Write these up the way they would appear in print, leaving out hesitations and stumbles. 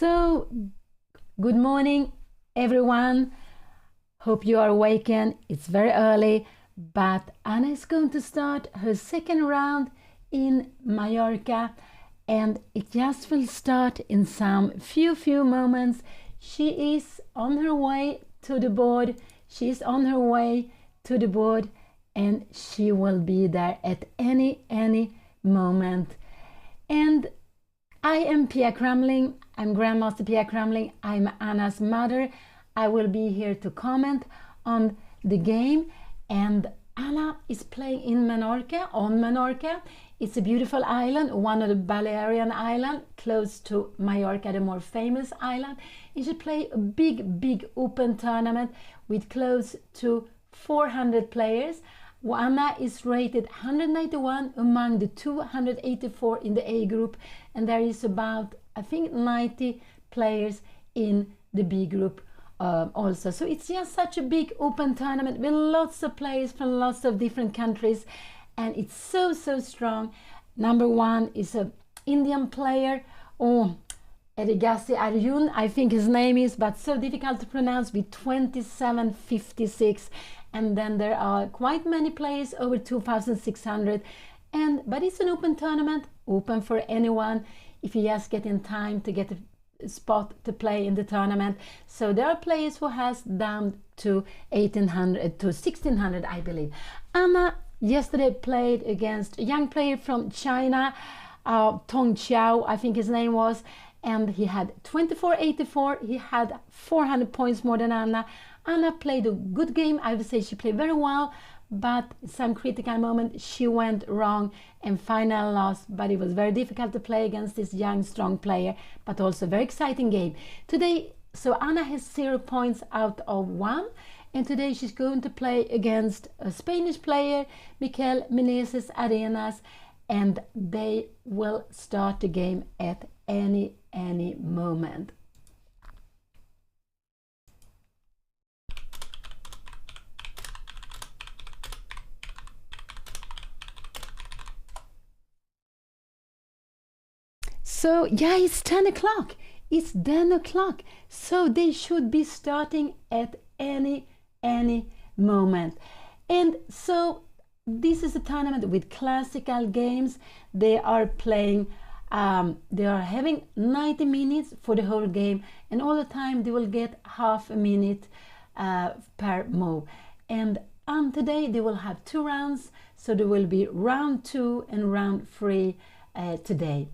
So, good morning, everyone. Hope you are awakened. It's very early, but Anna is going to start her second round in Mallorca, and it just will start in some few moments. She is on her way to the board. She's on her way to the board, and she will be there at any moment. And I am Pia Cramling. I'm Grandmaster Pia Cramling. I'm Anna's mother. I will be here to comment on the game. And Anna is playing in Menorca, on Menorca. It's a beautiful island, one of the Balearian islands, close to Mallorca, the more famous island. And she play a big open tournament with close to 400 players. Anna is rated 191 among the 284 in the A group, and there is about, I think, 90 players in the B group also. So it's just such a big open tournament with lots of players from lots of different countries, and it's so strong. Number one is an Indian player, Erigasi Arjun, I think his name is, but so difficult to pronounce, with 2756. And then there are quite many players, over 2,600. But it's an open tournament, open for anyone if you just get in time to get a spot to play in the tournament. So there are players who has down to 1,800 to 1,600, I believe. Anna yesterday played against a young player from China, Tong Chiao, I think his name was, and he had 2484. He had 400 points more than Anna. Anna played a good game. I would say she played very well, but some critical moment she went wrong and finally lost. But it was very difficult to play against this young, strong player, but also a very exciting game. Today, so Anna has 0 points out of 1, and today she's going to play against a Spanish player, Miquel Meneses Arenas, and they will start the game at any moment. So yeah, it's 10 o'clock. It's 10 o'clock. So they should be starting at any moment. And so this is a tournament with classical games. They are playing, they are having 90 minutes for the whole game, and all the time they will get half a minute per move. And today they will have 2 rounds. So there will be round 2 and round 3 today.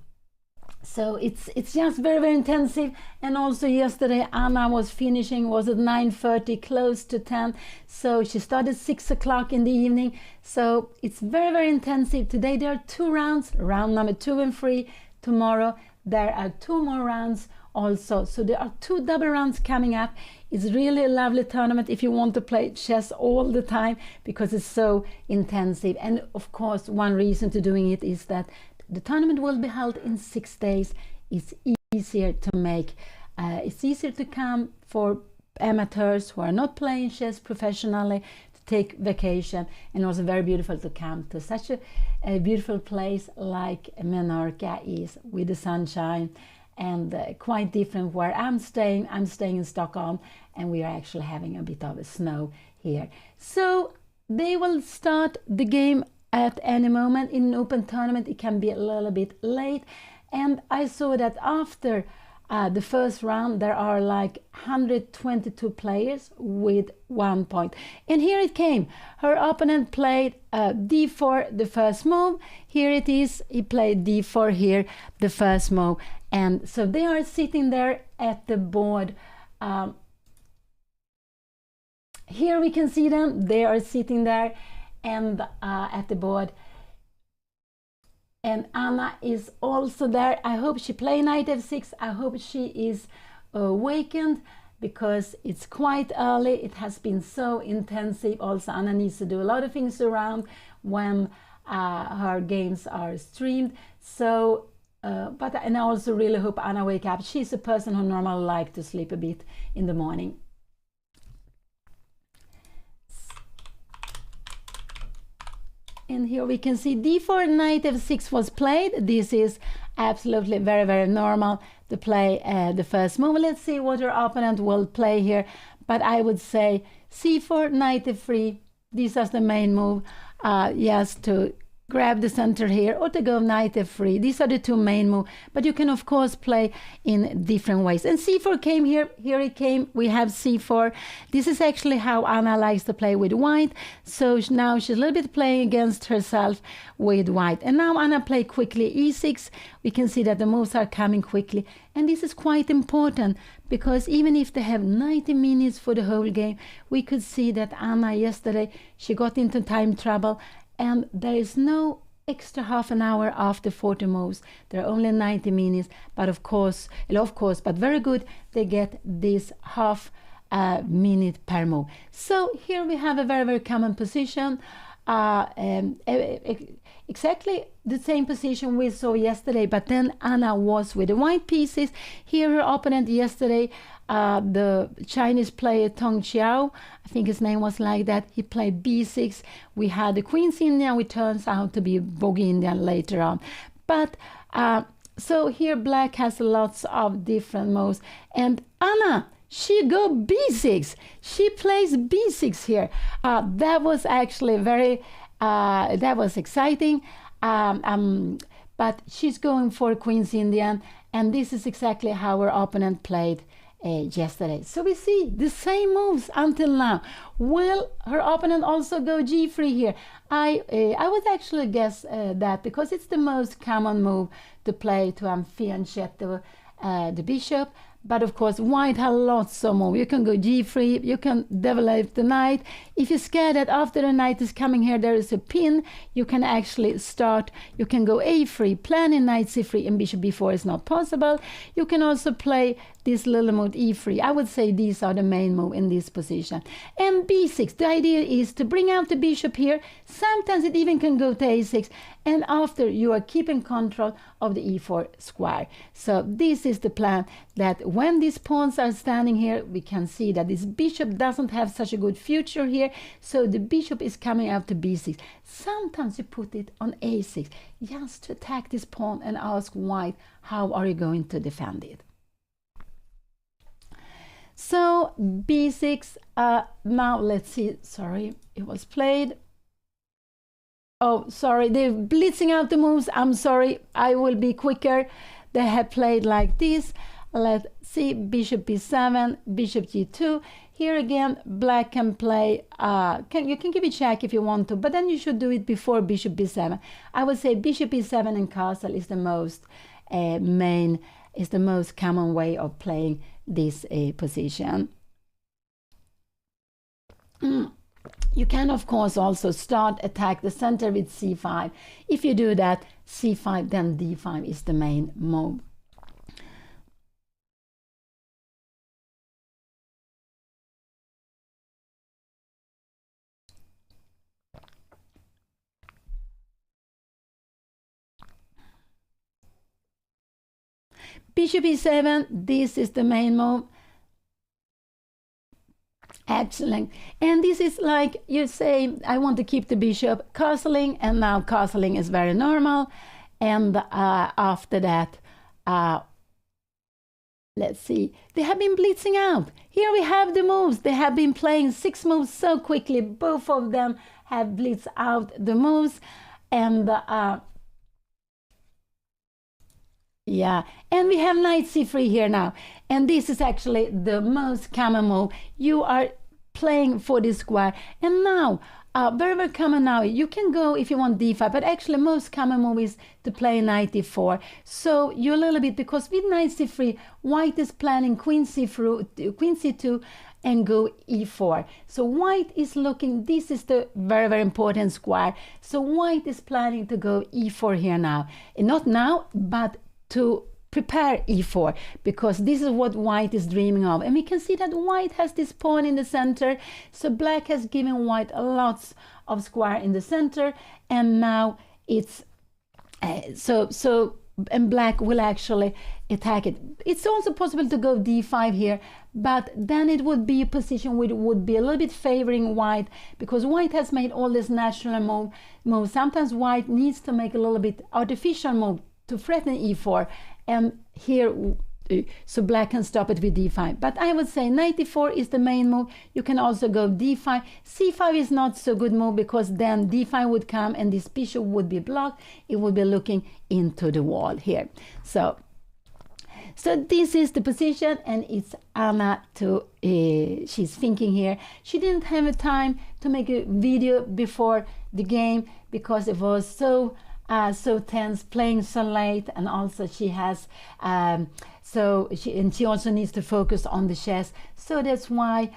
So it's just very intensive. And also yesterday Anna was finishing, was at 9:30, close to 10. So she started 6 o'clock in the evening. So it's very intensive. Today there are 2 rounds, round number 2 and 3. Tomorrow there are 2 more rounds also. So there are 2 double rounds coming up. It's really a lovely tournament if you want to play chess all the time, because it's so intensive. And of course, one reason to doing it is that the tournament will be held in 6 days. It's easier to make. It's easier to come for amateurs who are not playing chess professionally to take vacation, and also very beautiful to come to such a beautiful place like Menorca is, with the sunshine, and quite different where I'm staying. I'm staying in Stockholm, and we are actually having a bit of snow here. So they will start the game at any moment. In an open tournament it can be a little bit late, and I saw that after the first round there are like 122 players with 1 point. And here it came. Her opponent played d4 the first move. Here it is, he played d4 here the first move, and so they are sitting there at the board. Here we can see them. They are sitting there and at the board, and Anna is also there. I hope she play knight f6. I hope she is awakened, because it's quite early. It has been so intensive. Also Anna needs to do a lot of things around when her games are streamed. So and I also really hope Anna wake up. She's a person who normally like to sleep a bit in the morning. And here we can see d4, knight f6 was played. This is absolutely very, very normal to play the first move. Let's see what your opponent will play here. But I would say c4, knight f3. This is the main move. Yes, to grab the center here, or to go knight f3. These are the two main moves, but you can of course play in different ways. And c4 came here. Here it came. We have c4. This is actually how Anna likes to play with white. So now she's a little bit playing against herself with white. And now Anna play quickly e6. We can see that the moves are coming quickly. And this is quite important, because even if they have 90 minutes for the whole game, we could see that Anna yesterday, she got into time trouble. And there is no extra half an hour after 40 moves. There are only 90 minutes, but of course, but very good, they get this half minute per move. So here we have a very, very common position. Exactly the same position we saw yesterday, but then Anna was with the white pieces. Here her opponent yesterday, the Chinese player Tong Xiao, I think his name was like that, he played b6. We had the Queen's Indian, which turns out to be Bogey Indian later on. But so here black has lots of different moves. And Anna, she go b6. She plays b6 here. That was actually very, that was exciting. But she's going for Queen's Indian, and this is exactly how her opponent played yesterday. So we see the same moves until now. Will her opponent also go g3 here? I would actually guess that, because it's the most common move to play to fianchet the bishop. But of course, white has lots of moves. You can go g3, you can develop the knight. If you're scared that after the knight is coming here, there is a pin, you can actually start, you can go a3, planning knight c3, and bishop b4 is not possible. You can also play this little move e3. I would say these are the main move in this position. And b6, the idea is to bring out the bishop here. Sometimes it even can go to a6, and after you are keeping control of the e4 square. So this is the plan, that when these pawns are standing here, we can see that this bishop doesn't have such a good future here, so the bishop is coming out to b6. Sometimes you put it on a6 just to attack this pawn and ask white, how are you going to defend it? So b6, now let's see, sorry, it was played. Oh, sorry, they're blitzing out the moves. I'm sorry, I will be quicker. They have played like this. Let's see, bishop b7, bishop g2. Here again, black can play, you can give it check if you want to, but then you should do it before bishop b7. I would say bishop e7 and castle is the most the most common way of playing this position. You can of course also start attack the center with c5. If you do that, c5, then d5 is the main move. Bishop e7, this is the main move. Excellent. And this is like you say, I want to keep the bishop, castling, and now castling is very normal. And after that, let's see, they have been blitzing out. Here we have the moves. They have been playing 6 moves so quickly. Both of them have blitzed out the moves. And yeah, and we have knight c3 here now. And this is actually the most common move. You are playing for this square. And now, very, very common now, you can go if you want d5, but actually most common move is to play knight e4. So you're a little bit, because with knight c3, white is planning queen c2, and go e4. So white is looking, this is the very, very important square. So white is planning to go e4 here now. And not now, but to prepare e4, because this is what white is dreaming of. And we can see that white has this pawn in the center, so black has given white lots of square in the center, and now it's and black will actually attack it. It's also possible to go d5 here, but then it would be a position which would be a little bit favoring white, because white has made all this natural move. Sometimes white needs to make a little bit artificial move to threaten e4, and here so black can stop it with d5. But I would say knight e4 is the main move. You can also go d5. c5 is not so good move, because then d5 would come and this bishop would be blocked. It would be looking into the wall here. So this is the position, and it's Anna she's thinking here. She didn't have a time to make a video before the game because it was so tense, playing so late, and also she has she also needs to focus on the chess. So that's why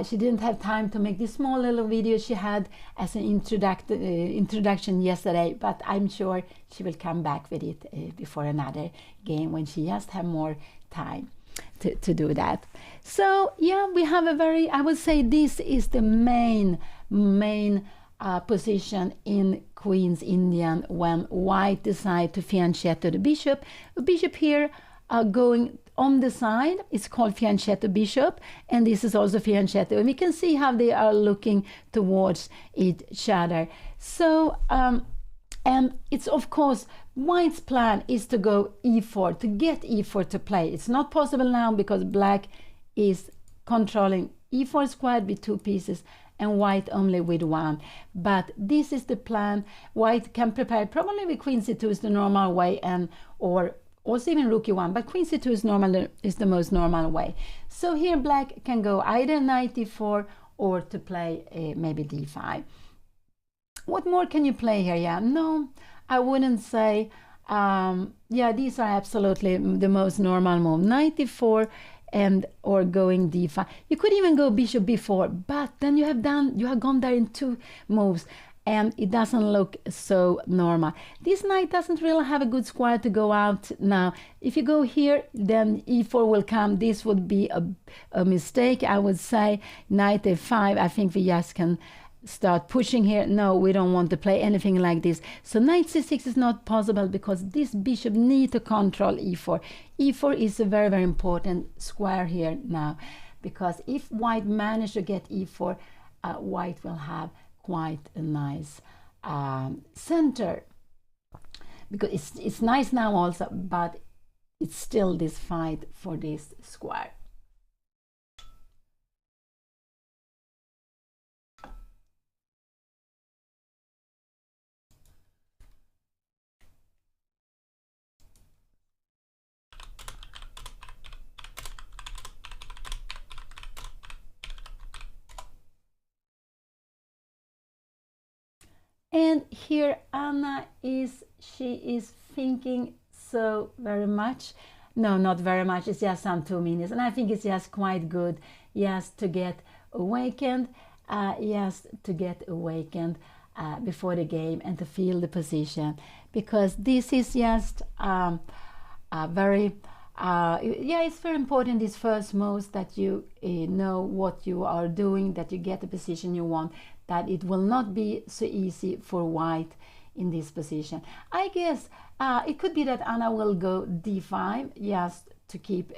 she didn't have time to make this small little video she had as an introduction yesterday, but I'm sure she will come back with it before another game when she just have more time to do that. So yeah, we have a very, I would say this is the main position in Queen's Indian when white decide to fianchetto the bishop. A bishop here going on the side, it's called fianchetto bishop, and this is also fianchetto, and we can see how they are looking towards each other. So and it's of course white's plan is to go e4, to get e4 to play. It's not possible now because black is controlling e4 squared with 2 pieces and white only with 1. But this is the plan. White can prepare probably with queen c2 is the normal way, and or also even rook e1, but queen c2 is the most normal way. So here black can go either knight e4 or to play maybe d5. What more can you play here? Yeah, no, I wouldn't say. Yeah, these are absolutely the most normal move. Knight e4 and or going d5. You could even go bishop b4, but then you have gone there in 2 moves, and it doesn't look so normal. This knight doesn't really have a good square to go out now. If you go here, then e4 will come. This would be a mistake, I would say. Knight a5, I think we just can start pushing here. No, we don't want to play anything like this. So knight c6 is not possible because this bishop needs to control e4. e4 is a very, very important square here now, because if white manages to get e4, white will have quite a nice center, because it's nice now also, but it's still this fight for this square. And here Anna she is thinking so very much. No, not very much, it's just some 2 minutes, and I think it's just quite good just to get awakened, before the game and to feel the position, because this is just very yeah, it's very important, these first moves, that you know what you are doing, that you get the position you want, that it will not be so easy for white in this position. I guess it could be that Anna will go d5 just to keep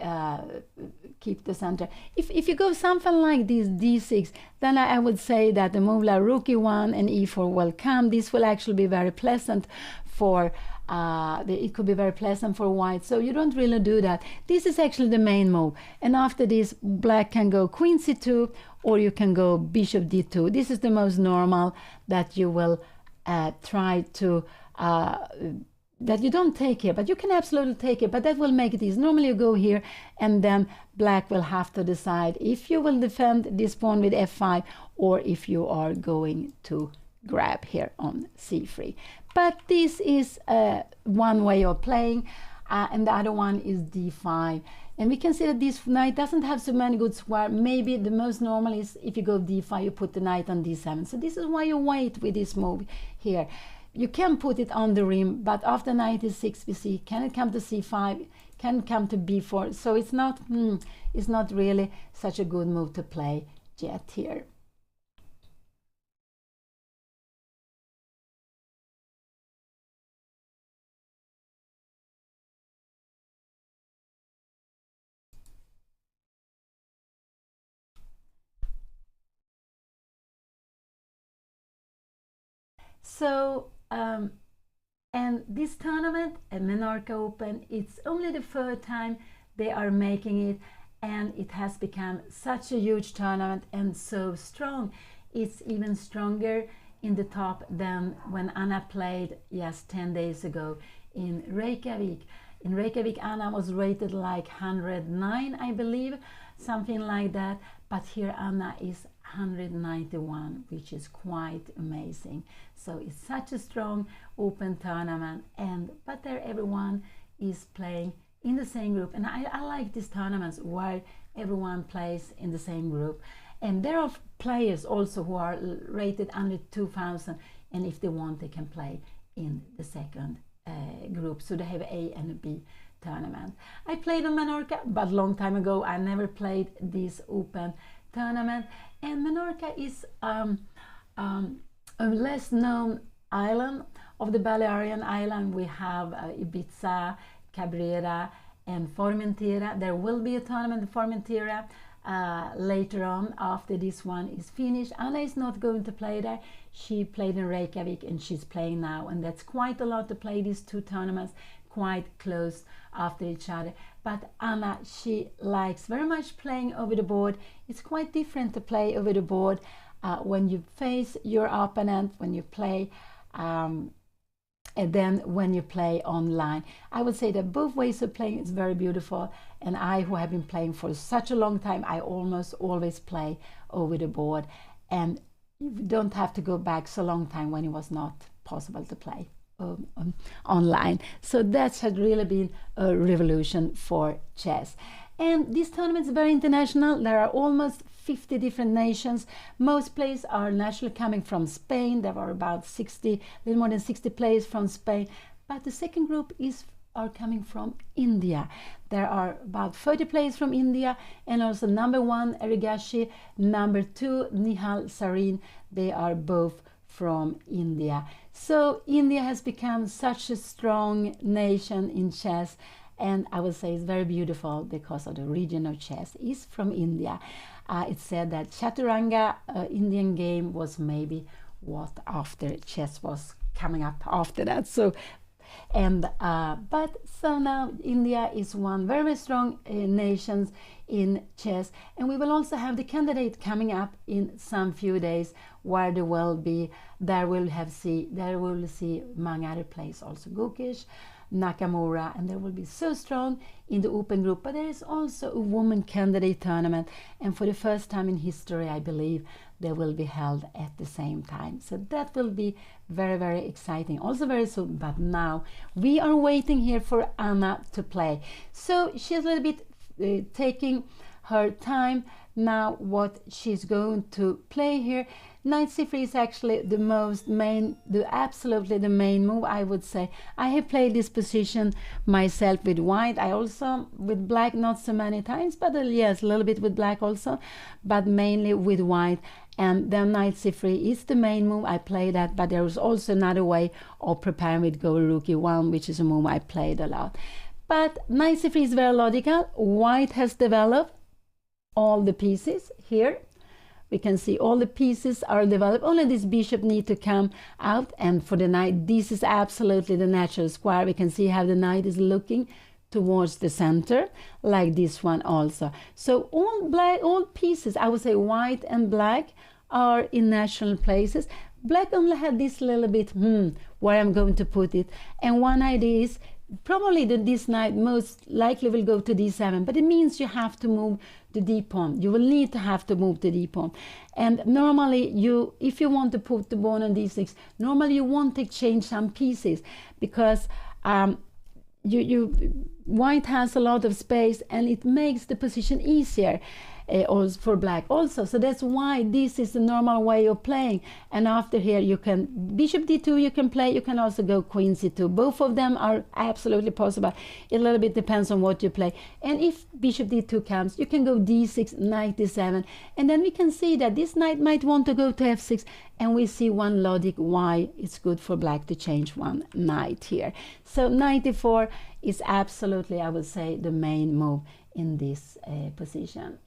the center. If you go something like this d6, then I would say that the move like rook e1 and e4 will come. This will actually be very pleasant for it could be very pleasant for white, so you don't really do that. This is actually the main move, and after this black can go queen c2 or you can go bishop d2. This is the most normal, that you will try to that you don't take here, but you can absolutely take it, but that will make it easy. Normally you go here, and then black will have to decide if you will defend this pawn with f5 or if you are going to grab here on c3. But this is one way of playing, and the other one is d5. And we can see that this knight doesn't have so many good squares. Maybe the most normal is if you go d5, you put the knight on d7. So this is why you wait with this move here. You can put it on the rim, but after knight e6, we see, can it come to c5? Can it come to b4? So it's not really such a good move to play yet here. So and this tournament, a MENORCA Open, it's only the third time they are making it, and it has become such a huge tournament and so strong. It's even stronger in the top than when Anna played just 10 days ago in Reykjavik. In Reykjavik, Anna was rated like 109, I believe, something like that. But here Anna is 191, which is quite amazing. So it's such a strong open tournament, but there everyone is playing in the same group. And I like these tournaments where everyone plays in the same group. And there are players also who are rated under 2000, and if they want, they can play in the second group. So they have A and a B tournament. I played on Menorca, but long time ago. I never played this open tournament. And Menorca is a less known island of the Balearian Island. We have Ibiza, Cabrera, and Formentera. There will be a tournament in Formentera later on after this one is finished. Anna is not going to play there. She played in Reykjavik and she's playing now, and that's quite a lot to play these two tournaments quite close after each other. But Anna, she likes very much playing over the board. It's quite different to play over the board when you face your opponent, when you play and then when you play online. I would say that both ways of playing is very beautiful, and I, who have been playing for such a long time, I almost always play over the board, and you don't have to go back so long time when it was not possible to play online. So that has really been a revolution for chess. And this tournament is very international. There are almost 50 different nations. Most players are naturally coming from Spain. There are about 60, a little more than 60 players from Spain. But the second group are coming from India. There are about 30 players from India, and also number 1 Erigashi, number 2 Nihal Sarin. They are both from India. So India has become such a strong nation in chess, and I would say it's very beautiful because of the region of chess is from India. It's said that Chaturanga, Indian game, was maybe what after chess was coming up after that. So so now India is one very strong nations in chess, and we will also have the candidate coming up in some few days, where there will see among other players also Gukesh, Nakamura, and they will be so strong in the open group. But there is also a woman candidate tournament, and for the first time in history, I believe, they will be held at the same time. So that will be very, very exciting, also very soon. But now we are waiting here for Anna to play. So she's a little bit taking her time now what she's going to play here. Knight c3 is actually absolutely the main move, I would say. I have played this position myself with white. I also with black, not so many times, but yes, a little bit with black also, but mainly with white. And then knight c3 is the main move. I play that, but there is also another way of preparing with go rook e1, which is a move I played a lot. But knight c3 is very logical. White has developed all the pieces here. We can see all the pieces are developed. Only this bishop need to come out, and for the knight, this is absolutely the natural square. We can see how the knight is looking towards the center, like this one also. So all pieces, I would say white and black, are in natural places. Black only had this little bit, where I'm going to put it. And one idea is probably that this knight most likely will go to d7, but it means you have to move the d pawn. You will need to have to move the d pawn. And normally if you want to put the pawn on d6, normally you want to exchange some pieces, because white has a lot of space, and it makes the position easier also for black also. So that's why this is the normal way of playing. And after here you can bishop d2, you can play. You can also go queen c2. Both of them are absolutely possible. It a little bit depends on what you play. And if bishop d2 comes, you can go d6, knight d7, and then we can see that this knight might want to go to f6, and we see one logic why it's good for black to change one knight here. So knight d4 is absolutely, I would say, the main move in this position.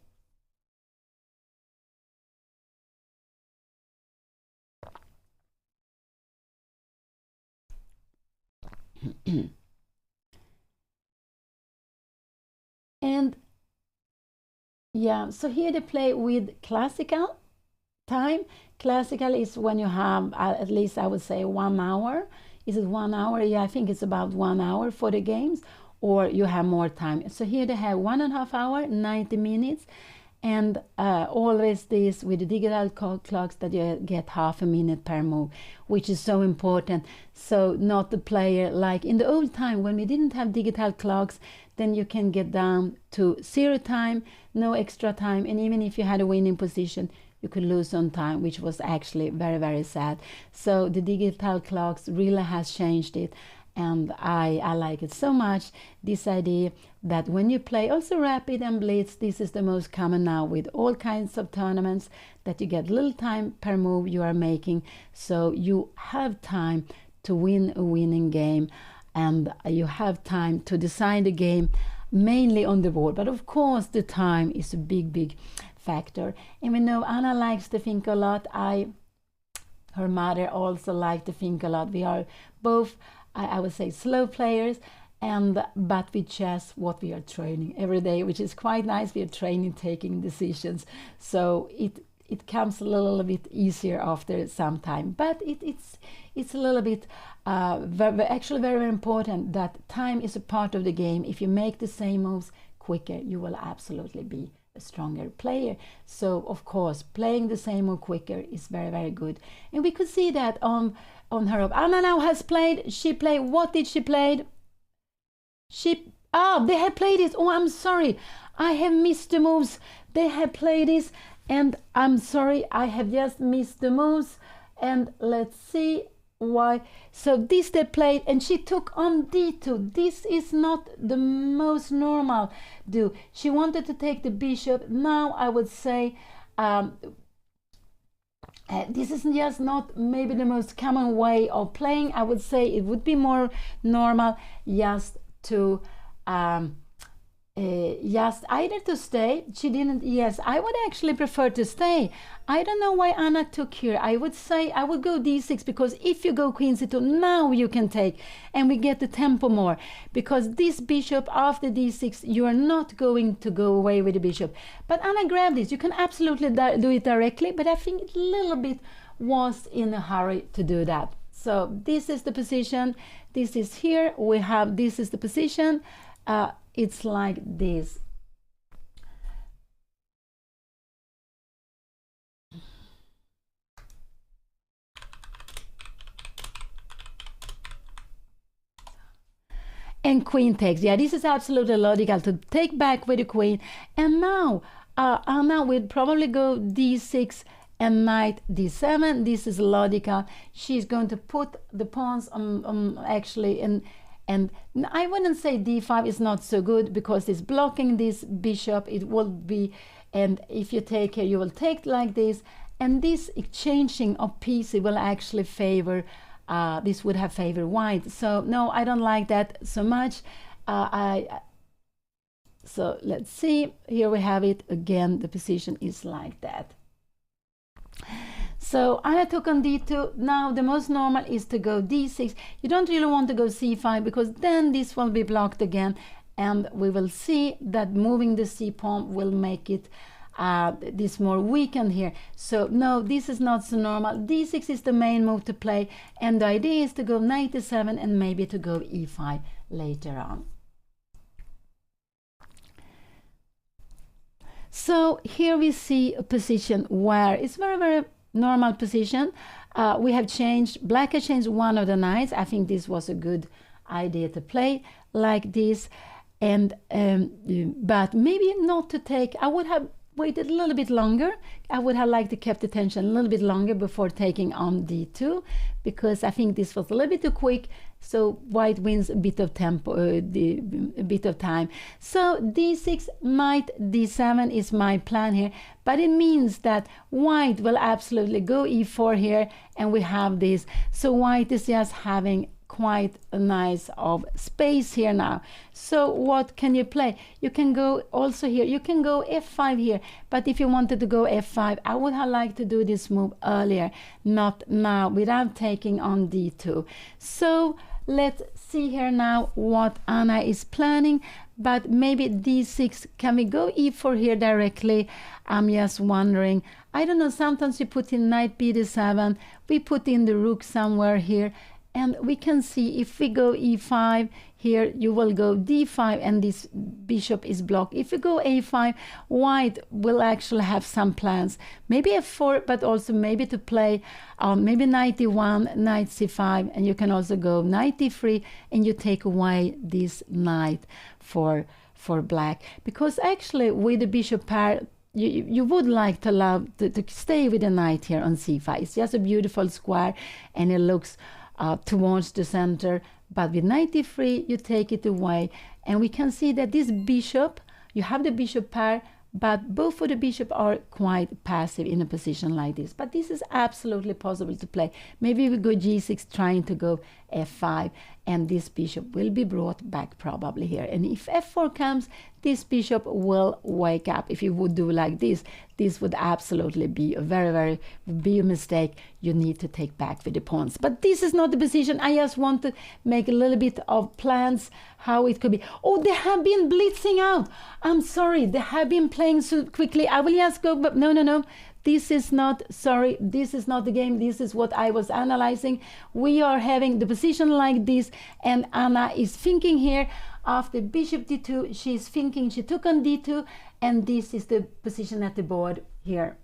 And yeah, so here they play with classical time. Classical is when you have at least, I would say, 1 hour. Is it 1 hour? Yeah, I think it's about 1 hour for the games, or you have more time. So here they have 1.5 hour, 90 minutes, and always this with the digital clocks that you get half a minute per move, which is so important. So not the player like in the old time when we didn't have digital clocks, then you can get down to 0 time, no extra time, and even if you had a winning position, you could lose on time, which was actually very, very sad. So the digital clocks really has changed it, and I like it so much, this idea that when you play also rapid and blitz, this is the most common now with all kinds of tournaments, that you get little time per move you are making, so you have time to win a winning game, and you have time to design the game mainly on the board. But of course the time is a big factor, and we know Anna likes to think a lot. Her mother also liked to think a lot. We are both, I would say, slow players, but with chess, what we are training every day, which is quite nice. We are training, taking decisions, so it comes a little bit easier after some time. But it's a little bit actually very important that time is a part of the game. If you make the same moves quicker, you will absolutely be a stronger player. So of course playing the same or quicker is very good, and we could see that on her. Anna now has played. She played. What did she play? They have played it. Oh, I'm sorry, I have missed the moves. They have played this, and I'm sorry, I have just missed the moves. And let's see why. So this they played, and she took on d2. This is not the most normal do. She wanted to take the bishop. Now I would say this is just not maybe the most common way of playing. I would say it would be more normal just to just either to stay. She didn't. Yes, I would actually prefer to stay. I don't know why Anna took here. I would say I would go d6, because if you go queen c2, now you can take, and we get the tempo more, because this bishop after d6, you are not going to go away with the bishop. But Anna grabbed this. You can absolutely do it directly, but I think a little bit was in a hurry to do that. So this is the position. This is here. We have, this is the position. It's like this. And queen takes. Yeah, this is absolutely logical to take back with the queen. And now Anna will probably go d6 and knight d7. This is logical. She's going to put the pawns on actually, and I wouldn't say d5 is not so good, because it's blocking this bishop. It will be, and if you take here, you will take like this, and this exchanging of pieces will actually favor, this would have favored white. So no, I don't like that so much. So let's see, here we have it again. The position is like that. So Anna took on d2. Now the most normal is to go d6. You don't really want to go c5, because then this will be blocked again, and we will see that moving the c pawn will make it this more weakened here. So no, this is not so normal. d6 is the main move to play, and the idea is to go knight e7 and maybe to go e5 later on. So here we see a position where it's very normal position. We have changed, black has changed one of the knights. I think this was a good idea to play like this, and but maybe not to take. I would have waited a little bit longer. I would have liked to kept the tension a little bit longer before taking on d2, because I think this was a little bit too quick. So white wins a bit of tempo, a bit of time. So d6, knight d7 is my plan here, but it means that white will absolutely go e4 here, and we have this. So white is just having quite a nice of space here now. So what can you play? You can go also here, you can go f5 here, but if you wanted to go f5, I would have liked to do this move earlier, not now, without taking on d2. So let's see here now what Anna is planning. But maybe d6, can we go e4 here directly? I'm just wondering. I don't know, sometimes we put in knight b7, we put in the rook somewhere here, and we can see if we go e5 here, you will go d5 and this bishop is blocked. If you go a5, white will actually have some plans, maybe f4, but also maybe to play maybe knight e1, knight c5, and you can also go knight e3 and you take away this knight for black, because actually with the bishop pair you would like to stay with the knight here on c5. It's just a beautiful square and it looks towards the center, but with knight e3 you take it away, and we can see that this bishop, you have the bishop pair, but both of the bishop are quite passive in a position like this. But this is absolutely possible to play. Maybe we go g6 trying to go f5, and this bishop will be brought back probably here, and if f4 comes, this bishop will wake up. If you would do like this would absolutely be a very mistake. You need to take back with the pawns, but this is not the position. I just want to make a little bit of plans how it could be. Oh, they have been blitzing out. I'm sorry, they have been playing so quickly. I will just go, but no, this is not, sorry, this is not the game. This is what I was analyzing. We are having the position like this, and Anna is thinking here after bishop d2, she's thinking she took on d2, and this is the position at the board here.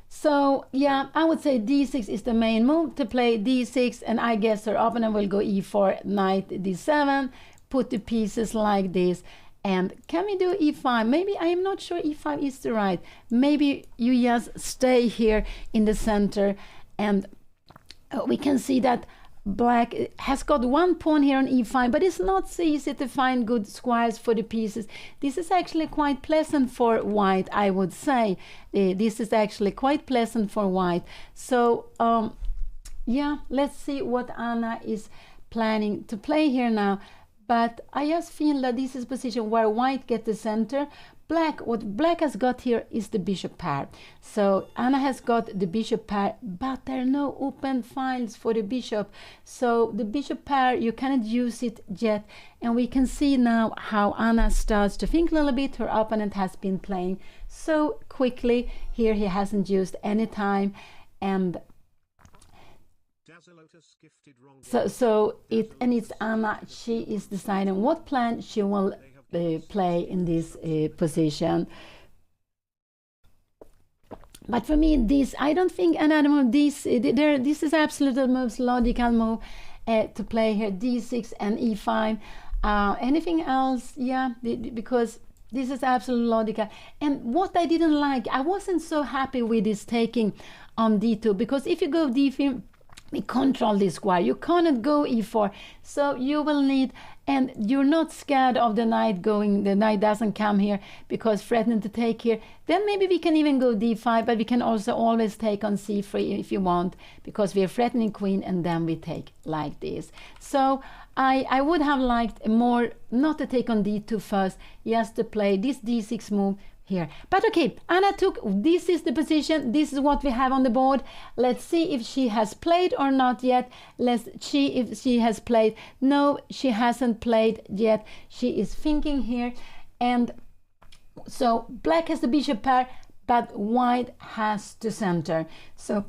So yeah, I would say d6 is the main move, to play d6, and I guess her opponent will go e4, knight d7, put the pieces like this. And can we do e5? Maybe, I am not sure e5 is the right. Maybe you just stay here in the center, and we can see that black has got one pawn here on e5, but it's not so easy to find good squares for the pieces. This is actually quite pleasant for white, I would say. This is actually quite pleasant for white. So yeah, let's see what Anna is planning to play here now. But I just feel that this is a position where white gets the center. What black has got here is the bishop pair. So Anna has got the bishop pair, but there are no open files for the bishop. So the bishop pair, you cannot use it yet. And we can see now how Anna starts to think a little bit. Her opponent has been playing so quickly. Here he hasn't used any time. And so it's Anna. She is deciding what plan she will play in this position. But for me, this, I don't think another move. This is absolutely the most logical move to play here. d6 and e5. Anything else? Yeah, because this is absolutely logical. And what I didn't like, I wasn't so happy with this taking on d2, because if you go d3, we control this square. You cannot go e4, so you will need, and you're not scared of the knight going, the knight doesn't come here because threatening to take here. Then maybe we can even go d5, but we can also always take on c3 if you want, because we are threatening queen, and then we take like this. So I would have liked more not to take on d2 first, just to play this d6 move here. But okay, Anna took, this is the position, this is what we have on the board. Let's see if she has played or not yet. Let's see if she has played. No, she hasn't played yet. She is thinking here, and so black has the bishop pair, but white has the center. So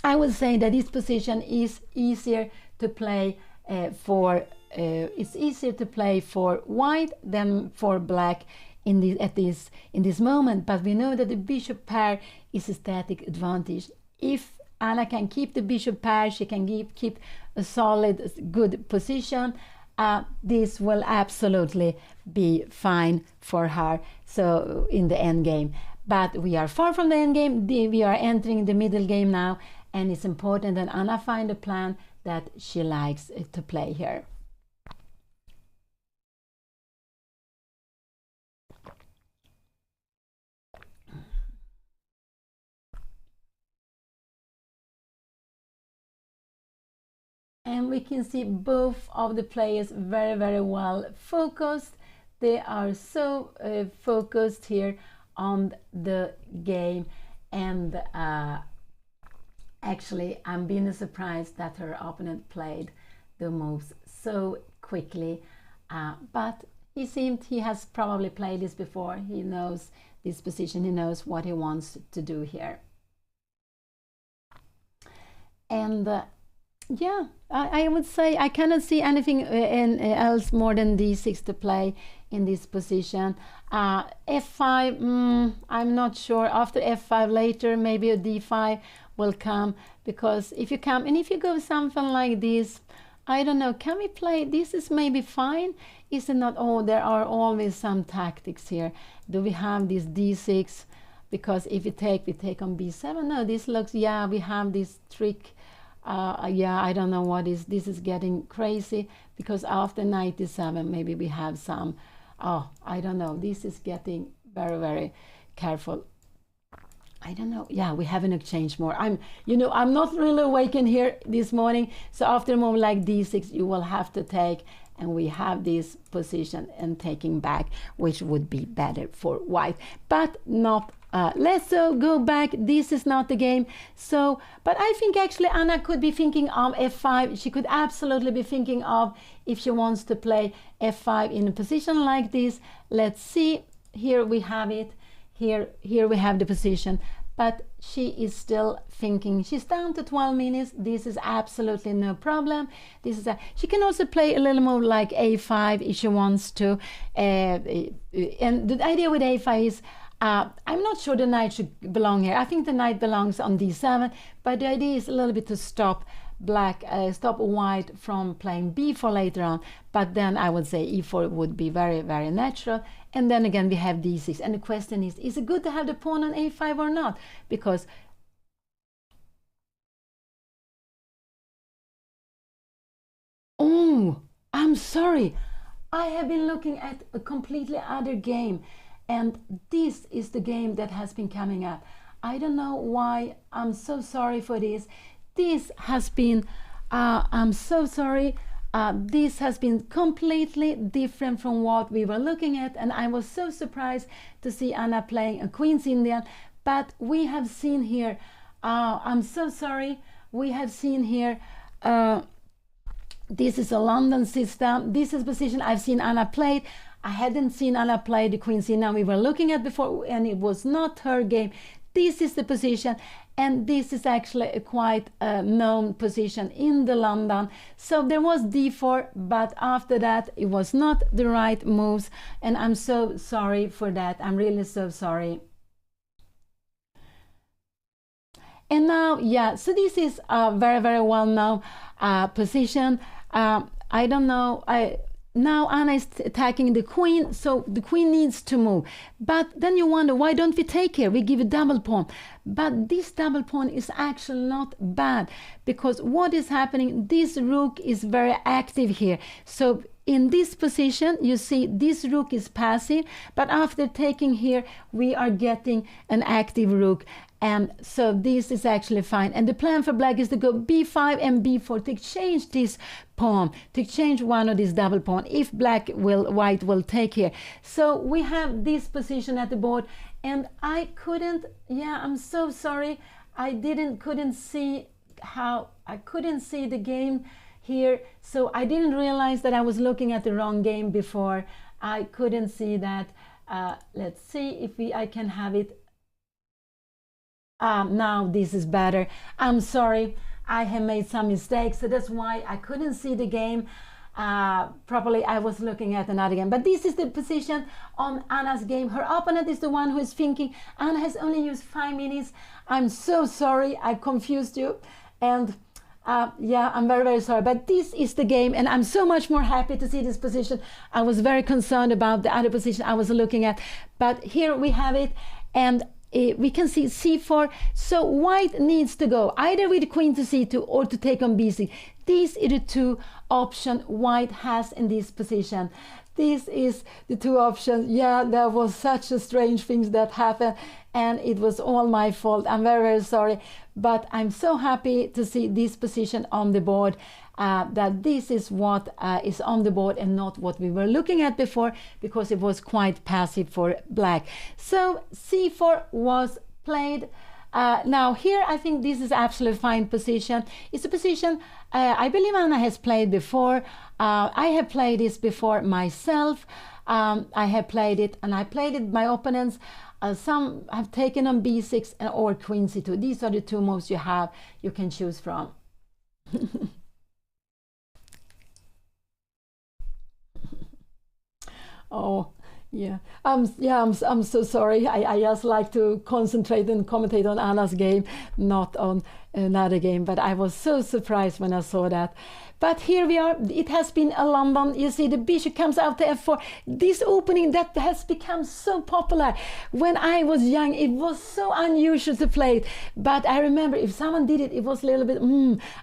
I would say that this position is easier to play it's easier to play for white than for black in this moment. But we know that the bishop pair is a static advantage. If Anna can keep the bishop pair, she can keep a solid, good position. This will absolutely be fine for her. So in the end game, but we are far from the end game. We are entering the middle game now, and it's important that Anna find a plan that she likes to play here. And we can see both of the players very well focused. they are so focused here on the game, and actually I'm being surprised that her opponent played the moves so quickly, but he has probably played this before. He knows this position, he knows what he wants to do here. And yeah, I would say I cannot see anything else more than d6 to play in this position. f5, I'm not sure. After f5 later, maybe a d5 will come, because if you come and if you go something like this, I don't know, can we play this? Is maybe fine, is it not? Oh, there are always some tactics here. Do we have this d6? Because if we take on b7. No, this looks, yeah, we have this trick. Yeah, I don't know what is this. Is getting crazy, because after knight d7 maybe we have some, oh, I don't know, this is getting very, very careful. I don't know. Yeah, we haven't exchanged more. I'm not really awake in here this morning, so after a move like d6 you will have to take, and we have this position and taking back, which would be better for white, but not. Let's go back. This is not the game. So, but I think actually Anna could be thinking of f5. She could absolutely be thinking of, if she wants to play f5 in a position like this. Let's see. Here we have it. Here we have the position. But she is still thinking. She's down to 12 minutes. This is absolutely no problem. She can also play a little move like a5 if she wants to. And the idea with a5 is, I'm not sure the knight should belong here. I think the knight belongs on d7, but the idea is a little bit to stop white from playing b4 later on. But then I would say e4 would be very, very natural. And then again we have d6, and the question is it good to have the pawn on a5 or not? Because oh, I'm sorry, I have been looking at a completely other game, and this is the game that has been coming up. I don't know why. I'm so sorry for this. This has been, I'm so sorry. This has been completely different from what we were looking at, and I was so surprised to see Anna playing a Queen's Indian. But we have seen here, I'm so sorry, we have seen here, this is a London system. This is position I've seen Anna played. I hadn't seen Anna play the Queen's Indian we were looking at before, and it was not her game. This is the position, and this is actually a quite known position in the London. So there was d4, but after that it was not the right moves, and I'm so sorry for that. I'm really so sorry. And now, yeah, so this is a very, very well known position. I don't know, now Anna is attacking the queen, so the queen needs to move. But then you wonder, why don't we take here? We give a double pawn. But this double pawn is actually not bad, because what is happening, this rook is very active here. So in this position, you see this rook is passive, but after taking here, we are getting an active rook. And so this is actually fine. And the plan for black is to go b5 and b4 to exchange this pawn, to exchange one of these double pawn if white will take here. So we have this position at the board, and I couldn't, yeah, I'm so sorry, I couldn't see the game here, so I didn't realize that I was looking at the wrong game before. I couldn't see that. Let's see if I can have it. Now this is better. I'm sorry, I have made some mistakes, so that's why I couldn't see the game properly. I was looking at another game, but this is the position on Anna's game. Her opponent is the one who is thinking. Anna has only used 5 minutes. I'm so sorry I confused you, and yeah, I'm very, very sorry, but this is the game, and I'm so much more happy to see this position. I was very concerned about the other position I was looking at, but here we have it, and we can see c4. So white needs to go either with queen to c2 or to take on b6. These are the two options white has in this position. this is the two options. Yeah, there was such a strange things that happened, and it was all my fault. I'm very, very sorry, but I'm so happy to see this position on the board, that this is what is on the board and not what we were looking at before, because it was quite passive for black. So c4 was played. Now here I think this is absolutely fine position. It's a position I believe Anna has played before. I have played this before myself. I have played it, and I played it my opponents. Some have taken on b6 or queen c2. These are the two moves you can choose from. Oh, yeah. I'm so sorry. I just like to concentrate and commentate on Anna's game, not on another game. But I was so surprised when I saw that. But here we are. It has been a London. You see the bishop comes out to f4. This opening that has become so popular. When I was young, it was so unusual to play it. But I remember if someone did it, it was a little bit,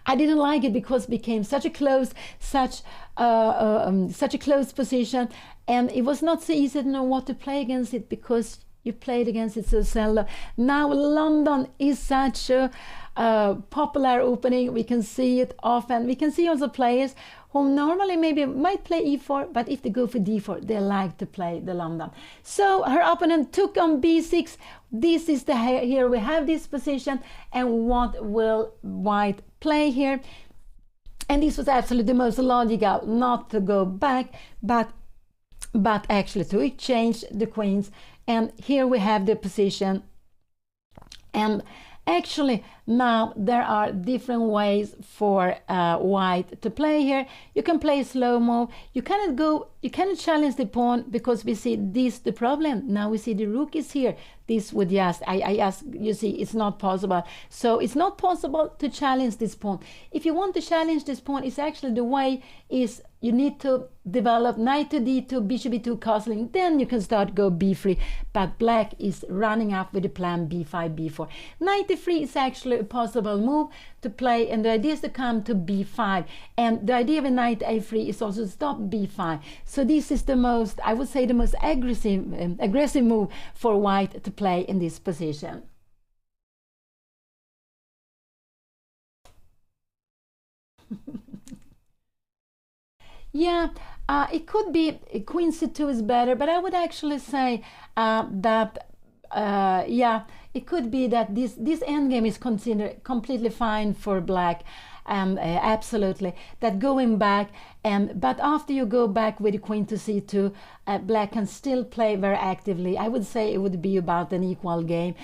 I didn't like it because it became such a close, such a close position. And it was not so easy to know what to play against it, because you played against it so seldom. Now London is such a popular opening. We can see it often. We can see also players who normally maybe might play e4, but if they go for d4, they like to play the London. So her opponent took on b6. This is the here we have this position, and what will white play here? And this was absolutely the most logical, not to go back, but actually to exchange the queens. And here we have the position. And actually now there are different ways for white to play here. You can play slow move. You cannot challenge the pawn, because we see this the problem. Now we see the rook is here. This would just, you see, it's not possible. So it's not possible to challenge this pawn. If you want to challenge this pawn, it's actually the way is you need to develop knight to d2, bishop e2, castling, then you can start go b3. But black is running up with the plan b5, b4. Knight e3 is actually a possible move to play, and the idea is to come to b5. And the idea of a knight a3 is also to stop b5. So this is the most, I would say, the most aggressive move for white to play in this position. Yeah, it could be queen c2 is better, but I would actually say that yeah, it could be that this endgame is considered completely fine for black. Absolutely, that going back, but after you go back with the queen to c2, black can still play very actively. I would say it would be about an equal game.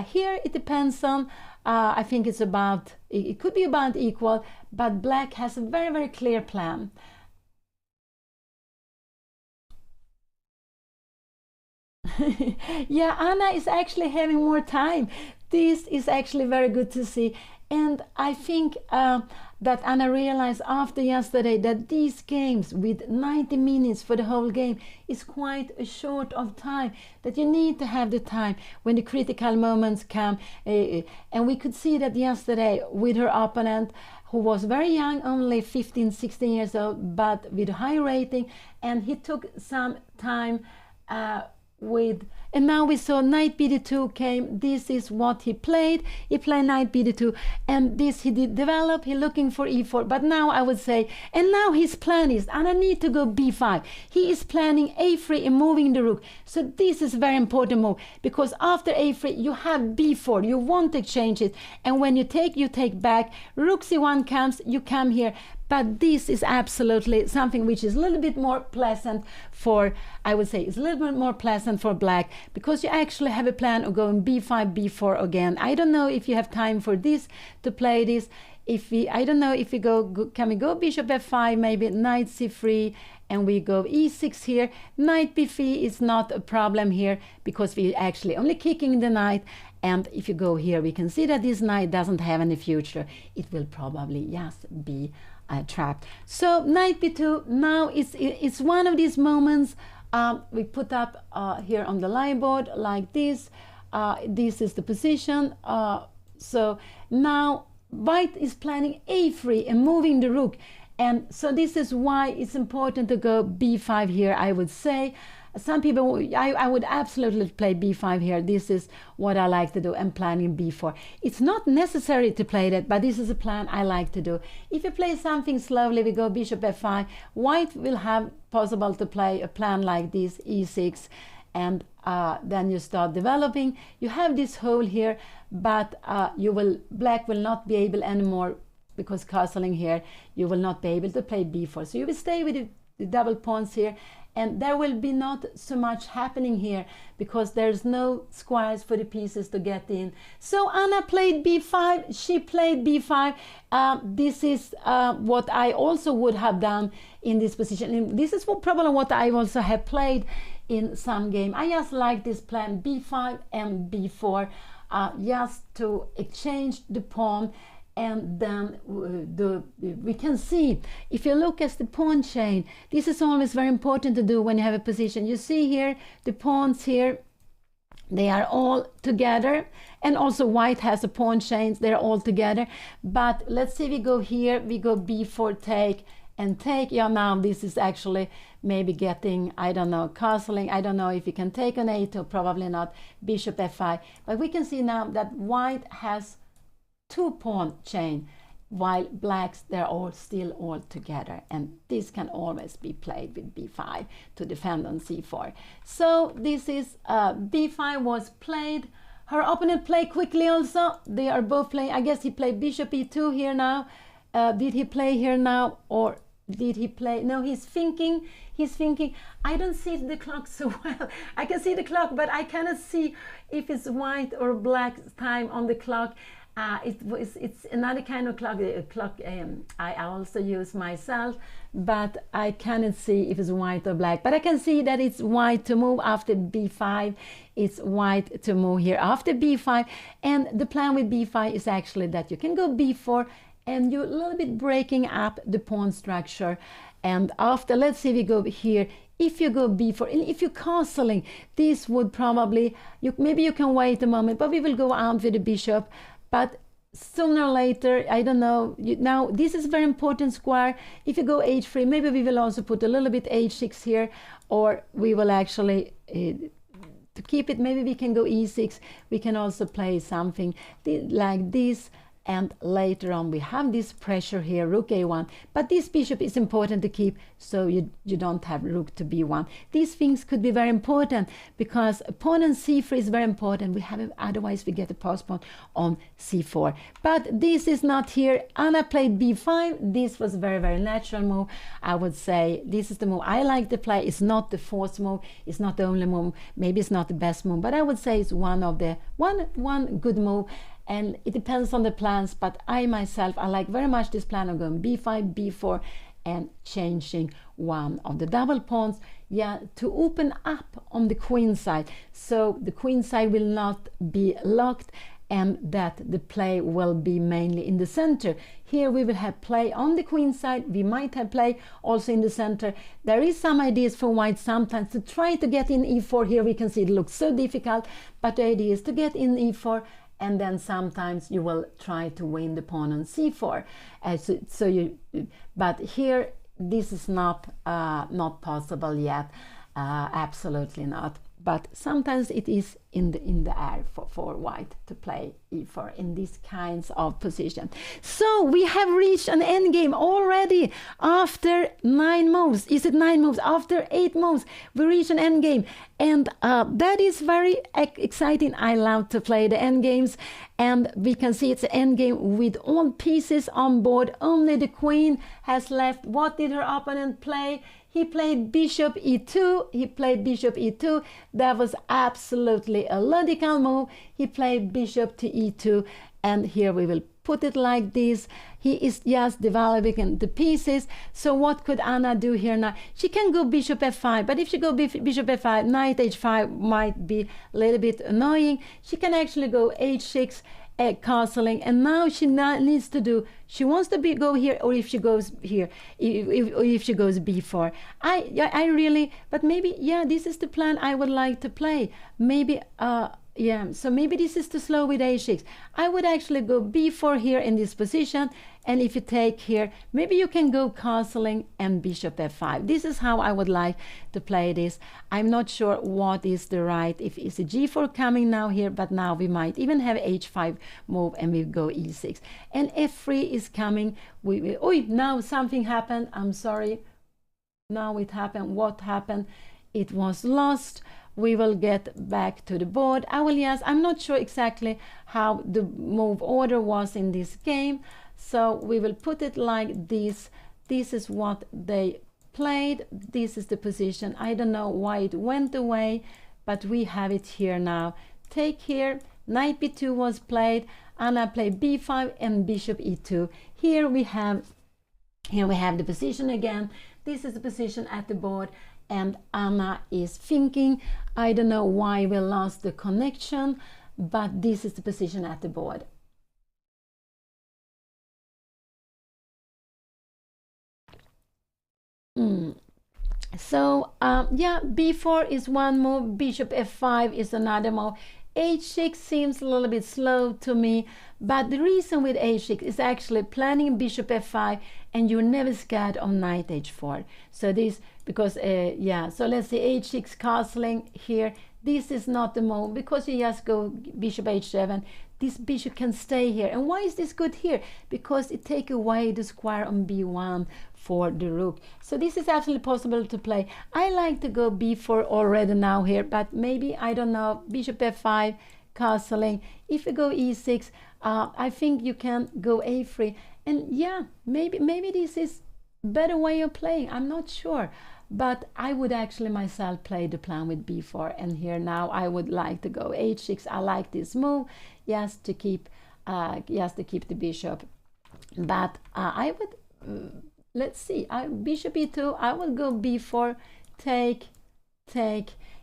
Here it depends on, I think it's about, it could be about equal, but black has a very, very clear plan. Yeah, Anna is actually having more time. This is actually very good to see. And I think that Anna realized after yesterday that these games with 90 minutes for the whole game is quite a short of time, that you need to have the time when the critical moments come. And we could see that yesterday with her opponent, who was very young, only 15, 16 years old, but with a high rating, and he took some time and now we saw knight bd2 came. This is what he played knight bd2, and this he did develop. He looking for e4, but now I would say, and now his plan is, and I need to go b5. He is planning a3 and moving the rook. So this is a very important move, because after a3 you have b4, you want to exchange it, and when you take back, rook c1 comes, you come here. But this is absolutely something which is a little bit more pleasant for, I would say, it's a little bit more pleasant for black, because you actually have a plan of going b5, b4 again. I don't know if you have time for this, to play this. I don't know if we can we go bishop f5, maybe knight c3, and we go e6 here. Knight b3 is not a problem here, because we actually only kicking the knight. And if you go here, we can see that this knight doesn't have any future. It will probably just be trapped. So knight b2, now it's one of these moments we put up here on the live board like this. This is the position. So now white is planning a3 and moving the rook, And so this is why it's important to go b5 here, I would say. Some people, I would absolutely play b5 here. This is what I like to do. I'm planning b4. It's not necessary to play that, but this is a plan I like to do. If you play something slowly, we go bishop f5. White will have possible to play a plan like this, e6, and then you start developing. You have this hole here, but black will not be able anymore, because castling here, you will not be able to play b4. So you will stay with the double pawns here, and there will be not so much happening here because there's no squares for the pieces to get in. So Anna played b5, she played b5. This is what I also would have done in this position. And this is probably what I also have played in some game. I just like this plan, b5 and b4, just to exchange the pawn. And then we can see, if you look at the pawn chain, this is always very important to do when you have a position. You see here, the pawns here, they are all together. And also white has a pawn chains, they're all together. But let's say we go here, we go b4, take, and take. Yeah, now this is actually maybe getting, I don't know, castling. I don't know if you can take on a2, probably not, bishop f5. But we can see now that white has two pawn chain, while blacks, they're all still all together, and this can always be played with b5 to defend on c4. So this is b5 was played. Her opponent played quickly also. They are both playing. I guess he played bishop e2 here now. Did he play here now, or did he play? No, he's thinking. He's thinking. I don't see the clock so well. I can see the clock, but I cannot see if it's white or black time on the clock. It's another kind of clock. I also use myself, but I cannot see if it's white or black. But I can see that it's white to move after b5. It's white to move here after b5. And the plan with b5 is actually that you can go b4, and you're a little bit breaking up the pawn structure. And after, let's say we go here. If you go b4, and if you're castling, this would probably, maybe you can wait a moment, but we will go out with the bishop. But sooner or later, I don't know, now this is a very important square. If you go h3, maybe we will also put a little bit h6 here, or we will actually, to keep it, maybe we can go e6. We can also play something like this. And later on, we have this pressure here, rook a1. But this bishop is important to keep, so you don't have rook to b1. These things could be very important because pawn on c3 is very important. We have it, otherwise we get a pass pawn on c4. But this is not here. Anna played b5. This was a very, very natural move. I would say this is the move I like to play. It's not the fourth move. It's not the only move. Maybe it's not the best move, but I would say it's one of the one good move. And it depends on the plans, but I myself, I like very much this plan of going b5, b4, and changing one of the double pawns, yeah, to open up on the queen side. So the queen side will not be locked, and that the play will be mainly in the center. Here we will have play on the queen side. We might have play also in the center. There is some ideas for white sometimes to try to get in e4. Here we can see it looks so difficult, but the idea is to get in e4, and then sometimes you will try to win the pawn on c4. But here this is not possible yet, absolutely not. But sometimes it is in the air for white to play e4 in these kinds of position. So we have reached an endgame already after 9 moves. Is it 9 moves? After 8 moves, we reach an endgame. And that is very exciting. I love to play the endgames. And we can see it's an endgame with all pieces on board. Only the queen has left. What did her opponent play? He played bishop e2. He played bishop e2. That was absolutely a logical move. He played bishop to e2. And here we will put it like this. He is just developing the pieces. So what could Anna do here now? She can go bishop f5. But if she go bishop f5, knight h5 might be a little bit annoying. She can actually go h6, castling, and now she needs to do, she wants to go here, or if she goes here, if she goes b4. I really, but maybe, yeah, this is the plan I would like to play. Maybe Yeah, so maybe this is too slow with h6. I would actually go b4 here in this position, and if you take here, maybe you can go castling and bishop f5. This is how I would like to play this. I'm not sure what is the right, if it's a g4 coming now here, but now we might even have h5 move and we go e6. And f3 is coming. Now something happened. I'm sorry. Now it happened. What happened? It was lost. We will get back to the board. I'm not sure exactly how the move order was in this game, so we will put it like this. This is what they played. This is the position. I don't know why it went away, but we have it here now. Take here, knight b2 was played, Anna played b5 and bishop e2. Here we have the position again. This is the position at the board, and Anna is thinking. I don't know why we lost the connection, but this is the position at the board. So yeah, b4 is one move, bishop f5 is another move. h6 seems a little bit slow to me, but the reason with h6 is actually planning bishop f5, and you're never scared of knight h4. So this, because yeah, so let's say h6 castling here. This is not the move, because you just go bishop h7. This bishop can stay here. And why is this good here? Because it takes away the square on b1 for the rook. So this is absolutely possible to play. I like to go b4 already now here, but maybe, I don't know, bishop f5, castling. If you go e6, I think you can go a3. And yeah, maybe this is better way of playing. I'm not sure. But I would actually myself play the plan with b4, and here now I would like to go h6. I like this move just to keep the bishop. But I would let's see, bishop e2. I would go b4, take.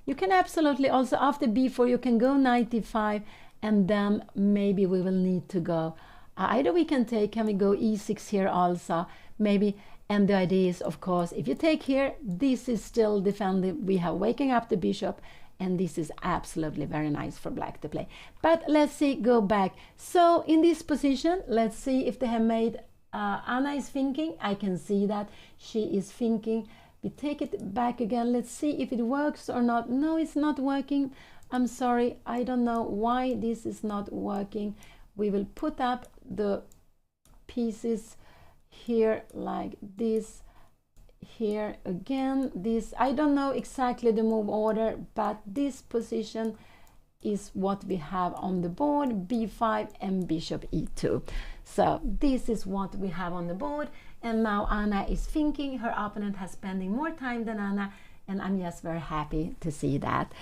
You can absolutely also, after b4 you can go knight d5, and then maybe we will need to go either we can take, can we go e6 here also maybe. And the idea is, of course, if you take here, this is still defending. We have waking up the bishop, and this is absolutely very nice for black to play. But let's see, go back. So in this position, let's see if they have made, Anna is thinking. I can see that she is thinking. We take it back again. Let's see if it works or not. No, it's not working. I'm sorry. I don't know why this is not working. We will put up the pieces here like this, here again, this, I don't know exactly the move order, but this position is what we have on the board, b5 and bishop e2. So this is what we have on the board, and now Anna is thinking. Her opponent has spending more time than Anna, and I'm just very happy to see that.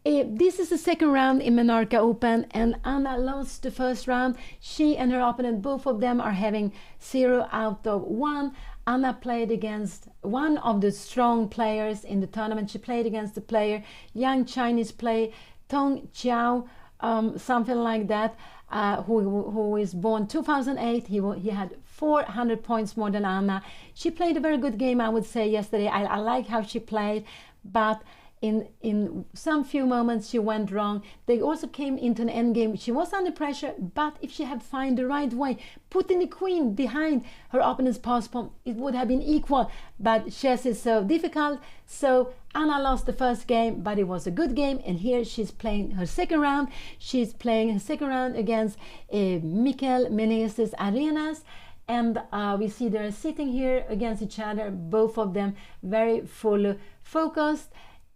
This is the second round in MENORCA Open, and Anna lost the first round. She and her opponent, both of them, are having 0 out of 1. Anna played against one of the strong players in the tournament. She played against the player, young Chinese player, Tong Chiao, something like that, who was born 2008. He had 400 points more than Anna. She played a very good game, I would say, yesterday. I like how she played, but in some few moments she went wrong. They also came into an endgame. She was under pressure, but if she had found the right way, putting the queen behind her opponent's pawn, it would have been equal. But chess is so difficult. So Anna lost the first game, but it was a good game. And here she's playing her second round. She's playing her second round against Mikel Meneses Arenas. And we see they're sitting here against each other, both of them very fully focused.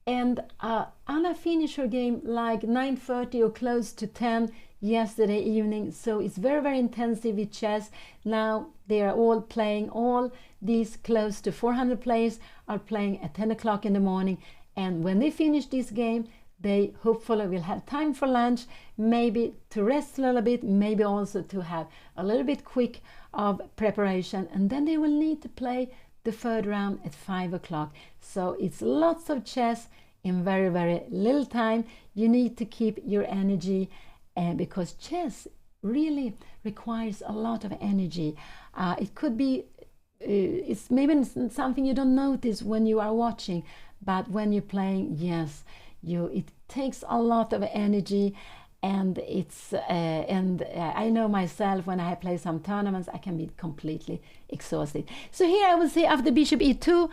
And Anna finished her game like 9:30 or close to 10 yesterday evening. So it's very, very intensive with chess. Now they are all playing, all these close to 400 players are playing at 10 o'clock in the morning. And when they finish this game, they hopefully will have time for lunch, maybe to rest a little bit, maybe also to have a little bit quick of preparation. And then they will need to play the third round at 5 o'clock. So it's lots of chess in very, very little time. You need to keep your energy, because chess really requires a lot of energy. It could be it's maybe something you don't notice when you are watching, but when you're playing, yes, it takes a lot of energy. And I know myself, when I play some tournaments, I can be completely exhausted. So here I will say, after bishop e2,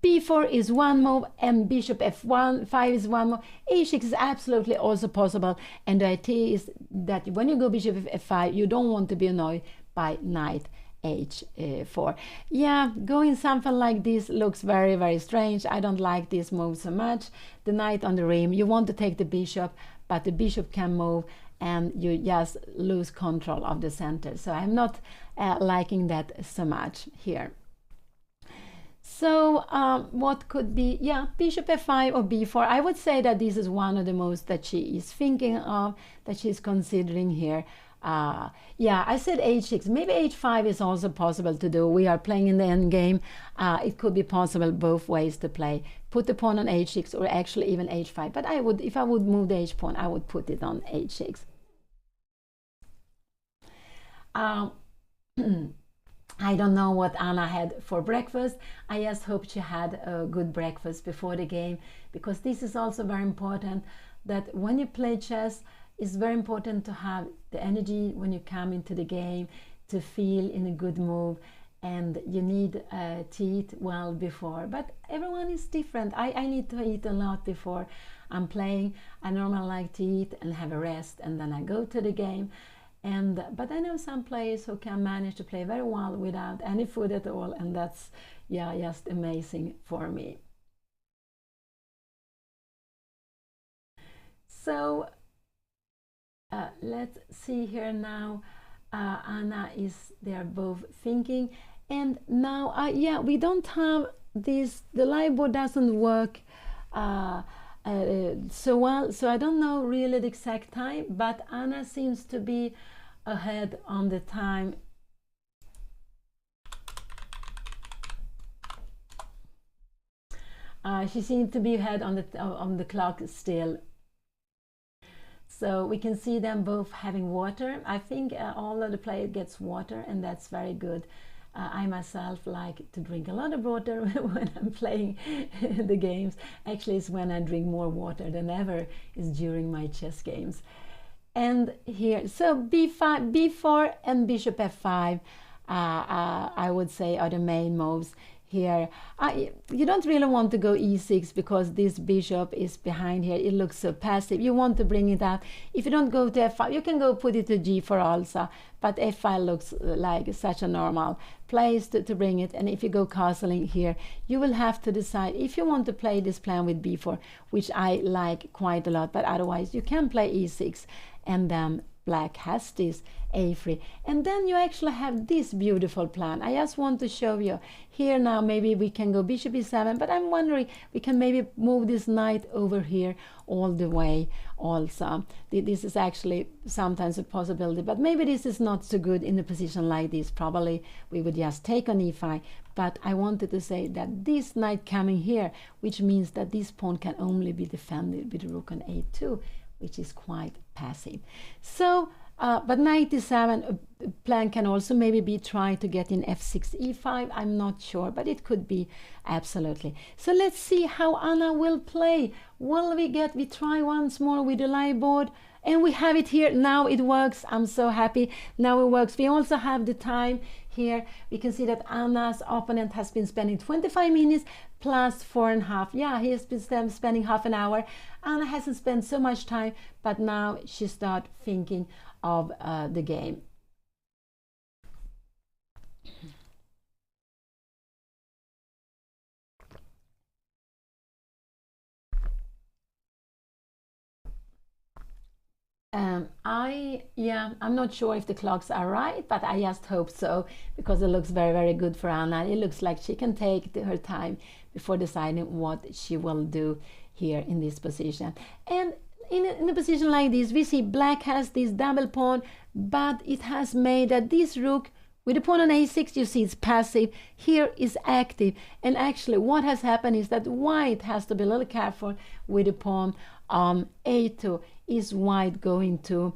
b4 is one move, and bishop f1 5 is one move. a6 is absolutely also possible, and the idea is that when you go bishop f5, you don't want to be annoyed by knight h4. Yeah, going something like this looks very, very strange. I don't like this move so much. The knight on the rim, you want to take the bishop, but the bishop can move and you just lose control of the center. So I'm not liking that so much here. So what could be, yeah, bishop f5 or b4. I would say that this is one of the moves that she is thinking of, that she's considering here. Yeah, I said h6. Maybe h5 is also possible to do. We are playing in the end game. It could be possible both ways to play. Put the pawn on h6 or actually even h5. But I would, if I would move the h pawn, I would put it on h6. I don't know what Anna had for breakfast. I just hope she had a good breakfast before the game, because this is also very important, that when you play chess, it's very important to have the energy when you come into the game, to feel in a good mood, and you need to eat well before. But everyone is different. I need to eat a lot before I'm playing. I normally like to eat and have a rest, and then I go to the game. But I know some players who can manage to play very well without any food at all, and that's, yeah, just amazing for me. So let's see here now. Anna is, they are both thinking, and now yeah, we don't have this, the live board doesn't work so well, so I don't know really the exact time, but Anna seems to be ahead on the time. She seems to be ahead on the clock still. So we can see them both having water. I think all of the players gets water, and that's very good. I myself like to drink a lot of water when I'm playing the games. Actually, it's when I drink more water than ever is during my chess games. And here, so b5, b4 and bishop f5, I would say are the main moves here. You don't really want to go e6 because this bishop is behind here. It looks so passive. You want to bring it out. If you don't go to f5, you can go put it to g4 also, but f5 looks like such a normal place to bring it. And if you go castling here, you will have to decide if you want to play this plan with b4, which I like quite a lot, but otherwise you can play e6, and then black has this a3, and then you actually have this beautiful plan. I just want to show you here now. Maybe we can go bishop e7, but I'm wondering we can maybe move this knight over here all the way also. This is actually sometimes a possibility, but maybe this is not so good in a position like this. Probably we would just take on e5, but I wanted to say that this knight coming here, which means that this pawn can only be defended with the rook on a2, which is quite passive. So but knight e7 plan can also maybe be trying to get in f6 e5. I'm not sure, but it could be absolutely. So let's see how Anna will play. Will we try once more with the live board, and we have it here now. It works. I'm so happy now it works. We also have the time here. We can see that Anna's opponent has been spending 25 minutes plus 4.5. Yeah, he has been spending half an hour. Anna hasn't spent so much time, but now she starts thinking of the game. I'm not sure if the clocks are right, but I just hope so, because it looks very, very good for Anna. It looks like she can take her time before deciding what she will do here in this position. And in a position like this, we see black has this double pawn, but it has made that this rook with the pawn on a6, you see it's passive, here is active. And actually what has happened is that white has to be a little careful with the pawn on a2. Is white going to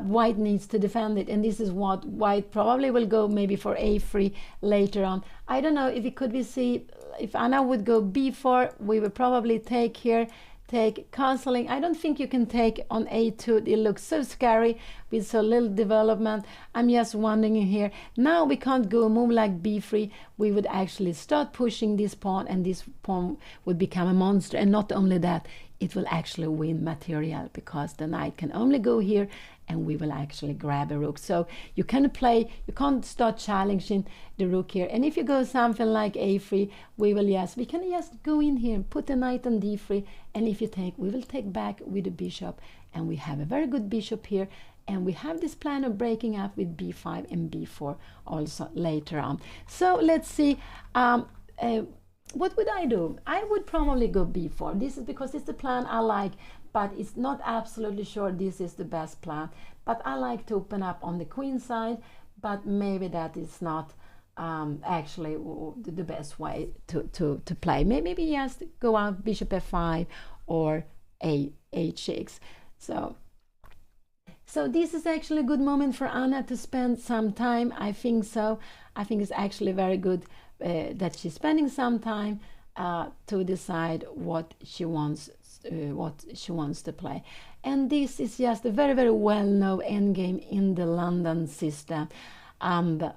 white needs to defend it, and this is what white probably will go maybe for a3 later on. I don't know if it could be see if Anna would go b4, we would probably take here, take cancelling. I don't think you can take on a2. It looks so scary with so little development. I'm just wondering here, now we can't go move like b3. We would actually start pushing this pawn, and this pawn would become a monster. And not only that, it will actually win material, because the knight can only go here and we will actually grab a rook. So you can't start challenging the rook here. And if you go something like a3, we can just go in here and put the knight on d3, and if you take, we will take back with the bishop, and we have a very good bishop here. And we have this plan of breaking up with b5 and b4 also later on. So let's see, what would I do? I would probably go b4. This is because it's the plan I like, but it's not absolutely sure this is the best plan. But I like to open up on the queen side, but maybe that is not actually the best way to play. Maybe just go out bishop f5 or h6. So this is actually a good moment for Anna to spend some time. I think so. I think it's actually very good that she's spending some time to decide what she wants to play. And this is just a very, very well-known endgame in the London system. And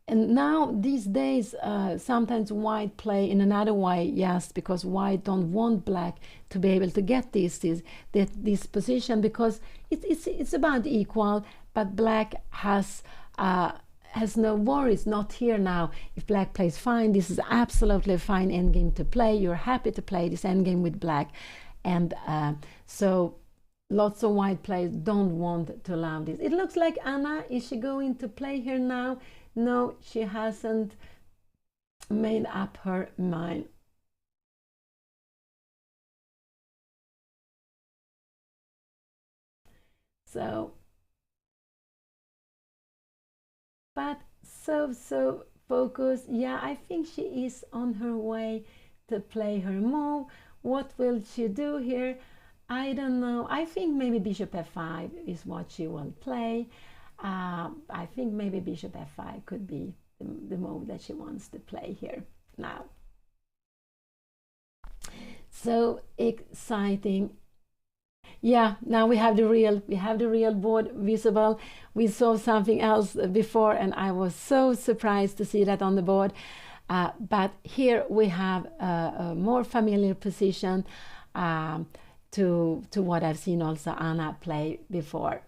now these days, sometimes white play in another way, just because white don't want black to be able to get this position, because it's about equal, but black has no worries, not here now. If black plays fine, this is absolutely a fine endgame to play. You're happy to play this endgame with black, and so lots of white players don't want to allow this. It looks like Anna, is she going to play here now? No, she hasn't made up her mind. So, but so focused. Yeah, I think she is on her way to play her move. What will she do here? I don't know. I think maybe bishop f5 is what she will play. I think maybe bishop f5 could be the move that she wants to play here now. So exciting. Yeah, now we have the real board visible. We saw something else before, and I was so surprised to see that on the board. But here we have a more familiar position to what I've seen also Anna play before.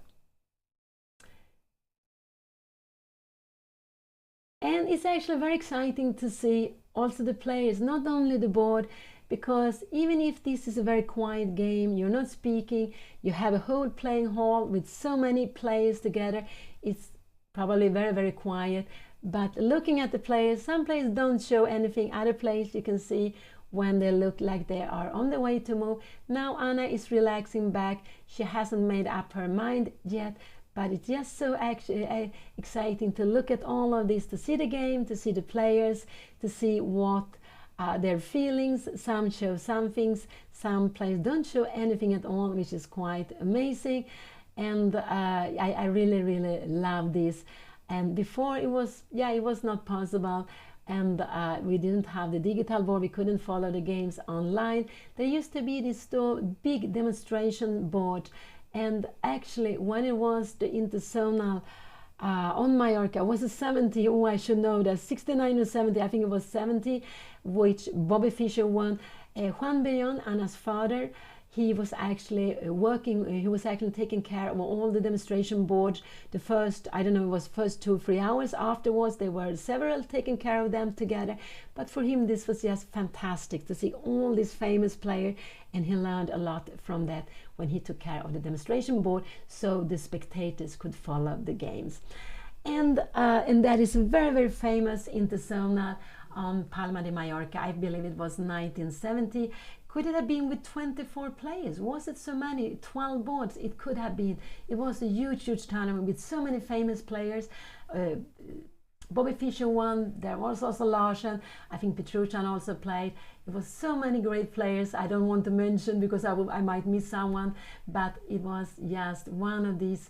And it's actually very exciting to see also the players, not only the board, because even if this is a very quiet game, you're not speaking, you have a whole playing hall with so many players together, it's probably very, very quiet. But looking at the players, some players don't show anything, other players you can see when they look like they are on the way to move. Now Anna is relaxing back, she hasn't made up her mind yet, but it's just so actually exciting to look at all of this, to see the game, to see the players, to see what their feelings. Some show some things, some players don't show anything at all, which is quite amazing. And I really, really love this. And before it was not possible, and we didn't have the digital board, we couldn't follow the games online. There used to be this big demonstration board, and actually when it was the interzonal on Mallorca, was a 70, oh I should know that, 69 or 70, I think it was 70, which Bobby Fischer won. Juan Bellon, Anna's father, he was actually he was actually taking care of all the demonstration boards. The first, I don't know, it was first 2-3 hours. Afterwards, there were several taking care of them together. But for him, this was just fantastic to see all these famous players, and he learned a lot from that when he took care of the demonstration board, so the spectators could follow the games. And that is very, very famous interzonal on Palma de Mallorca. I believe it was 1970. Could it have been with 24 players? Was it so many? 12 boards? It could have been. It was a huge, huge tournament with so many famous players. Bobby Fischer won. There was also Larsen. I think Petruccian also played. It was so many great players. I don't want to mention because I might miss someone, but it was just one of these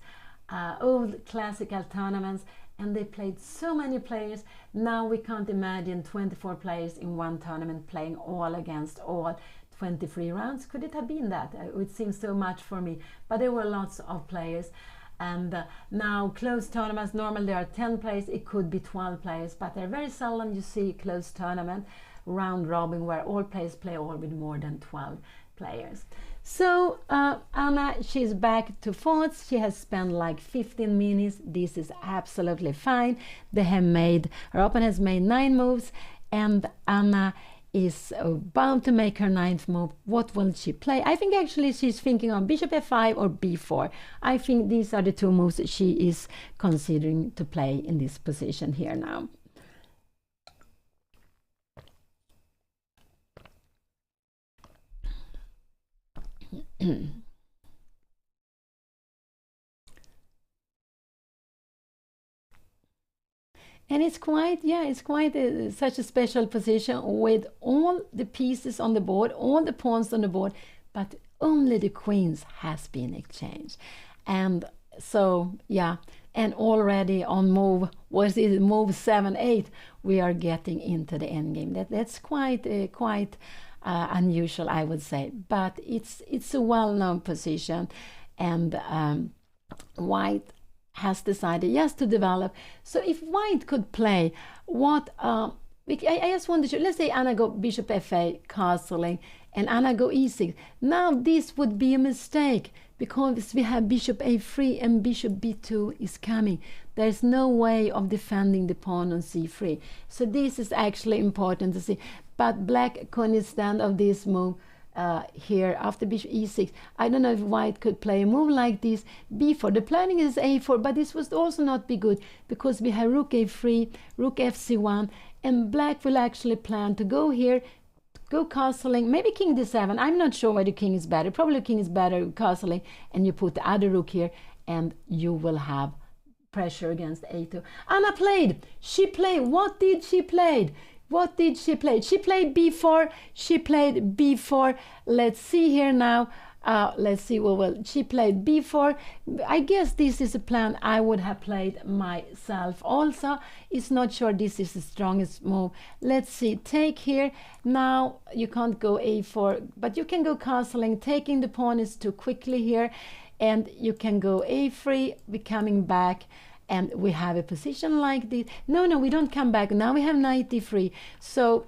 old classical tournaments, and they played so many players. Now we can't imagine 24 players in one tournament playing all against all. 23 rounds. Could it have been that? It seems so much for me, but there were lots of players. And now closed tournaments, normally there are 10 players, it could be 12 players, but they're very seldom you see closed tournament round robin where all players play all with more than 12 players. So Anna, she's back to fourth. She has spent like 15 minutes. This is absolutely fine. Her opponent has made 9 moves, and Anna is bound to make her 9th move. What will she play? I think actually she's thinking on bishop f5 or b4. I think these are the 2 moves that she is considering to play in this position here now. And it's quite, such a special position with all the pieces on the board, all the pawns on the board, but only the queens has been exchanged. And so, yeah, and already on move 7-8, we are getting into the endgame. That's quite unusual, I would say, but it's a well-known position, and White has decided just to develop. So if White could play what I just wanted to, let's say Anna go bishop f8 castling and Anna go e6. Now this would be a mistake because we have bishop a3 and bishop b2 is coming. There's no way of defending the pawn on c3. So this is actually important to see. But Black couldn't stand of this move here after bishop e6. I don't know if White could play a move like this. b4. The planning is a4, but this would also not be good because we have rook a3, rook fc1, and Black will actually plan to go here, go castling, maybe king d7. I'm not sure whether king is better. Probably king is better castling, and you put the other rook here, and you will have pressure against a2. Anna played. She played. What did she play? What did she play? She played b4. She played b4. Let's see here now. Let's see what will she played b4. I guess this is a plan I would have played myself also. It's not sure this is the strongest move. Let's see, take here. Now you can't go a4, but you can go castling. Taking the pawn is too quickly here, and you can go a3, be coming back, and we have a position like this. No, we don't come back. Now we have knight d3. So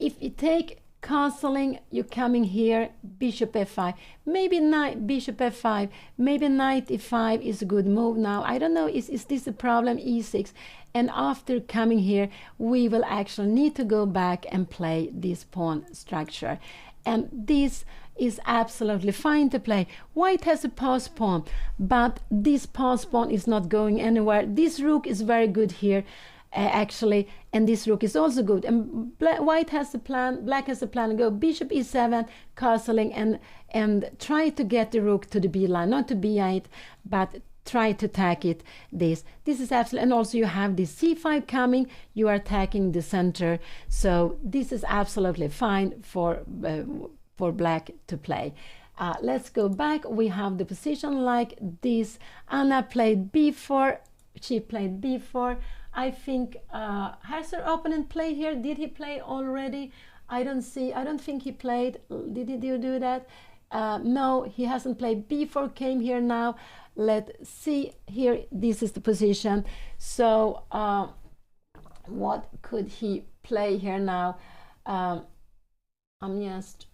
if you take castling, you're coming here, bishop f5, maybe knight, bishop f5, maybe knight e5 is a good move now. I don't know, is this a problem? e6. And after coming here, we will actually need to go back and play this pawn structure. And this is absolutely fine to play. White has a pass pawn, but this pass pawn is not going anywhere. This rook is very good here, actually, and this rook is also good. And White has a plan, Black has a plan, go bishop e7, castling, and try to get the rook to the b line, not to b8, but try to attack it. This is absolutely, and also you have this c5 coming, you are attacking the center, so this is absolutely fine for Black to play. Let's go back. We have the position like this. Anna played b4. She played b4. I think has her opponent played here? Did he play already? I don't think he played. Did he do that? No, he hasn't played. b4 came here now. Let's see here. This is the position. So what could he play here now? I'm just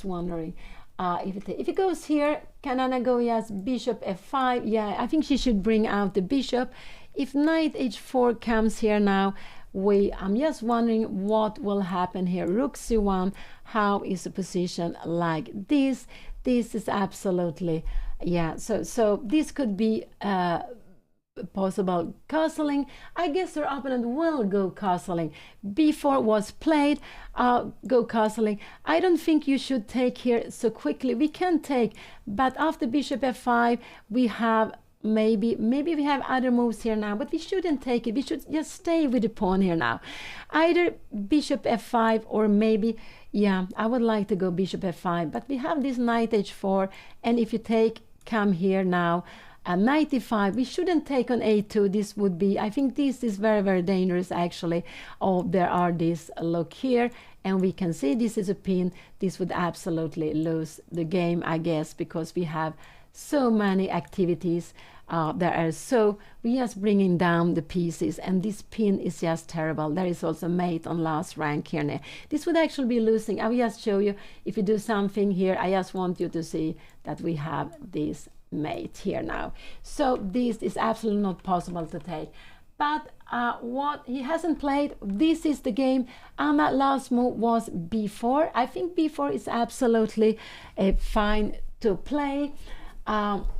wondering if it goes here, can Anna go bishop f5? Yeah, I think she should bring out the bishop. If knight h4 comes here now, I'm just wondering what will happen here. Rook c1, how is the position like this? This is absolutely, yeah, so this could be possible castling. I guess her opponent will go castling. b4 was played, go castling. I don't think you should take here so quickly. We can take, but after bishop f5 we have maybe we have other moves here now, but we shouldn't take it. We should just stay with the pawn here now. Either bishop f5 or maybe, yeah, I would like to go bishop f5, but we have this knight h4, and if you take, come here now, knight e5, we shouldn't take on a2. This would be, I think this is very, very dangerous actually. Oh, there are this, look here, and we can see this is a pin. This would absolutely lose the game, I guess, because we have so many activities. We just bringing down the pieces, and this pin is just terrible. There is also mate on last rank here now. This would actually be losing. I will just show you if you do something here. I just want you to see that we have this mate here now. So this is absolutely not possible to take. But what he hasn't played, this is the game. Anna last move was b4. I think b4 is absolutely fine to play.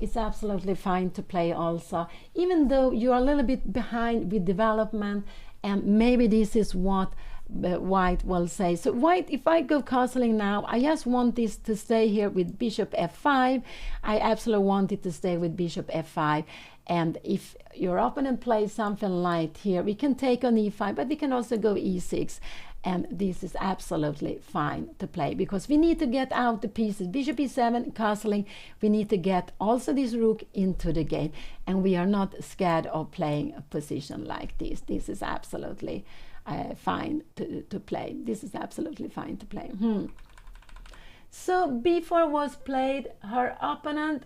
It's absolutely fine to play also, even though you're a little bit behind with development, and maybe this is what white will say. So white, if I go castling now, I just want this to stay here with bishop f5. I absolutely want it to stay with bishop f5. And if your opponent plays something like here, we can take on e5, but we can also go e6. And this is absolutely fine to play, because we need to get out the pieces. Bishop e7, castling, we need to get also this rook into the game. And we are not scared of playing a position like this. This is absolutely fine to play. This is absolutely fine to play. So b4 was played. Her opponent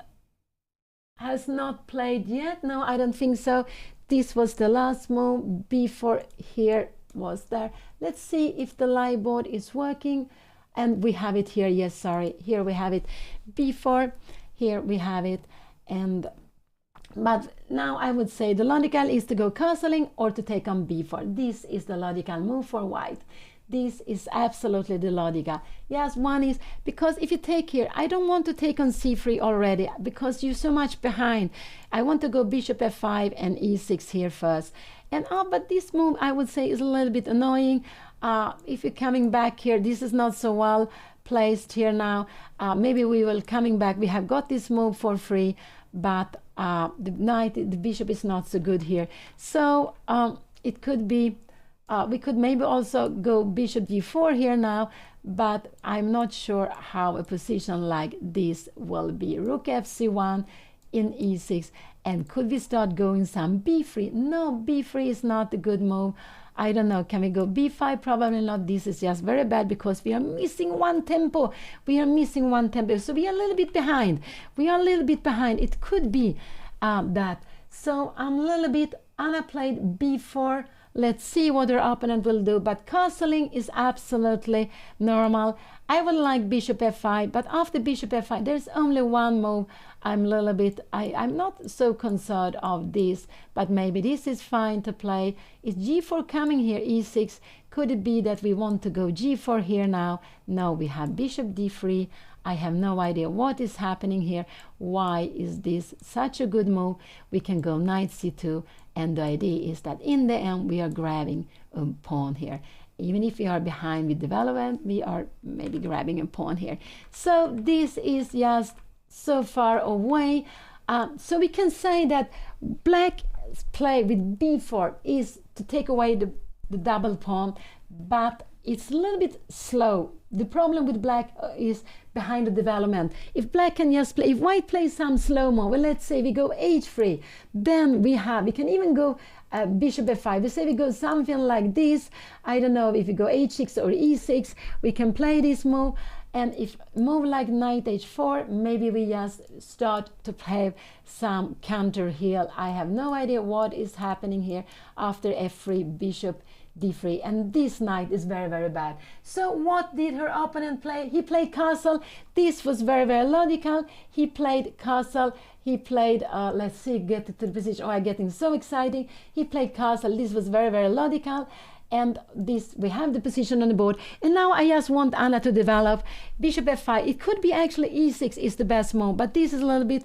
has not played yet. No, I don't think so. This was the last move. b4 here was there. Let's see if the live board is working, and we have it here. Yes, sorry, here we have it. b4, here we have it. And but now I would say the logical is to go castling or to take on b4. This is the logical move for white. This is absolutely the logical. Yes, one is because if you take here, I don't want to take on c3 already because you're so much behind. I want to go bishop f5 and e6 here first. And but this move I would say is a little bit annoying. If you're coming back here, this is not so well placed here now. Maybe we will coming back. We have got this move for free, but the bishop is not so good here. So it could be, we could maybe also go bishop g4 here now, but I'm not sure how a position like this will be. Rook fc1 in e6, and could we start going some b3? No, b3 is not a good move. I don't know, can we go b5? Probably not. This is just very bad because we are missing one tempo. We are missing one tempo, so we are a little bit behind. We are a little bit behind. It could be that. So I'm a little bit, Anna played b4. Let's see what her opponent will do, but castling is absolutely normal. I would like bishop f5, but after bishop f5 there's only one move. I'm a little bit, I'm not so concerned of this, but maybe this is fine to play. Is g4 coming here, e6? Could it be that we want to go g4 here now? No, we have bishop d3. I have no idea what is happening here. Why is this such a good move? We can go knight c2, and the idea is that in the end we are grabbing a pawn here. Even if we are behind with development, we are maybe grabbing a pawn here. So this is just so far away. So we can say that black play with b4 is to take away the double pawn, but it's a little bit slow. The problem with black is behind the development. If black can just play, if white plays some slow-mo, well, let's say we go h3, then we can even go bishop f5. We say we go something like this. I don't know if we go h6 or e6, we can play this move. And if move like knight h4, maybe we just start to play some counter heel. I have no idea what is happening here after f3, bishop d3, and this knight is very, very bad. So what did her opponent play? He played castle. This was very, very logical. He played castle. He played, let's see, get to the position. Oh, I'm getting so exciting. He played castle. This was very, very logical. And this, we have the position on the board. And now I just want Anna to develop bishop f5. It could be actually e6 is the best move, but this is a little bit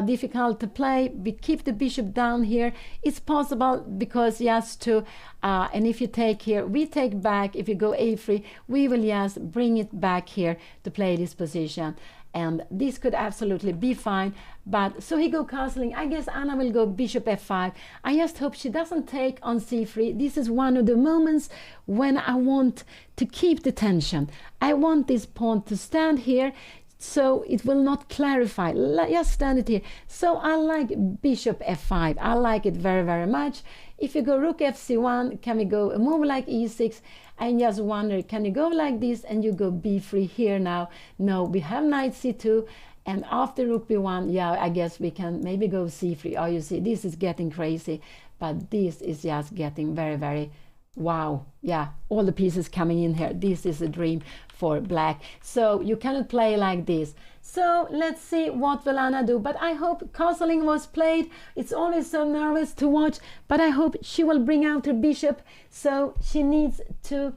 difficult to play. We keep the bishop down here. It's possible because just to, and if you take here, we take back. If you go a3, we will just bring it back here to play this position. and this could absolutely be fine. But so he go castling. I guess Anna will go bishop f5. I just hope she doesn't take on c3. This is one of the moments when I want to keep the tension. I want this pawn to stand here, so it will not clarify. Just stand it here. So I like bishop f5. I like it very, very much. If you go rook fc1, can we go a move like e6? I just wonder, can you go like this and you go b3 here now? No, we have knight c2, and after rook b1, yeah, I guess we can maybe go c3. Oh, you see, this is getting crazy, but this is just getting very, very, wow. Yeah, all the pieces coming in here. This is a dream for black. So you cannot play like this. So let's see what will Anna do. But I hope castling was played. It's always so nervous to watch, but I hope she will bring out her bishop. So she needs to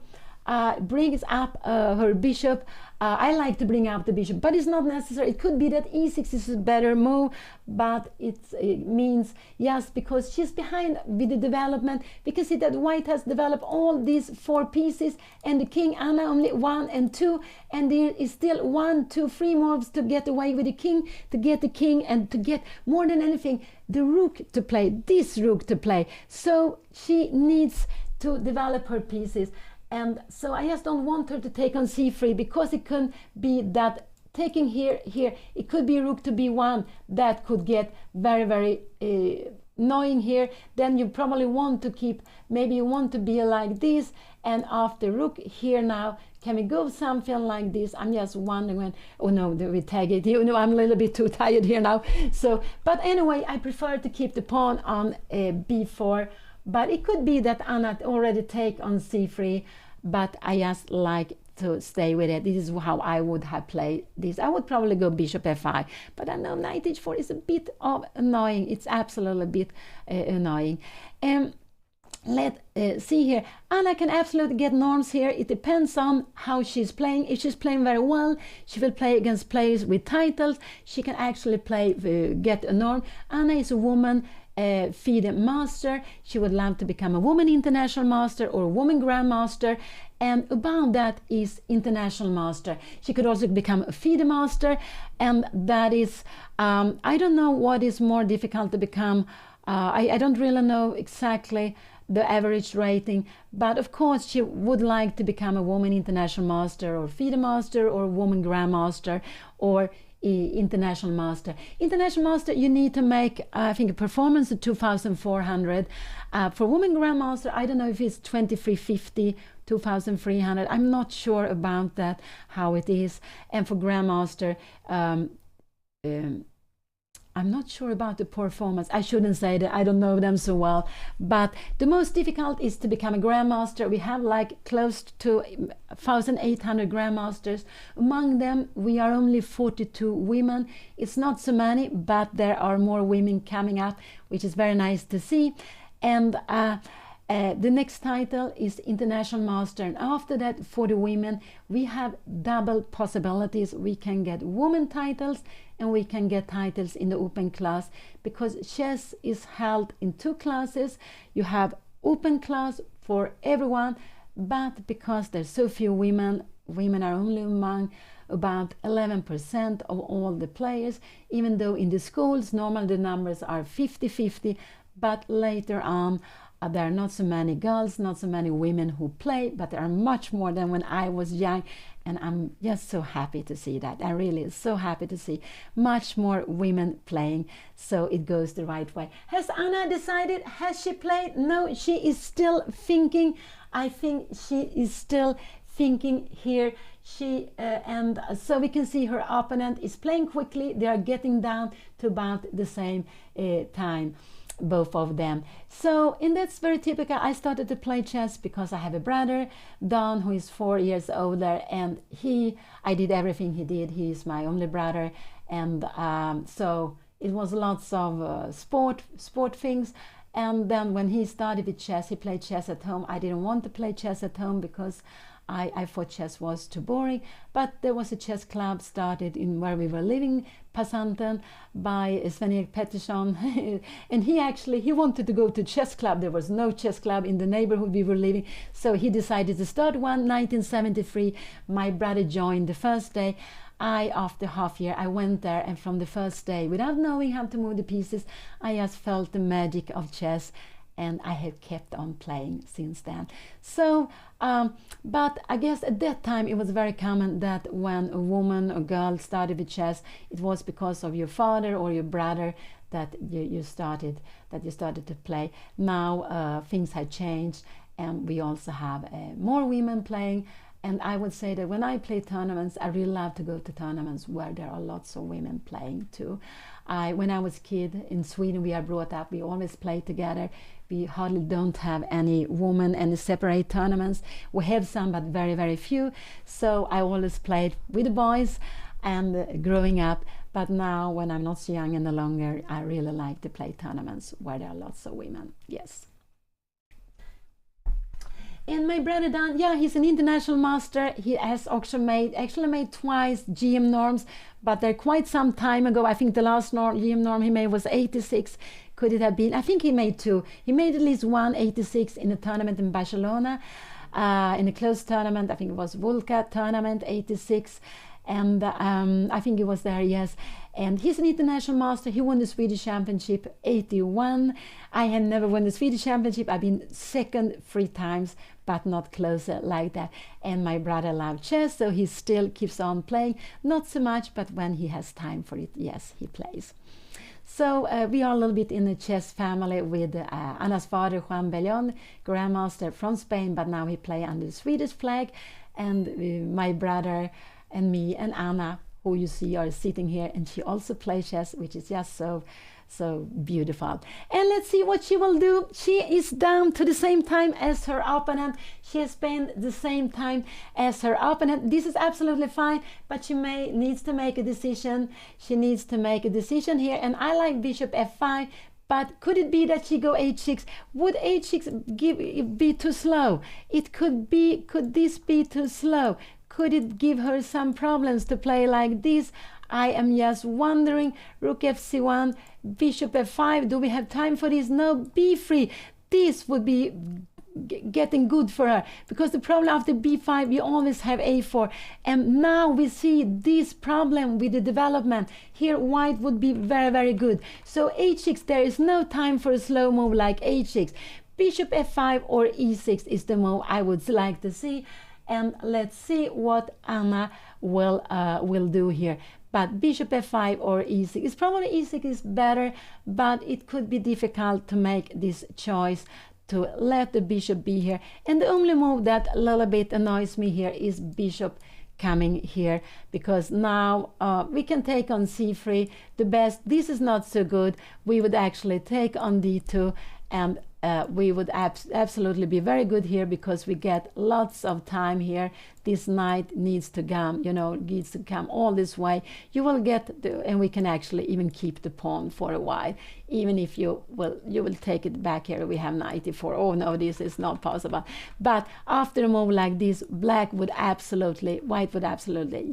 bring up her bishop. I like to bring up the bishop, but it's not necessary. It could be that e6 is a better move, but it means, yes, because she's behind with the development. We can see that white has developed all these 4 pieces, and the king Anna only 1 and 2, and there is still 1, 2, 3 moves to get away with the king, to get the king, and to get, more than anything, the rook to play, this rook to play. So she needs to develop her pieces. And so I just don't want her to take on c3, because it can be that taking here, it could be rook to b1. That could get very, very annoying here. Then you probably want to keep, maybe you want to be like this, and after rook here now, can we go something like this? I'm just wondering when, oh no, we tag it. You know, I'm a little bit too tired here now. So, but anyway, I prefer to keep the pawn on b4. But it could be that Anna already take on c3, but I just like to stay with it. This is how I would have played this. I would probably go bishop f5, but I know knight h4 is a bit of annoying. It's absolutely a bit annoying. Let's see here. Anna can absolutely get norms here. It depends on how she's playing. If she's playing very well, she will play against players with titles. She can actually play, get a norm. Anna is a woman, FIDE master. She would love to become a woman international master or a woman grandmaster, and above that is international master. She could also become a FIDE master, and that is, I don't know what is more difficult to become. I don't really know exactly the average rating, but of course she would like to become a woman international master or FIDE master or woman grandmaster or international master. International master, you need to make, I think, a performance of 2,400. For woman grandmaster, I don't know if it's 2,350, 2,300. I'm not sure about that, how it is. And for grandmaster, I'm not sure about the performance. I shouldn't say that, I don't know them so well. But the most difficult is to become a grandmaster. We have like close to 1,800 grandmasters. Among them, we are only 42 women. It's not so many, but there are more women coming up, which is very nice to see. And the next title is International Master, and after that, for the women, we have double possibilities. We can get women titles and we can get titles in the open class, because chess is held in 2 classes. You have open class for everyone, but because there's so few women are only among about 11% of all the players, even though in the schools normally the numbers are 50-50, but later on there are not so many girls, not so many women who play, but there are much more than when I was young, and I'm just so happy to see that. I really so happy to see much more women playing, so it goes the right way. Has Anna decided? Has she played? No, she is still thinking. I think she is still thinking here. She and so we can see her opponent is playing quickly. They are getting down to about the same time, both of them. So, and that's very typical. I started to play chess because I have a brother, Don, who is 4 years older, and I did everything he did. He is my only brother, and so it was lots of sport things. And then when he started with chess, he played chess at home. I didn't want to play chess at home because I thought chess was too boring, but there was a chess club started in where we were living, Passanten, by Sven-Erik Pettersson, and he wanted to go to chess club. There was no chess club in the neighborhood we were living, so he decided to start one. 1973, my brother joined the first day. After half year, I went there, and from the first day, without knowing how to move the pieces, I just felt the magic of chess, and I have kept on playing since then. So, but I guess at that time it was very common that when a woman or girl started with chess, it was because of your father or your brother that you started to play. Now things have changed, and we also have more women playing. And I would say that when I play tournaments, I really love to go to tournaments where there are lots of women playing too. When I was a kid in Sweden, we are brought up, we always play together. We hardly don't have any women, any separate tournaments. We have some, but very, very few. So I always played with the boys and growing up. But now, when I'm not so young any longer, I really like to play tournaments where there are lots of women. Yes. And my brother Dan, yeah, he's an international master. He has actually made twice GM norms, but they're quite some time ago. I think the last GM norm he made was 86. Could it have been? I think he made two. He made at least one 86 in a tournament in Barcelona, in a closed tournament. I think it was Vulca tournament 86. And I think he was there, yes. And he's an international master. He won the Swedish Championship 81. I have never won the Swedish Championship. I've been second 3 times, but not closer like that. And my brother loves chess, so he still keeps on playing. Not so much, but when he has time for it, yes, he plays. So we are a little bit in the chess family with Anna's father, Juan Bellon, grandmaster from Spain, but now he plays under the Swedish flag. And my brother and me and Anna, who you see are sitting here, and she also plays chess, which is just so beautiful. And let's see what she will do. She is down to the same time as her opponent. She has spent the same time as her opponent. This is absolutely fine, but she needs to make a decision. She needs to make a decision here, and I like bishop f5. But could it be that she go h6? Would h6 be too slow? It could be. Could this be too slow? Could it give her some problems to play like this? I am just wondering. Rook fc1, bishop f5. Do we have time for this? No, b3. This would be getting good for her, because the problem after b5, we always have a4. And now we see this problem with the development. Here white would be very, very good. So h6, there is no time for a slow move like h6. Bishop f5 or e6 is the move I would like to see. And let's see what Anna will do here. But bishop f5 or e6 is probably e6 is better, but it could be difficult to make this choice to let the bishop be here. And the only move that a little bit annoys me here is bishop coming here, because now we can take on c3. The best, this is not so good. We would actually take on d2, and we would absolutely be very good here, because we get lots of time here. This knight needs to come, needs to come all this way. You will get, and we can actually even keep the pawn for a while, even if you will take it back here. We have knight e4. Oh no, this is not possible. But after a move like this, white would absolutely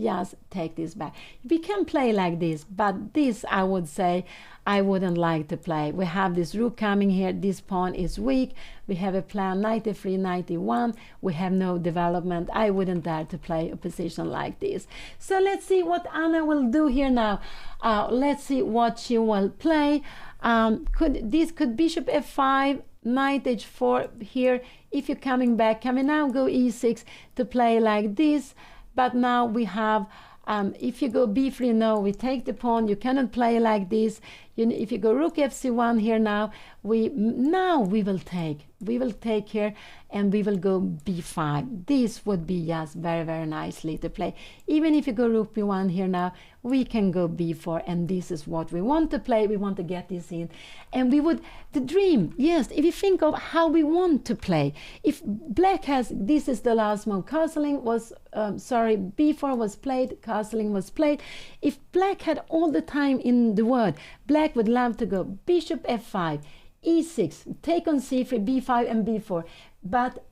just take this back. We can play like this, but this I would say I wouldn't like to play. We have this rook coming here. This pawn is weak. We have a plan knight e3, knight e1. We have no development. I wouldn't dare to play a position like this. So let's see what Anna will do here now. Let's see what she will play. Could bishop f5, knight h4 here. If you're coming back, can we now go e6 to play like this? But now we have, if you go b3, no, we take the pawn. You cannot play like this. If you go rook fc1 here now, we will take here, and we will go b5. This would be just very, very nicely to play. Even if you go rook b1 here now, we can go b4, and this is what we want to play. We want to get this in, and the dream, yes, if you think of how we want to play. If black has, this is the last move, castling was, b4 was played, castling was played. If black had all the time in the world, black would love to go bishop f5, e6, take on c3, b5 and b4. But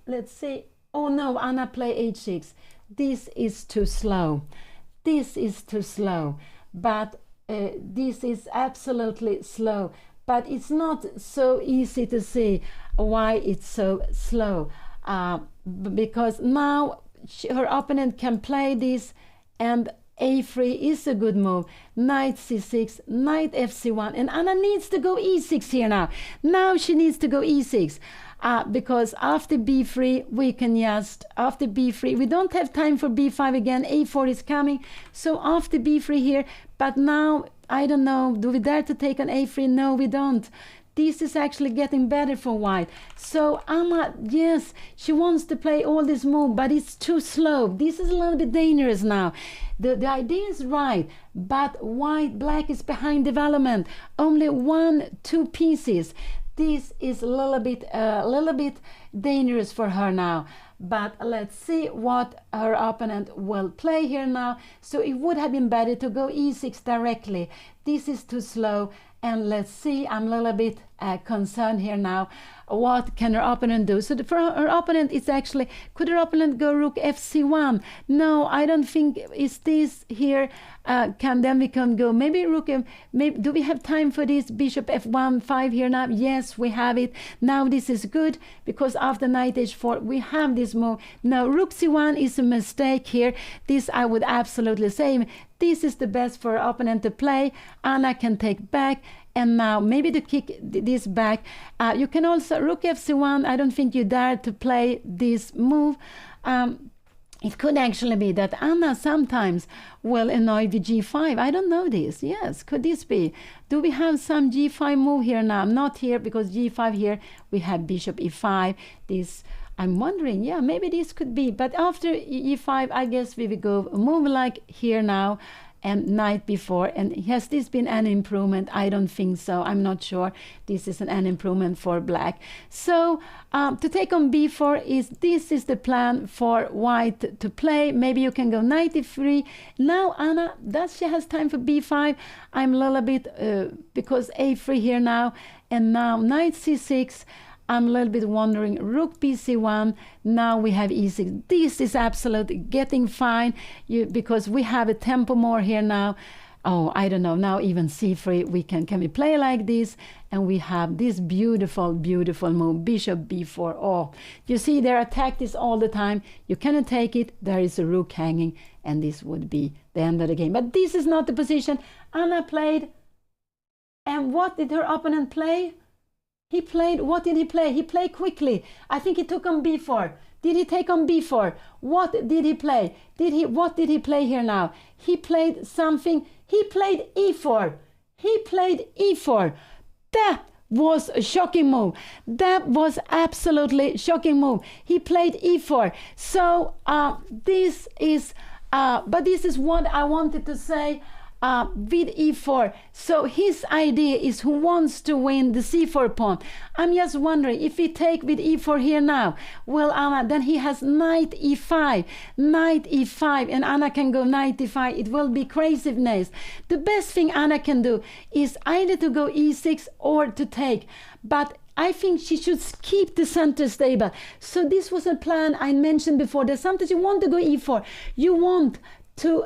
let's see, oh no, Anna play h6. This is too slow. This is too slow. But this is absolutely slow. But it's not so easy to see why it's so slow. Because now her opponent can play this, and a3 is a good move. Knight c6, knight fc1, and Anna needs to go e6 here now. Now she needs to go e6. Because after b3 we can just, after b3 we don't have time for b5 again, a4 is coming, so after b3 here, but now I don't know, do we dare to take on a3? No, we don't. This is actually getting better for white. So Anna, yes, she wants to play all this move, but it's too slow. This is a little bit dangerous now. The idea is right, but black is behind development. Only 1-2 pieces. This is a little bit dangerous for her now. But let's see what her opponent will play here now. So it would have been better to go e6 directly. This is too slow. And let's see, I'm a little bit concerned here now. What can her opponent do? So for her opponent, it's actually, could her opponent go rook fc1? No, I don't think, is this here, then we can go, maybe rook, maybe, do we have time for this bishop f1, 5 here now? Yes, we have it. Now this is good, because after knight h4, we have this move. Now rook c1 is a mistake here. This I would absolutely say, this is the best for her opponent to play. Anna can take back, and now maybe to kick this back. You can also rook fc1. I don't think you dare to play this move. It could actually be that Anna sometimes will annoy the g5. I don't know this. Yes, could this be? Do we have some g5 move here now? Not here, because g5 here we have bishop e5. This, I'm wondering, yeah, maybe this could be. But after e5, I guess we will go move like here now, and knight b4. And has this been an improvement? I don't think so. I'm not sure this is an improvement for black. So to take on b4 this is the plan for white to play. Maybe you can go knight e3. Now Anna, does she has time for b5? I'm a little bit because a3 here now, and now knight c6. I'm a little bit wondering, rook bc1, now we have e6. This is absolutely getting fine, because we have a tempo more here now. Oh, I don't know, now even c3, can we play like this? And we have this beautiful, beautiful move, bishop b4. Oh, you see, they attack this all the time. You cannot take it, there is a rook hanging, and this would be the end of the game. But this is not the position Anna played. And what did her opponent play? He played, what did he play? He played quickly. I think he took on b4. Did he take on b4? What did he play? What did he play here now? He played something. He played e4. He played e4. That was a shocking move. That was absolutely shocking move. He played e4. So this is, but this is what I wanted to say. With e4, so his idea is who wants to win the c4 pawn. I'm just wondering if we take with e4 here now, well, Anna, then he has knight e5, and Anna can go knight e5. It will be craziness. The best thing Anna can do is either to go e6 or to take, but I think she should keep the center stable. So this was a plan I mentioned before, that sometimes you want to go e4, you want to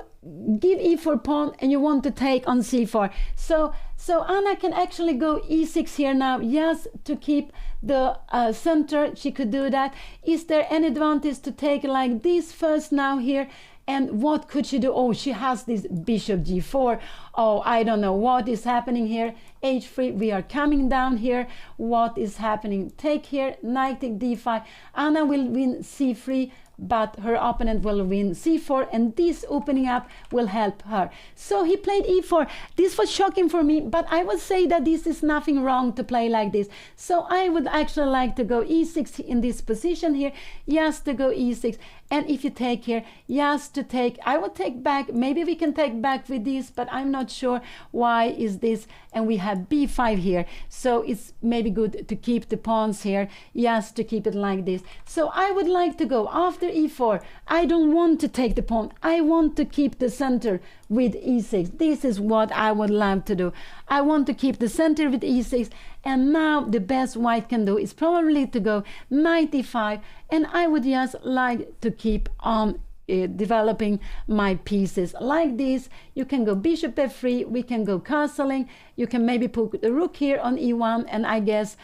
give e4 pawn, and you want to take on c4. So Anna can actually go e6 here now, just to keep the center. She could do that. Is there any advantage to take like this first now here? And what could she do? Oh, she has this bishop g4. Oh, I don't know what is happening here. h3, we are coming down here. What is happening? Take here, knight d5. Anna will win c3, but her opponent will win c4, and this opening up will help her. So he played e4. This was shocking for me, but I would say that this is nothing wrong to play like this. So I would actually like to go e6 in this position here, just to go e6. And if you take here, just to take, I would take back. Maybe we can take back with this, but I'm not sure why is this. And we have b5 here, so it's maybe good to keep the pawns here, just to keep it like this. So I would like to go after e4. I don't want to take the pawn. I want to keep the center with e6. This is what I would love to do. I want to keep the center with e6. And now the best white can do is probably to go knight e5, and I would just like to keep on developing my pieces like this. You can go bishop f3, we can go castling, you can maybe put the rook here on e1, and I guess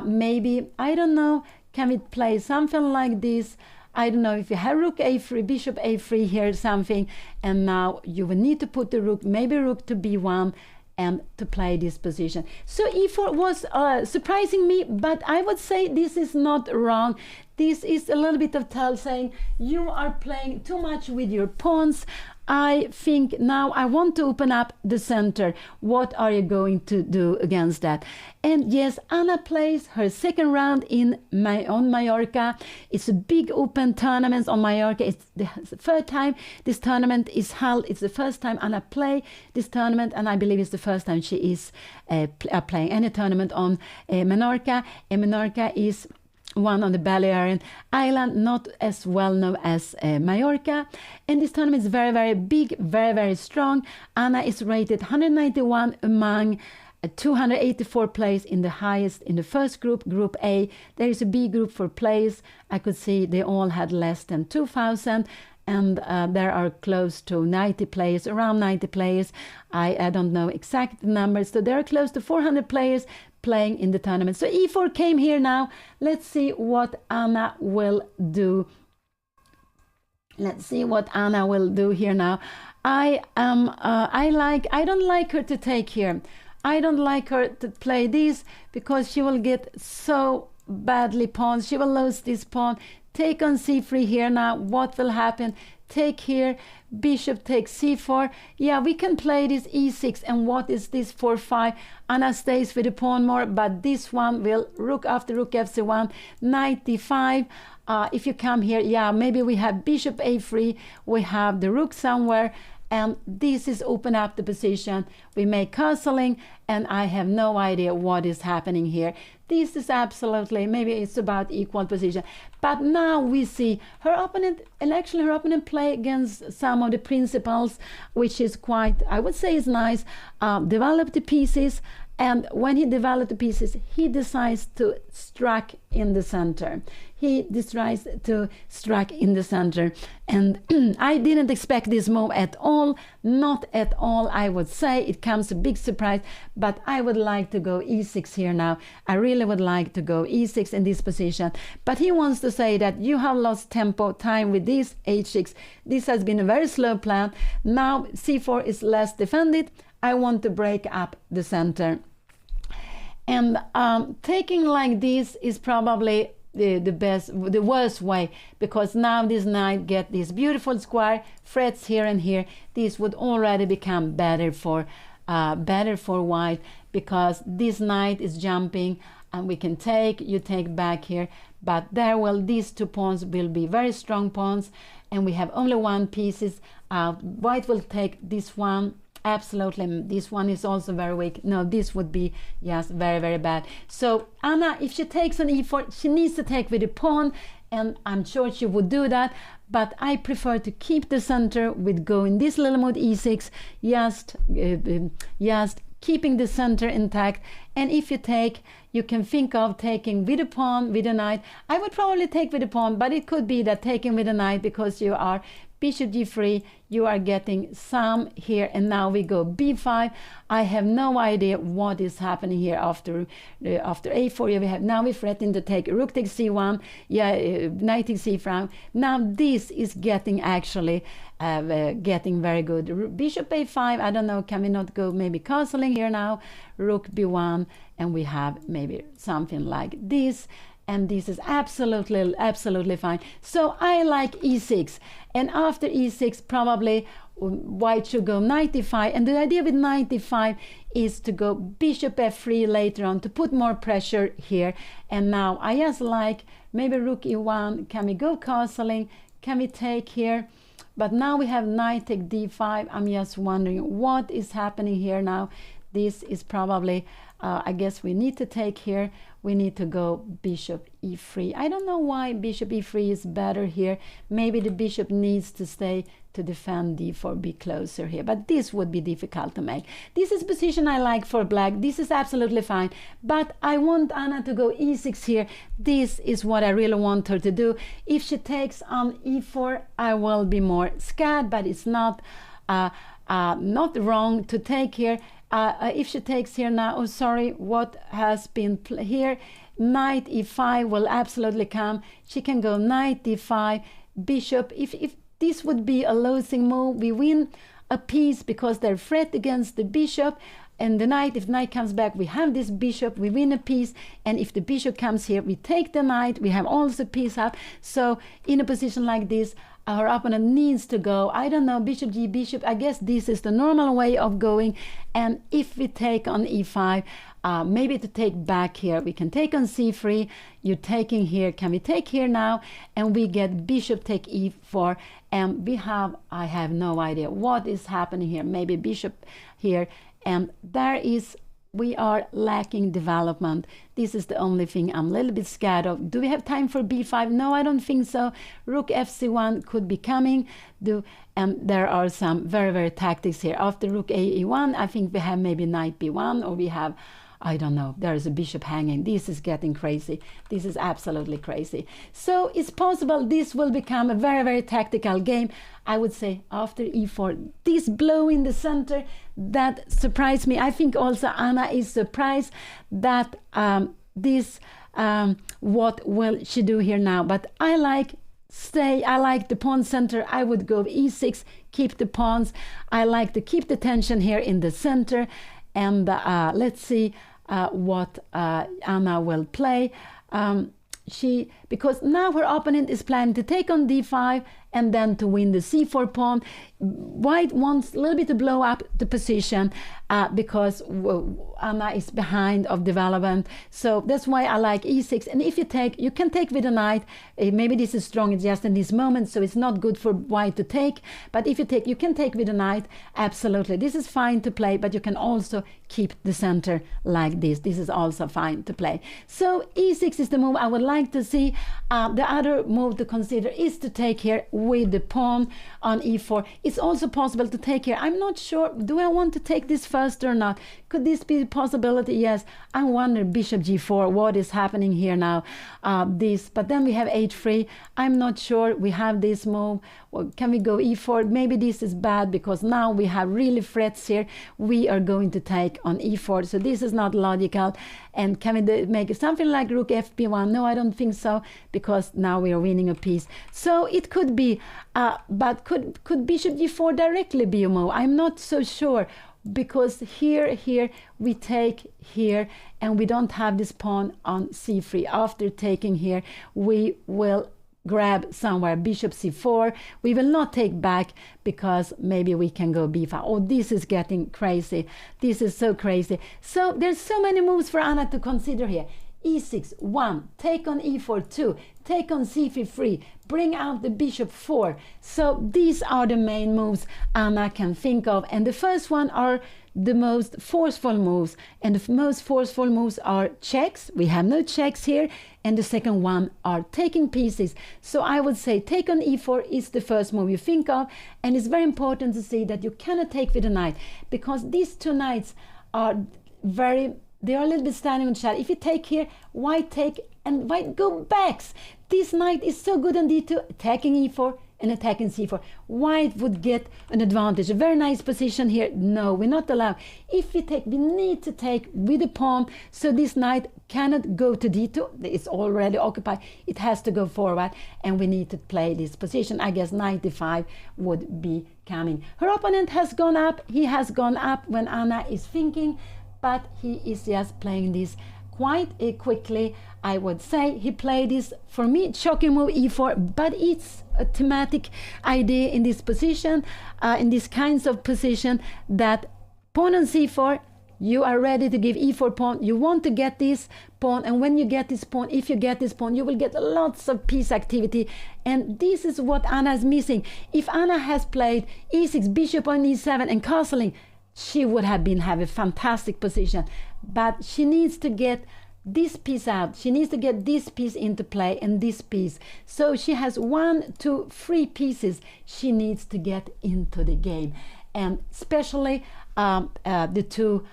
maybe, I don't know, can we play something like this? I don't know if you have rook a3, bishop a3 here, something, and now you will need to put the rook, maybe rook to b1, and to play this position. So e4 was surprising me, but I would say this is not wrong. This is a little bit of tell saying you are playing too much with your pawns. I think now I want to open up the center. What are you going to do against that? And yes, Anna plays her second round on Mallorca. It's a big open tournament on Mallorca. It's the third time this tournament is held. It's the first time Anna play this tournament, and I believe it's the first time she is playing any tournament on Menorca. And Menorca is one on the Balearian Island, not as well known as Mallorca. And this tournament is very, very big, very, very strong. Anna is rated 191 among 284 players in the highest in the first group, Group A. There is a B group for players. I could see they all had less than 2,000. And there are close to 90 players, around 90 players. I don't know exact numbers. So there are close to 400 players playing in the tournament. So e4 came here now. Let's see what Anna will do. Let's see what Anna will do here now. I don't like her to take here. I don't like her to play this because she will get so badly pawned. She will lose this pawn. Take on c3 here now. What will happen? Take here, bishop takes c4. Yeah, we can play this e6. And what is this 4-5? Anna stays with the pawn more, but this one will rook after rook fc1, 95. If you come here, yeah, maybe we have bishop a3. We have the rook somewhere. And this is open up the position. We make castling, and I have no idea what is happening here. This is absolutely, maybe it's about equal position. But now we see her opponent, and actually her opponent play against some of the principles, which is quite, I would say is nice. Develop the pieces, and when he developed the pieces, he decides to strike in the center. He decides to strike in the center. And I didn't expect this move at all. Not at all, I would say. It comes a big surprise. But I would like to go e6 here now. I really would like to go e6 in this position. But he wants to say that you have lost tempo, time with this h6. This has been a very slow plan. Now c4 is less defended. I want to break up the center. And taking like this is probably the worst way, because now this knight get this beautiful square, threats here and here. This would already become better for white, because this knight is jumping, and we can take, you take back here, but there will, these two pawns will be very strong pawns, and we have only one pieces. White will take this one. Absolutely, this one is also very weak. No, this would be just very, very bad. So Anna, if she takes on e4, she needs to take with the pawn, and I'm sure she would do that. But I prefer to keep the center with going this little mode e6, just keeping the center intact. And if you take, you can think of taking with a pawn, with a knight. I would probably take with a pawn, but it could be that taking with a knight, because you are bishop g3, you are getting some here, and now we go b5. I have no idea what is happening here after a4. We have now we threaten to take rook takes c1, knight takes c5. Now this is getting actually getting very good. Bishop a5, I don't know, can we not go maybe castling here now? Rook b1, and we have maybe something like this. And this is absolutely fine. So I like e6, and after e6 probably white should go 95. And the idea with 95 is to go bishop f3 later on to put more pressure here. And now I just like maybe rook e1. Can we go castling? Can we take here? But now we have knight take d5. I'm just wondering what is happening here now. This is probably, I guess we need to take here. We need to go bishop e3. I don't know why bishop e3 is better here. Maybe the bishop needs to stay to defend d4, be closer here. But this would be difficult to make. This is position I like for black. This is absolutely fine. But I want Anna to go e6 here. This is what I really want her to do. If she takes on e4, I will be more scared, but it's not. not wrong to take here. If she takes here now, oh sorry, what has been here, knight e5 will absolutely come. She can go knight d5, bishop. If this would be a losing move, we win a piece because they're threat against the bishop. And the knight, if knight comes back, we have this bishop, we win a piece. And if the bishop comes here, we take the knight, we have also piece up. So in a position like this, our opponent needs to go, I don't know, bishop g, bishop. I guess this is the normal way of going. And if we take on e5, maybe to take back here, we can take on c3. You're taking here. Can we take here now? And we get bishop take e4. And we have, I have no idea what is happening here. Maybe bishop here. And there is, we are lacking development. This is the only thing I'm a little bit scared of. Do we have time for b5? No, I don't think so. Rook fc1 could be coming. And there are some very, very tactics here. After rook a e1, I think we have maybe knight b1, or we have, I don't know, there is a bishop hanging. This is getting crazy. This is absolutely crazy. So it's possible this will become a very, very tactical game. I would say after e4, this blow in the center, that surprised me. I think also Anna is surprised that what will she do here now? But I like the pawn center. I would go e6, keep the pawns. I like to keep the tension here in the center. And let's see what Anna will play. Because now her opponent is planning to take on d5 and then to win the c4 pawn. White wants a little bit to blow up the position because Anna is behind of development. So that's why I like e6. And if you take, you can take with a knight. Maybe this is strong just in this moment, so it's not good for white to take. But if you take, you can take with a knight. Absolutely. This is fine to play, but you can also keep the center like this. This is also fine to play. So e6 is the move I would like to see. The other move to consider is to take here with the pawn on e4. It's also possible to take here. I'm not sure. Do I want to take this first or not? Could this be a possibility? Yes. I wonder bishop g4. What is happening here now? But then we have h3. I'm not sure. We have this move. Well, can we go e4? Maybe this is bad because now we have really threats here. We are going to take on e4. So this is not logical. And can we make something like rook fp1? No, I don't think so, because now we are winning a piece. So it could be, but could bishop g4 directly be a move? I'm not so sure, because here we take here and we don't have this pawn on c3. After taking here, we will grab somewhere bishop c4. We will not take back because maybe we can go b5. Oh, this is getting crazy. This is so crazy. So there's so many moves for Anna to consider here. e6, 1, take on e4, 2, take on c3, 3, bring out the bishop 4. So these are the main moves Anna can think of. And the first one are the most forceful moves. And the most forceful moves are checks. We have no checks here. And the second one are taking pieces. So I would say take on e4 is the first move you think of. And it's very important to see that you cannot take with a knight, because these two knights are they are a little bit standing on shadow. If you take here, white take and white go backs. This knight is so good on d2, attacking e4 and attacking c4. White would get an advantage. A very nice position here. No, we're not allowed. If we take, we need to take with a pawn, so this knight cannot go to d2. It's already occupied. It has to go forward, and we need to play this position. I guess knight d5 would be coming. Her opponent has gone up. He has gone up when Anna is thinking, but he is just playing this quite quickly. I would say he played this, for me, shocking move e4, but it's a thematic idea in this position, in these kinds of position, that pawn on c4, you are ready to give e4 pawn. You want to get this pawn, and when you get this pawn, if you get this pawn, you will get lots of piece activity. And this is what Anna is missing. If Anna has played e6, bishop on e7 and castling, she would have a fantastic position. But she needs to get this piece out. She needs to get this piece into play and this piece. So she has 1, 2, 3 pieces she needs to get into the game. And especially the two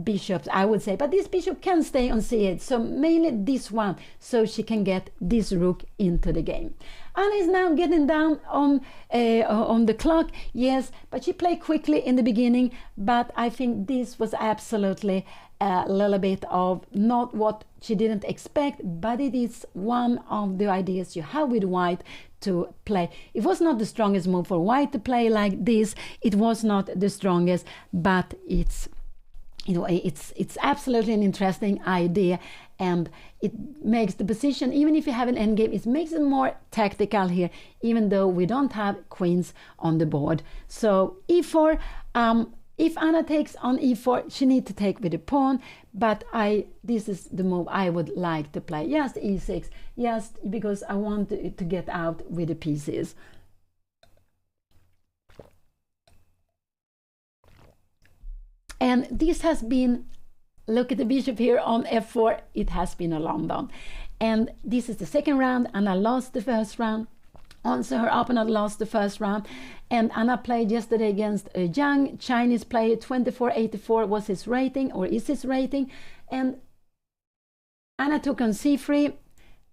bishops, I would say, but this bishop can stay on c8, so mainly this one, so she can get this rook into the game. Anna is now getting down on the clock, yes, but she played quickly in the beginning, but I think this was absolutely a little bit of not what she didn't expect, but it is one of the ideas you have with white to play. It was not the strongest move for white to play like this, it was not the strongest, but it's, you know, it's absolutely an interesting idea, and it makes the position, even if you have an endgame, it makes it more tactical here, even though we don't have queens on the board. So e4, if Anna takes on e4, she needs to take with the pawn, but this is the move I would like to play, just e6, just because I want to get out with the pieces. And this has been, look at the bishop here on f4, it has been a London. And this is the second round, and I lost the first round. Also, her opponent lost the first round. And Anna played yesterday against a young Chinese player, 2484 was his rating, or is his rating. And Anna took on c3.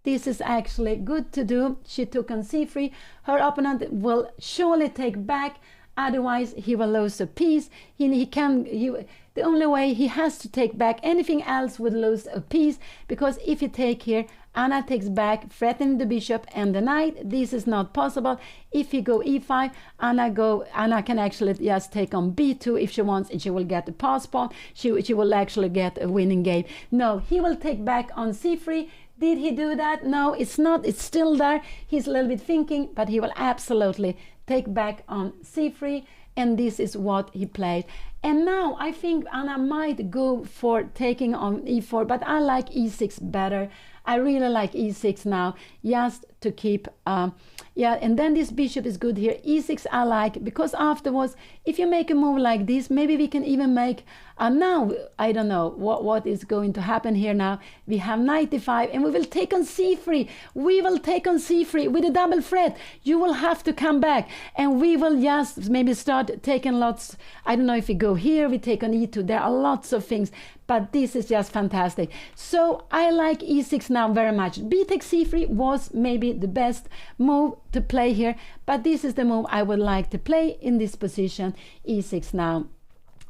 This is actually good to do. She took on c3. Her opponent will surely take back, otherwise he will lose a piece. The only way he has to take back, anything else would lose a piece, because if you take here, Anna takes back, threatening the bishop and the knight. This is not possible. If you go e5, Anna can actually just take on b2 if she wants, and she will get a pass pawn. She will actually get a winning game. No, he will take back on c3. Did he do that? No, it's not. It's still there. He's a little bit thinking, but he will absolutely take back on c3, and this is what he played. And now I think Anna might go for taking on e4, but I like e6 better. I really like e6 now, just to keep, and then this bishop is good here. e6 I like, because afterwards, if you make a move like this, maybe we can even make, now, I don't know what is going to happen here now. We have knight e5, and we will take on c3. We will take on c3 with a double threat. You will have to come back, and we will just maybe start taking lots. I don't know if we go here, we take on e2. There are lots of things, but this is just fantastic. So I like e6 now very much. B takes c3 was maybe the best move to play here, but this is the move I would like to play in this position, e6 now.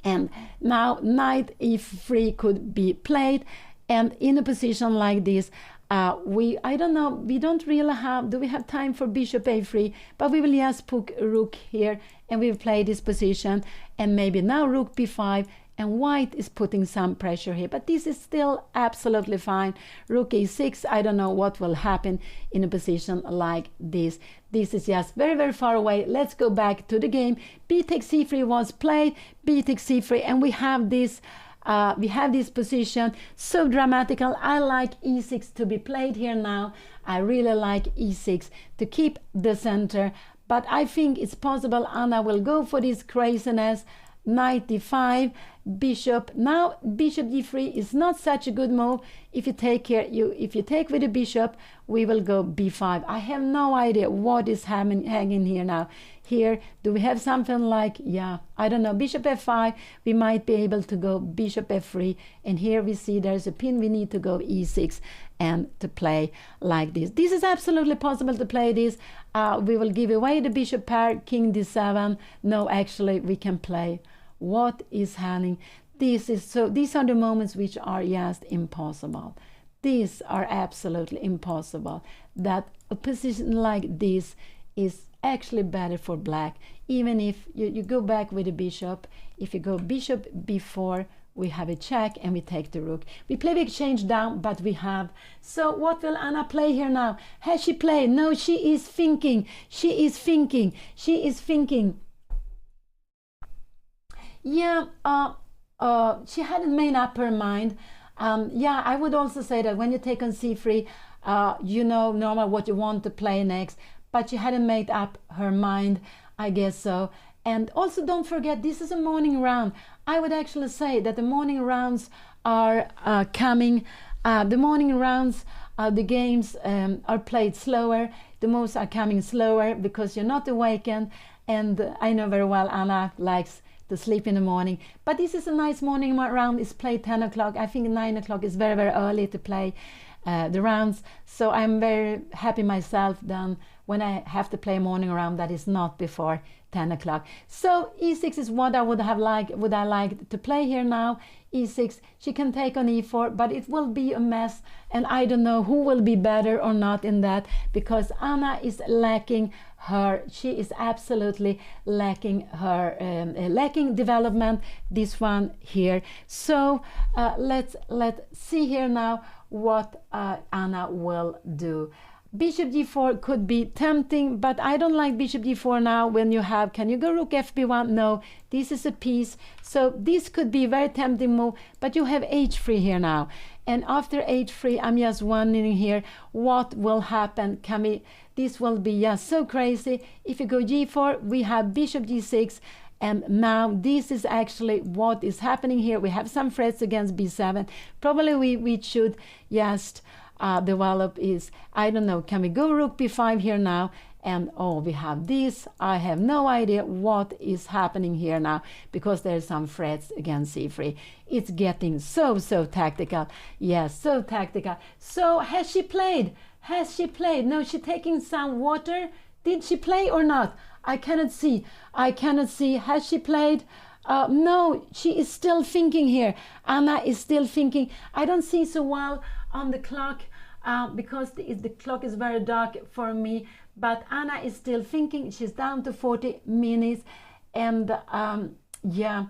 And now knight e3 could be played, and in a position like this, I don't know, we don't really have, do we have time for bishop a3? But we will just put rook here, and we will play this position, and maybe now rook b5, and white is putting some pressure here, but this is still absolutely fine. Rook e6, I don't know what will happen in a position like this. This is just very, very far away. Let's go back to the game. B takes c3 was played, b takes c3, and we have this position, so dramatical. I like e6 to be played here now. I really like e6 to keep the center, but I think it's possible Anna will go for this craziness. Knight d5, bishop. Now bishop d3 is not such a good move. If you take here, if you take with the bishop, we will go b5. I have no idea what is hanging here now. Here, do we have something like, yeah, I don't know, bishop f5, we might be able to go bishop f3, and here we see there's a pin, we need to go e6 and to play like this. This is absolutely possible to play this. We will give away the bishop pair, king d7. No, actually, we can play. What is happening? These are the moments which are just impossible. These are absolutely impossible. That a position like this is actually better for black. Even if you go back with the bishop, if you go bishop b4, we have a check and we take the rook. We play the exchange down, but we have. So what will Anna play here now? Has she played? No, she is thinking. She is thinking. She is thinking. Yeah, she hadn't made up her mind. Yeah, I would also say that when you take on c3, you know normal what you want to play next, but she hadn't made up her mind, I guess so. And also don't forget, this is a morning round. I would actually say that the morning rounds are coming. The morning rounds, the games are played slower. The moves are coming slower because you're not awakened. And I know very well Anna likes to sleep in the morning. But this is a nice morning round. It's played 10 o'clock. I think 9 o'clock is very, very early to play the rounds. So I'm very happy myself then when I have to play a morning round that is not before 10 o'clock. So e6 is what I would like to play here now. e6, she can take on e4, but it will be a mess, and I don't know who will be better or not in that, because Anna is lacking she is absolutely lacking her lacking development, this one here. So let's see here now what Anna will do. Bishop g4 could be tempting, but I don't like bishop g4 now. When you have, can you go rook fb1? No, this is a piece. So this could be a very tempting move, but you have h3 here now. And after h3, I'm just wondering here, what will happen? This will be just so crazy. If you go g4, we have bishop g6. And now this is actually what is happening here. We have some threats against b7. Probably we should just develop is, I don't know, can we go rook b5 here now? And oh, we have this. I have no idea what is happening here now, because there's some threats against c3. It's getting so tactical. Yes, so tactical. So has she played? No, she's taking some water. Did she play or not? I cannot see. Has she played? No, she is still thinking here. Anna is still thinking. I don't see so well on the clock because the clock is very dark for me, but Anna is still thinking. She's down to 40 minutes, and yeah,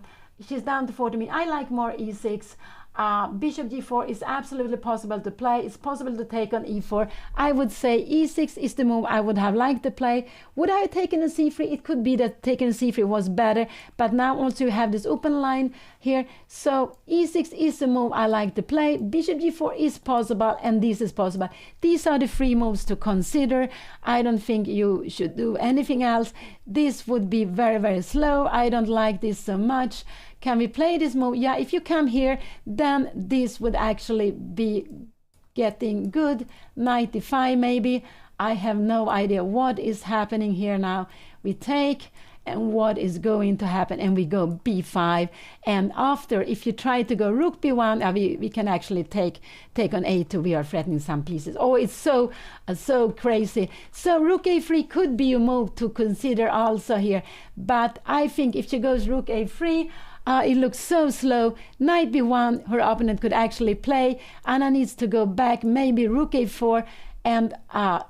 she's down to 40 minutes. I like more e6. Bishop g4 is absolutely possible to play. It's possible to take on e4. I would say e6 is the move I would have liked to play. Would I have taken a c3? It could be that taking a c3 was better, but now also you have this open line here. So e6 is the move I like to play. Bishop g4 is possible, and this is possible. These are the three moves to consider. I don't think you should do anything else. This would be very slow. I don't like this so much. Can we play this move? Yeah, if you come here, then this would actually be getting good. 95 maybe. I have no idea what is happening here now. We take, and what is going to happen, and we go b5, and after, if you try to go rook b1, we can actually take on a2. We are threatening some pieces. Oh, it's so crazy. So rook a3 could be a move to consider also here, but I think if she goes rook a3, it looks so slow. Knight b1, her opponent could actually play. Anna needs to go back, maybe rook a4, and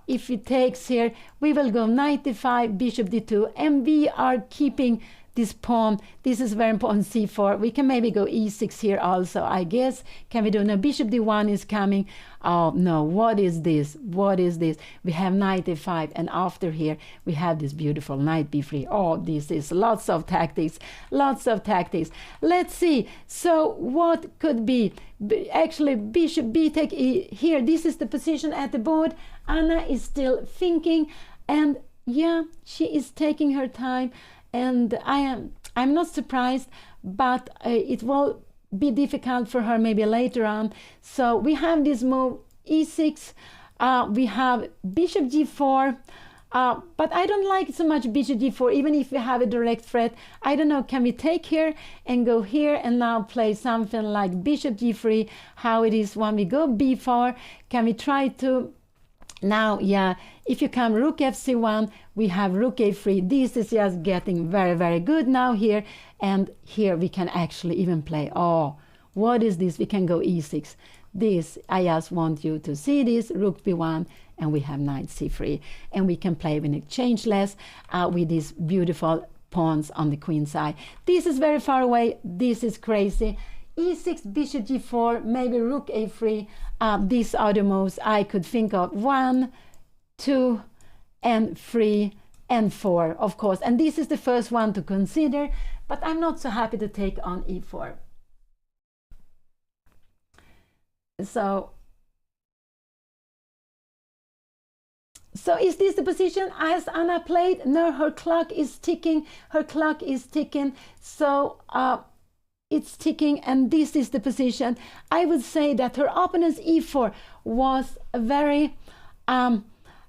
if it takes here, we will go knight d5, bishop d2, and we are keeping this pawn. This is very important, c4. We can maybe go e6 here also, I guess. Can we do? No, bishop d1 is coming. Oh no, what is this? We have knight a5, and after here we have this beautiful knight b3. Oh, this is lots of tactics. Let's see. So what could be? Actually, bishop b take here. This is the position at the board. Anna is still thinking, and yeah, she is taking her time. And I'm not surprised, but it will be difficult for her maybe later on. So we have this move e6. We have bishop g4, but I don't like so much bishop g4, even if we have a direct threat. I don't know, can we take here and go here and now play something like bishop g3, how it is when we go b4? Can we try to... Now, yeah, if you come rook fc1, we have rook a3. This is just getting very good now here. And here we can actually even play. Oh, what is this? We can go e6. This, I just want you to see this, rook b1, and we have knight c3. And we can play with exchangeless with these beautiful pawns on the queen side. This is very far away. This is crazy. e6, bishop g4, maybe rook a3. These are the moves I could think of. 1, 2, and 3, and 4, of course. And this is the first one to consider, but I'm not so happy to take on e4. So is this the position? Has Anna played? No, her clock is ticking. So it's ticking, and this is the position. I would say that her opponent's e4 was very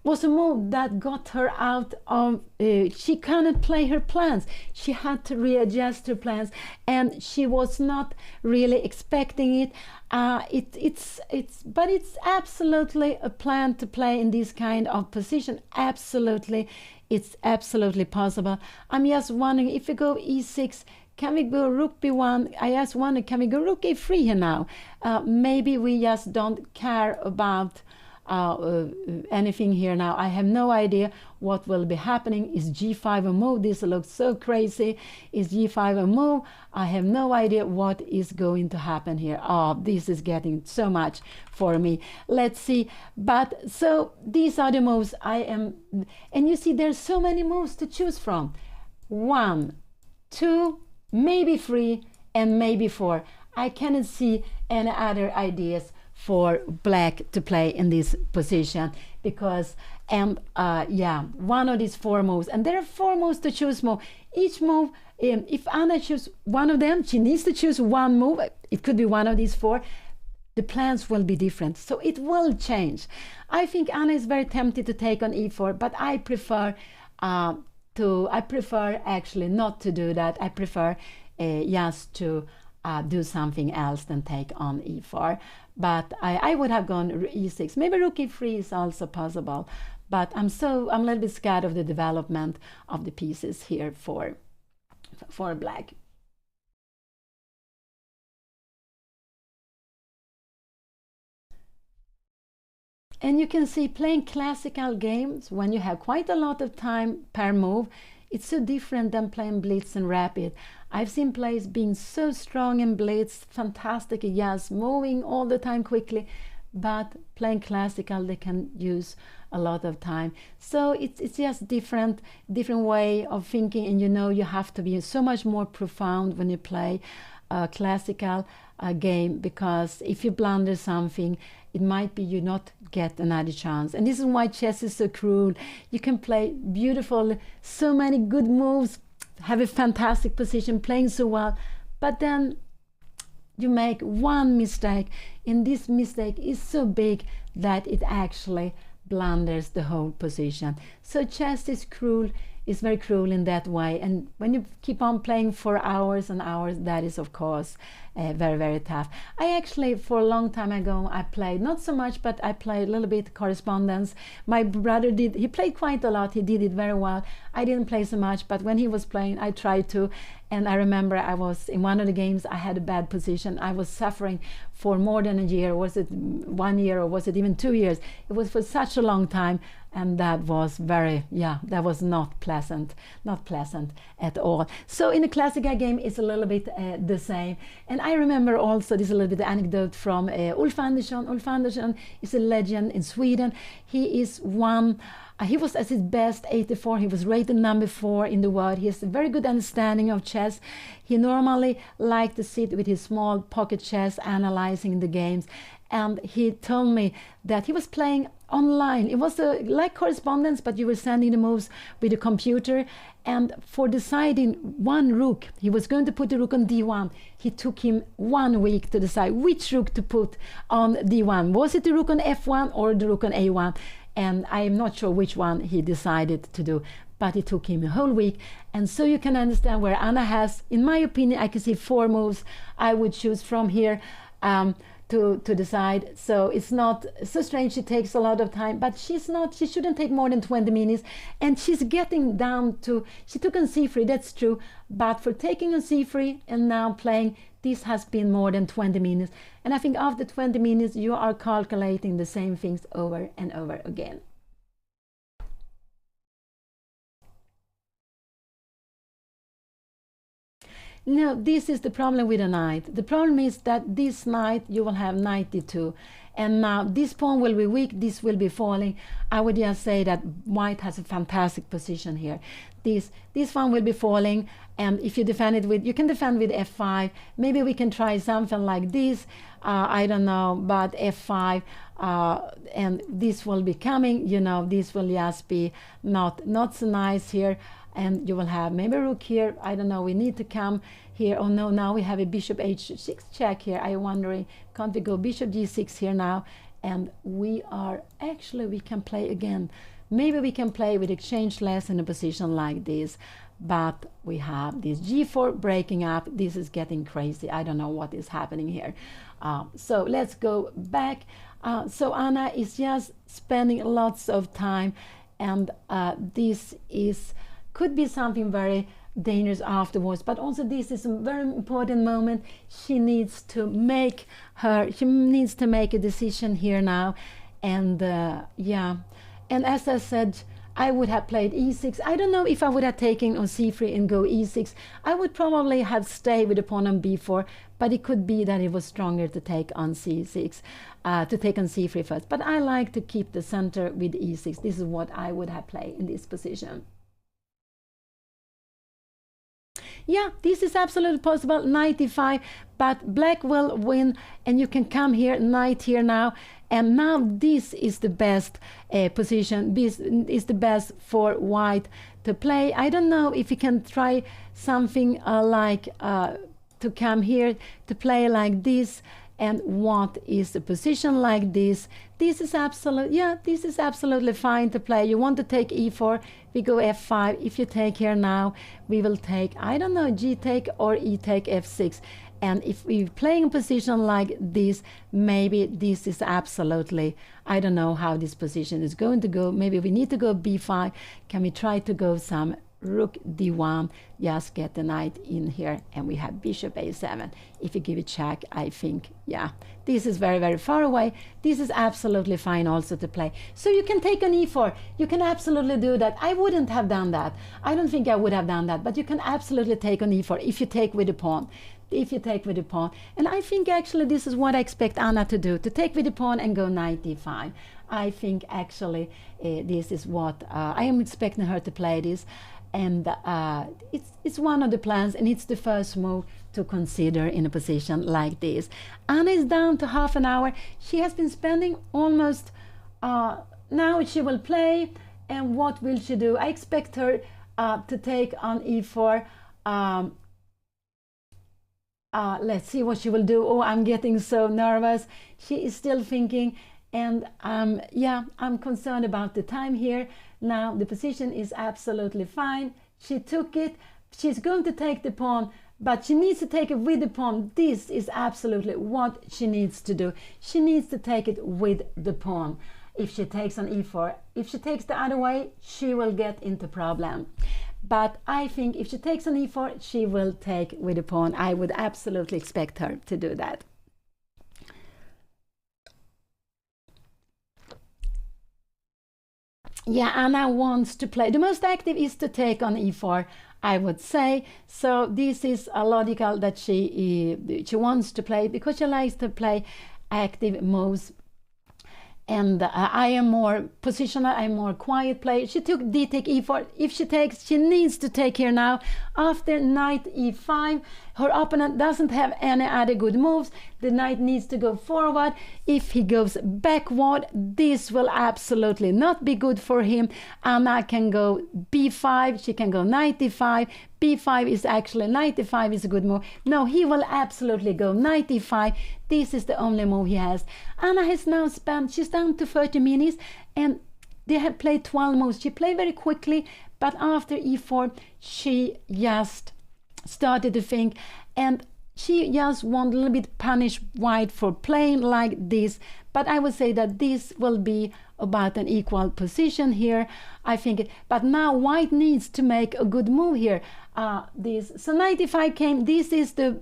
was a move that got her out of, she cannot play her plans. She had to readjust her plans, and she was not really expecting it. But it's absolutely a plan to play in this kind of position. Absolutely, it's absolutely possible. I'm just wondering, if we go e6, can we go rook b1? I just wonder, can we go rook a3 here now? Maybe we just don't care about anything here now. I have no idea what will be happening. Is g5 a move? This looks so crazy. Is g5 a move? I have no idea what is going to happen here. Oh, this is getting so much for me. Let's see. But so these are the moves I am, and you see there's so many moves to choose from. 1, 2, maybe 3, and maybe 4. I cannot see any other ideas for black to play in this position, because yeah, one of these 4 moves, and there are 4 moves to choose from. Each move, if Anna chooses one of them, she needs to choose one move. It could be one of these 4. The plans will be different, so it will change. I think Anna is very tempted to take on e4, but I prefer actually not to do that. I prefer just to do something else than take on e4. But I would have gone e6. Maybe rook e3 is also possible. But I'm a little bit scared of the development of the pieces here for black. And you can see, playing classical games, when you have quite a lot of time per move, it's so different than playing blitz and rapid. I've seen players being so strong in blitz, fantastic, yes, moving all the time quickly, but playing classical, they can use a lot of time. So it's just different way of thinking, and you have to be so much more profound when you play a classical game, because if you blunder something, it might be you not get another chance. And this is why chess is so cruel. You can play beautiful, so many good moves, have a fantastic position, playing so well, but then you make one mistake, and this mistake is so big that it actually blunders the whole position. So chess is cruel, is very cruel in that way, and when you keep on playing for hours and hours, that is of course very, very tough. I actually, for a long time ago, I played, not so much, but I played a little bit correspondence. My brother he played quite a lot, he did it very well. I didn't play so much, but when he was playing, I tried to. And I remember I was in one of the games, I had a bad position. I was suffering for more than a year. Was it 1 year, or was it even 2 years? It was for such a long time, and that was that was not pleasant at all. So in a classical game, it's a little bit the same. And I remember also, this is a little bit anecdote from Ulf Andersson. Ulf Andersson is a legend in Sweden. He is he was at his best 84. He was rated number 4 in the world. He has a very good understanding of chess. He normally liked to sit with his small pocket chess, analyzing the games. And he told me that he was playing online. It was like correspondence, but you were sending the moves with a computer. And for deciding one rook, he was going to put the rook on d1. He took him 1 week to decide which rook to put on d1. Was it the rook on f1 or the rook on a1? And I am not sure which one he decided to do, but it took him a whole week. And so you can understand where Anna has, in my opinion, I can see 4 moves I would choose from here to decide. So it's not so strange, she takes a lot of time, but she shouldn't take more than 20 minutes. And she's getting down to, she took on c3, that's true, but for taking on c3 and now playing, this has been more than 20 minutes. And I think after 20 minutes, you are calculating the same things over and over again. No, this is the problem with a knight. The problem is that this knight, you will have knight d2. And now this pawn will be weak, this will be falling. I would just say that white has a fantastic position here. This one will be falling, and if you defend it with, you can defend with f5. Maybe we can try something like this. I don't know, but f5, and this will be coming. This will just be not so nice here. And you will have maybe rook here. I don't know, we need to come here. Oh no, now we have a bishop h6 check here. I'm wondering, can't we go bishop g6 here now? And we can play again maybe we can play with exchange less in a position like this, but we have this g4 breaking up. This is getting crazy. I don't know what is happening here. So let's go back. So Anna is just spending lots of time, and this could be something very dangerous afterwards, but also this is a very important moment. She needs to make a decision here now, and yeah, and as I said, I would have played e6. I don't know if I would have taken on c3 and go e6. I would probably have stayed with the pawn on b4, but it could be that it was stronger to take on c6, to take on c3 first. But I like to keep the center with e6. This is what I would have played in this position. Yeah, this is absolutely possible, knight e5, but black will win, and you can come here, knight here now, and now this is the best position. This is the best for white to play. I don't know if you can try something like to come here to play like this. And what is a position like this? This is absolutely fine to play. You want to take e4, we go f5. If you take here now, we will take, I don't know, g take or e take f6. And if we're playing a position like this, maybe this is absolutely, I don't know how this position is going to go. Maybe we need to go b5. Can we try to go some rook d1, just get the knight in here, and we have bishop a7. If you give it check, I think, yeah, this is very, very far away. This is absolutely fine also to play. So you can take on e4. You can absolutely do that. I wouldn't have done that. I don't think I would have done that, but you can absolutely take on e4 if you take with the pawn. If you take with the pawn. And I think actually this is what I expect Anna to do, to take with the pawn and go knight d5. I think actually this is what I am expecting her to play this. And it's one of the plans, and it's the first move to consider in a position like this. Anna is down to half an hour. She has been spending almost, now she will play, and what will she do? I expect her to take on e4. Let's see what she will do. Oh, I'm getting so nervous. She is still thinking, and yeah, I'm concerned about the time here. Now the position is absolutely fine. She took it. She's going to take the pawn, but she needs to take it with the pawn. This is absolutely what she needs to do. She needs to take it with the pawn. If she takes on e4, if she takes the other way, she will get into problem. But I think if she takes on e4, she will take with the pawn. I would absolutely expect her to do that. Yeah, Anna wants to play. The most active is to take on e4, I would say. So this is a logical that she wants to play, because she likes to play active moves. And I am more positional, I'm more quiet player. She took d take e4. If she takes, she needs to take here now. After knight e5, her opponent doesn't have any other good moves. The knight needs to go forward. If he goes backward, this will absolutely not be good for him. Anna can go b5, she can go knight e5. b5 is actually, knight e5 is a good move. No, he will absolutely go knight e5. This is the only move he has. Anna has now spent, she's down to 30 minutes, and they have played 12 moves. She played very quickly, but after e4, she just started to think, and she just want a little bit punish white for playing like this. But I would say that this will be about an equal position here, I think. But now white needs to make a good move here. So knight e5 came. This is the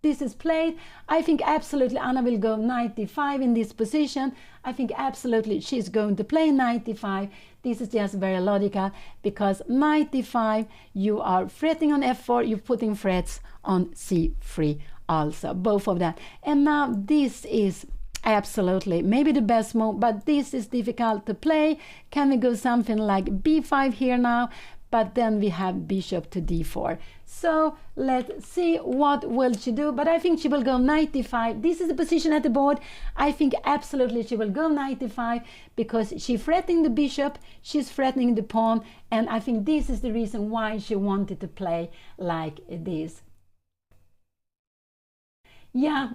this is played. I think absolutely Anna will go knight d5 in this position. I think absolutely she's going to play knight d5. This is just very logical, because knight d5, you are fretting on f4, you're putting frets on c3 also, both of them. And now this is absolutely maybe the best move, but this is difficult to play. Can we go something like b5 here now? But then we have bishop to d4. So let's see what will she do. But I think she will go knight d5. This is the position at the board. I think absolutely she will go knight d5, because she's threatening the bishop, she's threatening the pawn, and I think this is the reason why she wanted to play like this. Yeah,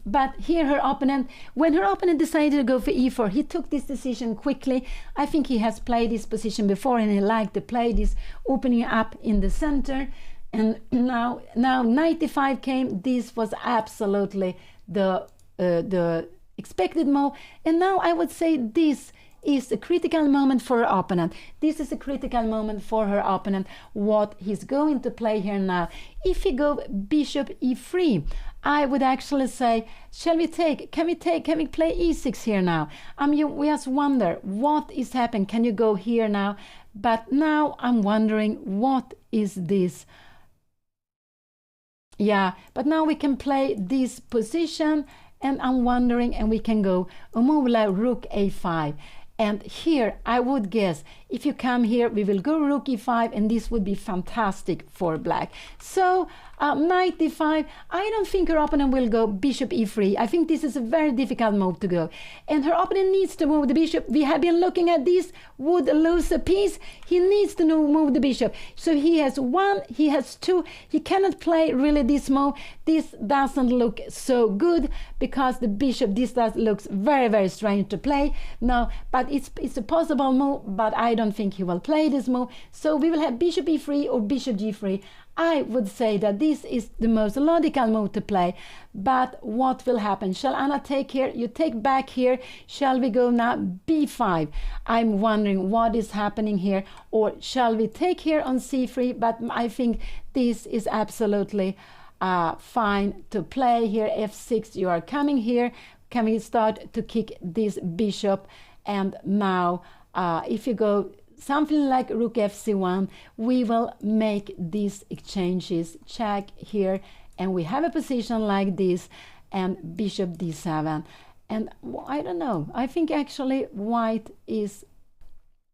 but here her opponent, when her opponent decided to go for e4, he took this decision quickly. I think he has played this position before and he liked to play this opening up in the center. And now knight d5 came. This was absolutely the expected move. And now I would say this is a critical moment for her opponent. This is a critical moment for her opponent, what he's going to play here now. If he go bishop e3, I would actually say, shall we take, can we play e6 here now? We just wonder what is happening. Can you go here now? But now I'm wondering, what is this? Yeah, but now we can play this position, and I'm wondering, and we can go a move like rook a5. And here I would guess, if you come here, we will go rook e5, and this would be fantastic for black. So knight d5, I don't think her opponent will go bishop e3. I think this is a very difficult move to go. And her opponent needs to move the bishop. We have been looking at this, would lose a piece. He needs to move the bishop. So he has one, he has two. He cannot play really this move. This doesn't look so good because the bishop, this looks very, very strange to play. No, but it's a possible move, but I don't think he will play this move. So we will have bishop e3 or bishop g3. I would say that this is the most logical move to play, but what will happen? Shall Anna take here? You take back here. Shall we go now b5? I'm wondering what is happening here. Or shall we take here on c3? But I think this is absolutely fine to play here. f6, you are coming here. Can we start to kick this bishop? And now if you go something like rook fc1, we will make these exchanges, check here, and we have a position like this, and bishop d7. And I don't know, I think actually white is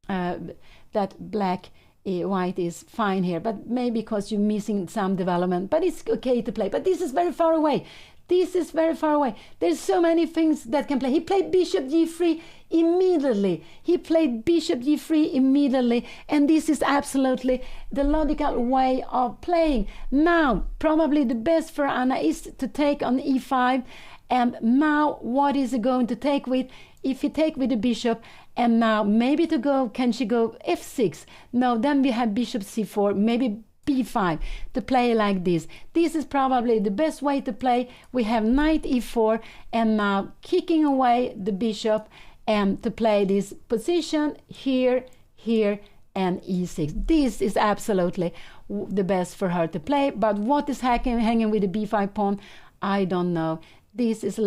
white is fine here, but maybe because you're missing some development, but it's okay to play. But this is very far away. This is very far away. There's so many things that can play. He played bishop g3 immediately. He played bishop g3 immediately. And this is absolutely the logical way of playing. Now, probably the best for Anna is to take on e5. And now, what is he going to take with? If he take with the bishop, and now maybe to go, can she go f6? No, then we have bishop c4, maybe b5 to play like this. This is probably the best way to play. We have knight e4, and now kicking away the bishop, and to play this position here, here, and e6. This is absolutely the best for her to play. But what is hanging with the b5 pawn, I don't know. This is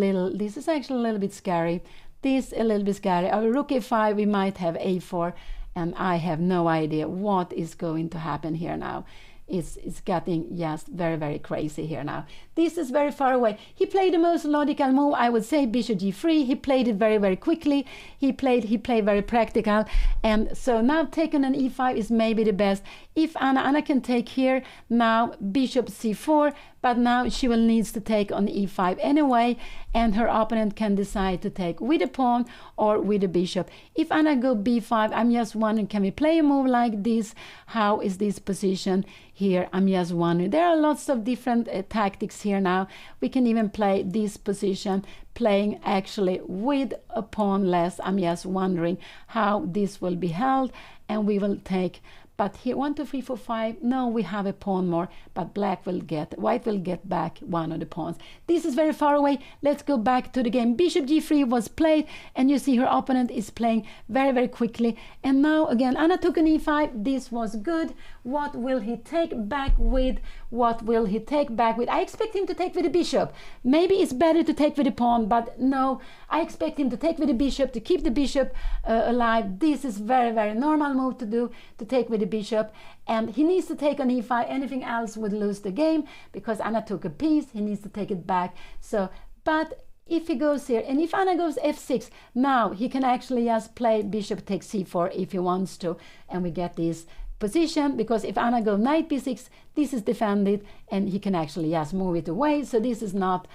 actually a little bit scary. This a little bit scary. Our rook a5, we might have a4, and I have no idea what is going to happen here now. It's getting just very, very crazy here now. This is very far away. He played the most logical move, I would say, bishop g3. He played it very, very quickly. He played very practical. And so now taking an e5 is maybe the best. If Anna can take here now bishop c4, but now she will needs to take on e5 anyway, and her opponent can decide to take with a pawn or with a bishop. If Anna go b5, I'm just wondering, can we play a move like this? How is this position here? I'm just wondering. There are lots of different tactics here now. We can even play this position, playing actually with a pawn less. I'm just wondering how this will be held, and we will take. But here 1 2 3 4 5, no, we have a pawn more, but white will get back one of the pawns. This is very far away. Let's go back to the game. Bishop g3 was played, and you see her opponent is playing very, very quickly. And now again Anna took an e5. This was good. What will he take back with? What will he take back with? I expect him to take with the bishop. Maybe it's better to take with the pawn, but no, I expect him to take with the bishop, to keep the bishop alive. This is very, very normal move to do, to take with the bishop. And he needs to take on e5. Anything else would lose the game, because Anna took a piece. He needs to take it back. So, but if he goes here, and if Anna goes f6, now he can actually just play bishop takes c4 if he wants to, and we get this position, because if Anna go knight b6, this is defended, and he can actually just move it away. So this is not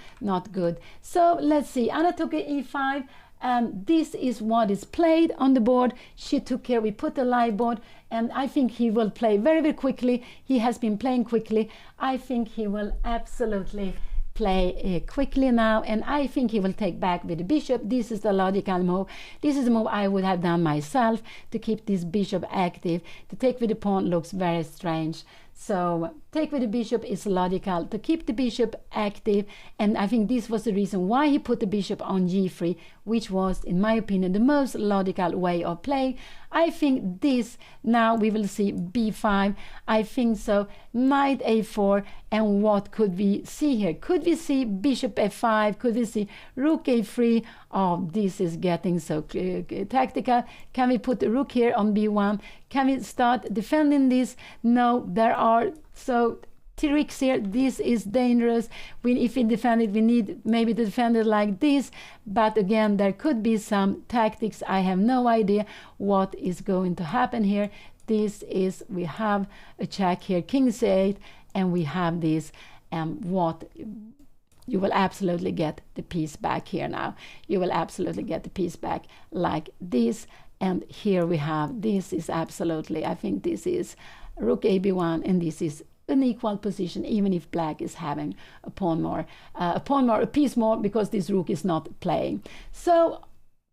good. So let's see. Anna took an e5, and this is what is played on the board. She took care. We put the live board, and I think he will play very, very quickly. He has been playing quickly. I think he will absolutely play quickly now, and I think he will take back with the bishop. This is the logical move. This is the move I would have done myself to keep this bishop active. To take with the pawn looks very strange. So take with the bishop is logical to keep the bishop active, and I think this was the reason why he put the bishop on g3, which was, in my opinion, the most logical way of playing. I think this, now we will see b5. I think so. Knight a4, and what could we see here? Could we see bishop f5? Could we see rook a3? Oh, this is getting so tactical. Can we put the rook here on b1? Can we start defending this? No, there are so tricks here. This is dangerous. If we defend it, we need maybe to defend it like this. But again, there could be some tactics. I have no idea what is going to happen here. This is, we have a check here, king c8, and we have this, what you will absolutely get the piece back here now. You will absolutely get the piece back like this. And here we have, this is absolutely, I think this is rook ab1, and this is an equal position, even if black is having a pawn more, a piece more, because this rook is not playing. So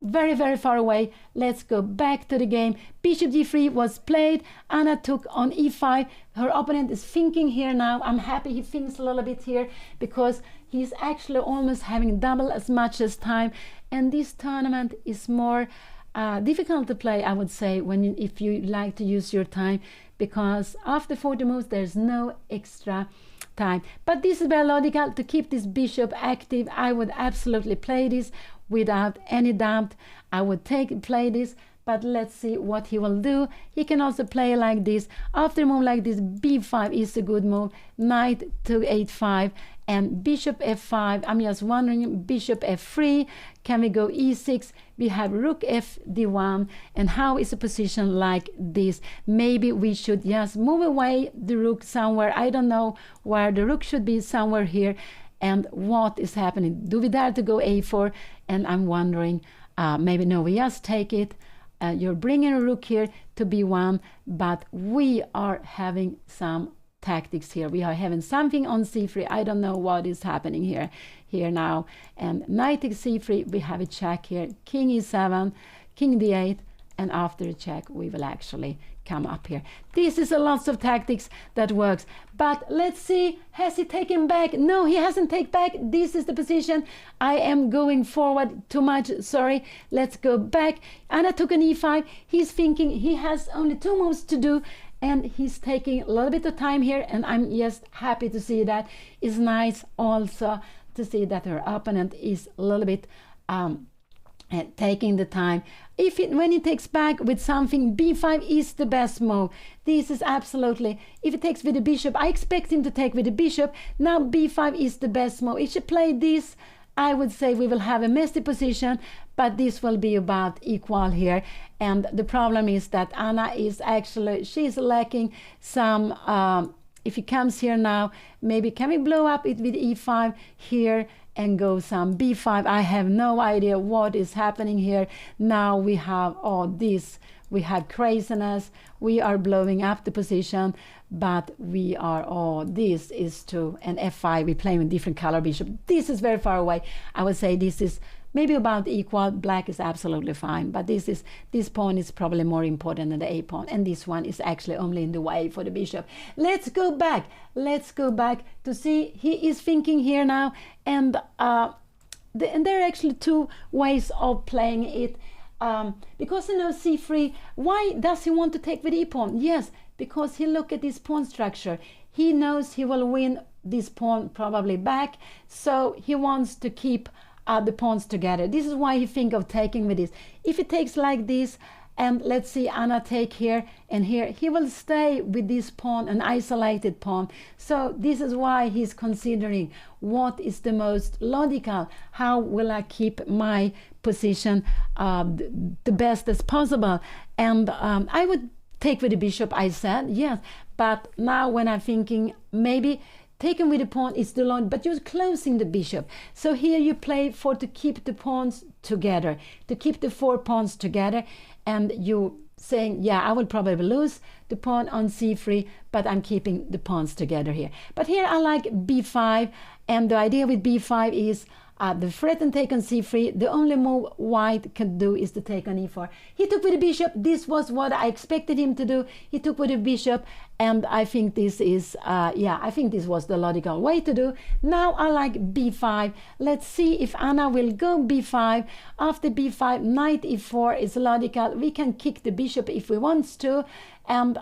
very, very far away. Let's go back to the game. Bishop g3 was played. Anna took on e5. Her opponent is thinking here now. I'm happy he thinks a little bit here, because he's actually almost having double as much as time. And this tournament is more difficult to play, I would say, if you like to use your time, because after 40 moves there's no extra time. But this is very logical to keep this bishop active. I would absolutely play this without any doubt. I would play this, but let's see what he will do. He can also play like this. After a move like this, b5 is a good move. Knight to h5 and bishop f5. I'm just wondering, bishop f3. Can we go e6? We have rook f d1. And how is a position like this? Maybe we should just move away the rook somewhere. I don't know where the rook should be, somewhere here. And what is happening? Do we dare to go a4? And I'm wondering, maybe no, we just take it. You're bringing a rook here to b1, but we are having some tactics here. We are having something on c3. I don't know what is happening here now. And knight takes c3. We have a check here. King e7, king d8, and after a check, we will actually come up here. This is a lot of tactics that works. But let's see, has he taken back? No, he hasn't taken back. This is the position. I am going forward too much. Sorry. Let's go back. Anna took an e5. He's thinking he has only 2 moves to do, and he's taking a little bit of time here, and I'm just happy to see that. It's nice also to see that her opponent is a little bit taking the time. When he takes back with something, b5 is the best move. This is absolutely, if he takes with the bishop, I expect him to take with the bishop. Now b5 is the best move. If she played this, I would say we will have a messy position, but this will be about equal here. And the problem is that Anna is actually, she's lacking some, if he comes here now, maybe can we blow up it with e5 here and go some b5? I have no idea what is happening here. Now we have all this, we have craziness, we are blowing up the position, but we are, this is to an f5, we play with different color bishop. This is very far away. I would say this is maybe about equal. Black is absolutely fine, but this pawn is probably more important than the a pawn, and this one is actually only in the way for the bishop. Let's go back to see. He is thinking here now, and there are actually 2 ways of playing it, because c3. Why does he want to take with e pawn? Yes, because he look at this pawn structure. He knows he will win this pawn probably back, so he wants to keep the pawns together. This is why he think of taking with this. If he takes like this, and let's see Anna take here and here, he will stay with this pawn, an isolated pawn. So this is why he's considering what is the most logical. How will I keep my position the best as possible? And I would take with the bishop, I said, yes. But now when I'm thinking, maybe taken with the pawn is the line, but you're closing the bishop. So here you play to keep the pawns together, to keep the 4 pawns together, and you saying, yeah, I will probably lose the pawn on c3, but I'm keeping the pawns together here. But here I like b5, and the idea with b5 is the threat and take on c3. The only move white can do is to take on e4. He took with the bishop. This was what I expected him to do. He took with the bishop, and I think this is, I think this was the logical way to do. Now I like b5. Let's see if Anna will go b5. After b5, knight e4 is logical. We can kick the bishop if we want to, and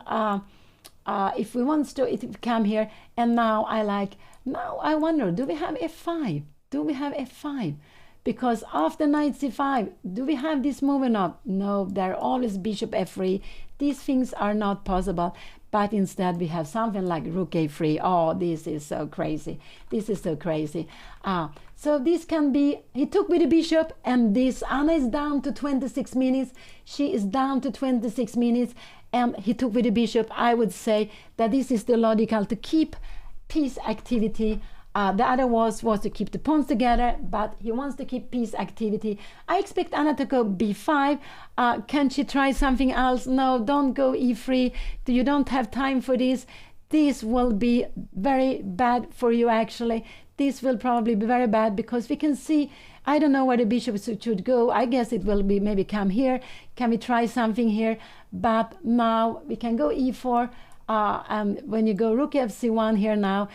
if we want to, it will come here. And now I wonder, do we have f5? Do we have f5? Because after knight c5, do we have this move or not? No, there are always bishop f3. These things are not possible. But instead we have something like rook a3. Oh, this is so crazy. This is so crazy. So this can be, he took with the bishop, and this, Anna is down to 26 minutes. She is down to 26 minutes, and he took with the bishop. I would say that this is the logical to keep piece activity. The other was to keep the pawns together, but he wants to keep piece activity. I expect Anna to go b5. Can she try something else? No, don't go e3. You don't have time for this. This will be very bad for you, actually. This will probably be very bad, because we can see, I don't know where the bishop should go. I guess it will be maybe come here. Can we try something here? But now we can go e4. And when you go rook fc1 here now,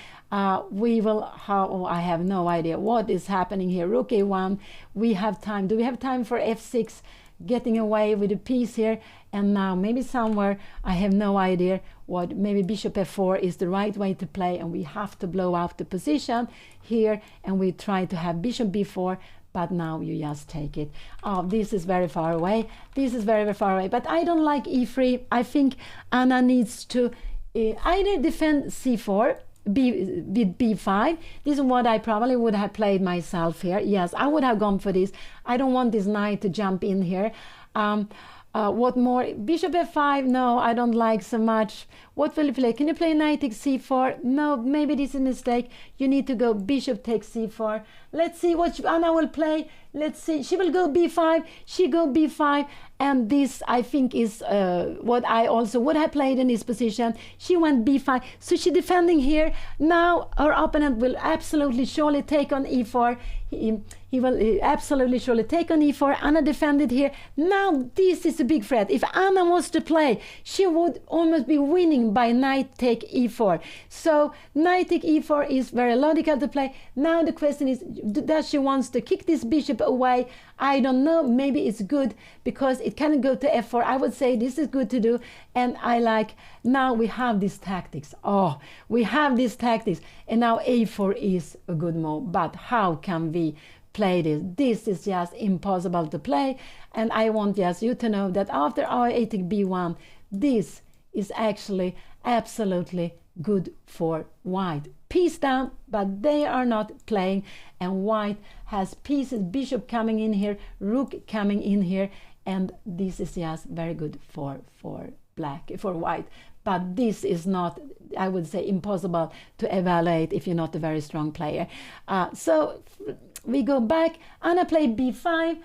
we will, I have no idea what is happening here. Rook a1, we have time. Do we have time for f6, getting away with a piece here? And now maybe somewhere, I have no idea what, maybe bishop f4 is the right way to play, and we have to blow out the position here, and we try to have bishop b4, but now you just take it. Oh, this is very far away. This is very, very far away. But I don't like e3. I think Anna needs to either defend c4 with b5. This is what I probably would have played myself here. Yes, I would have gone for this. I don't want this knight to jump in here. What more? Bishop f5, no, I don't like so much. What will you play? Can you play knight takes c4? No, maybe this is a mistake. You need to go bishop takes c4. Let's see what Anna will play. Let's see. She will go b5. She go b5. And this, I think, is what I also would have played in this position. She went b5. So she's defending here. Now her opponent will absolutely surely take on e4. He will absolutely surely take on e4. Anna defended here. Now this is a big threat. If Anna was to play, she would almost be winning by knight take e4. So knight take e4 is very logical to play. Now the question is, does she want to kick this bishop away? I don't know. Maybe it's good because it can go to f4. I would say this is good to do. And I like, now we have these tactics. Oh, we have these tactics. And now a4 is a good move. But how can we play this? This is just impossible to play. And I want just you to know that after our a take b1, this is actually absolutely good for white. Piece down, but they are not playing, and white has pieces, bishop coming in here, rook coming in here, and this is just very good for white. But this is not, I would say, impossible to evaluate if you're not a very strong player. So we go back. Anna played b5.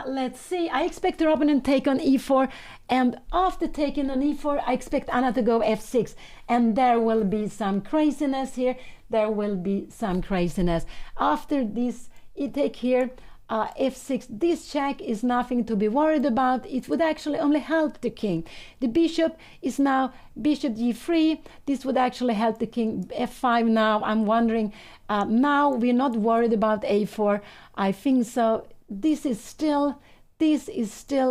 Let's see. I expect her opponent take on e4, and after taking on e4, I expect Anna to go f6, and there will be some craziness here. There will be some craziness after this e-take here. F6, this check is nothing to be worried about. It would actually only help the king. The bishop is now bishop g3. This would actually help the king. F5 now, I'm wondering. Now we're not worried about a4. I think so. This is still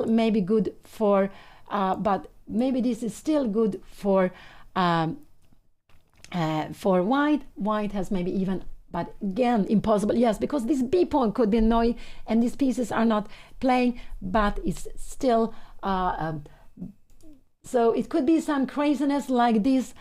maybe good for, but maybe this is still good for white. White has maybe even, but again, impossible. Yes, because this b pawn could be annoying, and these pieces are not playing, but it's still, so it could be some craziness like this.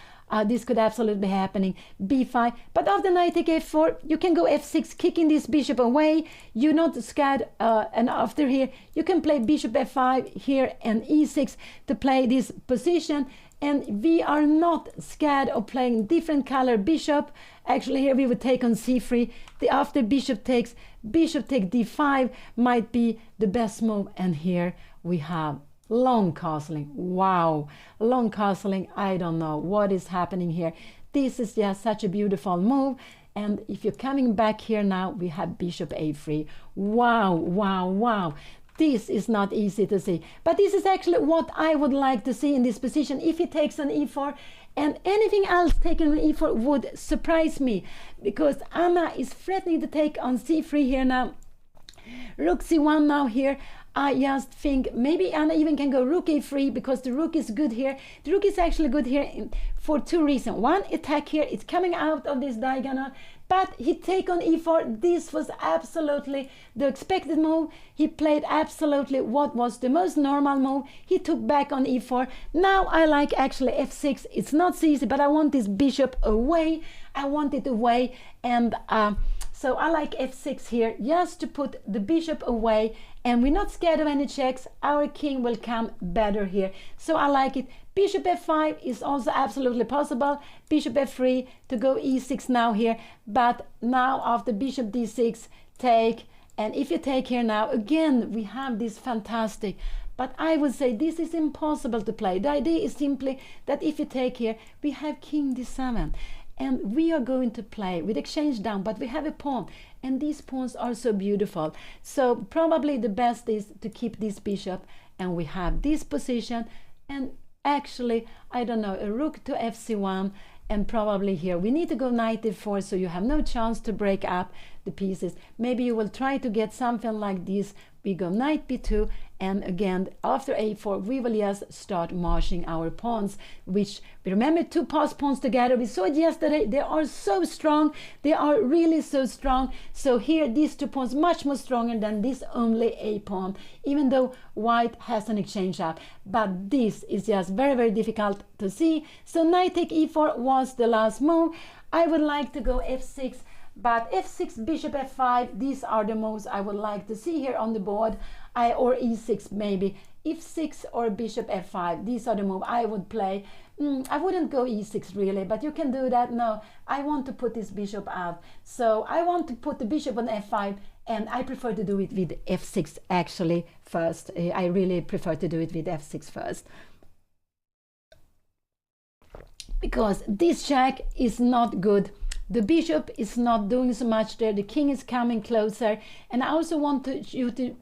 This could absolutely be happening. b5, but after knight take f4, you can go f6, kicking this bishop away. You're not scared, and after here, you can play bishop f5 here and e6 to play this position. And we are not scared of playing different color bishop. Actually, here we would take on c3. The after bishop take d5 might be the best move. And here we have long castling. Wow, long castling. I don't know what is happening here. This is just such a beautiful move. And if you're coming back here now, we have bishop a3. Wow, wow, wow. This is not easy to see, but this is actually what I would like to see in this position. If he takes on e4, and anything else taken on e4 would surprise me, because Anna is threatening to take on c3 here now. Rook c1 now here. I just think maybe Anna even can go rook a3, because the rook is good here. The rook is actually good here for two reasons. One, attack here, it's coming out of this diagonal, but he take on e4. This was absolutely the expected move. He played absolutely what was the most normal move. He took back on e4. Now I like actually f6. It's not so easy, but I want this bishop away. I want it away, and so I like f6 here, just to put the bishop away, and we're not scared of any checks. Our king will come better here, so I like it. Bishop f5 is also absolutely possible. Bishop f3 to go e6 now here, but now after bishop d6, take, and if you take here now, again, we have this fantastic, but I would say this is impossible to play. The idea is simply that if you take here, we have king d7. And we are going to play with exchange down, but we have a pawn, and these pawns are so beautiful. So probably the best is to keep this bishop, and we have this position, and actually, I don't know, a rook to fc1, and probably here we need to go knight e4, so you have no chance to break up the pieces. Maybe you will try to get something like this. We go knight b2, and again after a4 we will just start marching our pawns, which we remember to pass pawns together. We saw it yesterday. They are so strong. They are really so strong. So here these two pawns much more stronger than this only a pawn, even though white has an exchange up. But this is just very, very difficult to see. So knight take e4 was the last move. I would like to go f6, but f6, bishop f5, these are the moves I would like to see here on the board. Or e6 maybe, f6 or bishop f5, these are the moves I would play. I wouldn't go e6 really, but you can do that. No, I want to put this bishop out, so I want to put the bishop on f5, and I prefer to do it with f6 actually first. I really prefer to do it with f6 first, because this check is not good. The bishop is not doing so much there. The king is coming closer, and I also want you to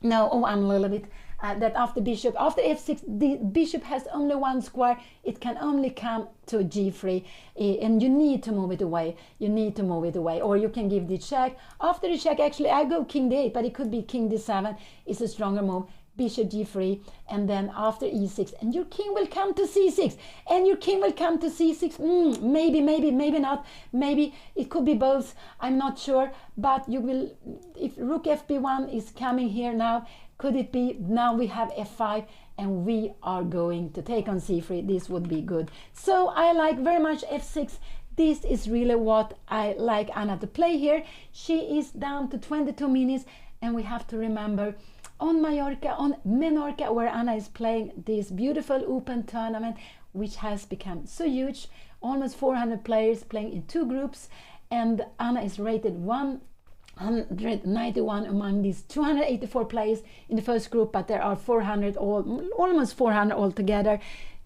know, oh, I'm a little bit, that after f6, the bishop has only one square. It can only come to g3, and you need to move it away. You need to move it away, or you can give the check. After the check, actually, I go king d8, but it could be king d7. It's a stronger move. Bishop g3, and then after e6, and your king will come to c6, and your king will come to c6. Maybe not, maybe it could be both, I'm not sure, but you will, if rook fb1 is coming here now, could it be now we have f5, and we are going to take on c3? This would be good. So I like very much f6. This is really what I like Anna to play here. She is down to 22 minutes, and we have to remember, on Mallorca, on Menorca, where Anna is playing this beautiful open tournament, which has become so huge, almost 400 players playing in two groups, and Anna is rated 191 among these 284 players in the first group, but there are 400, almost 400 altogether.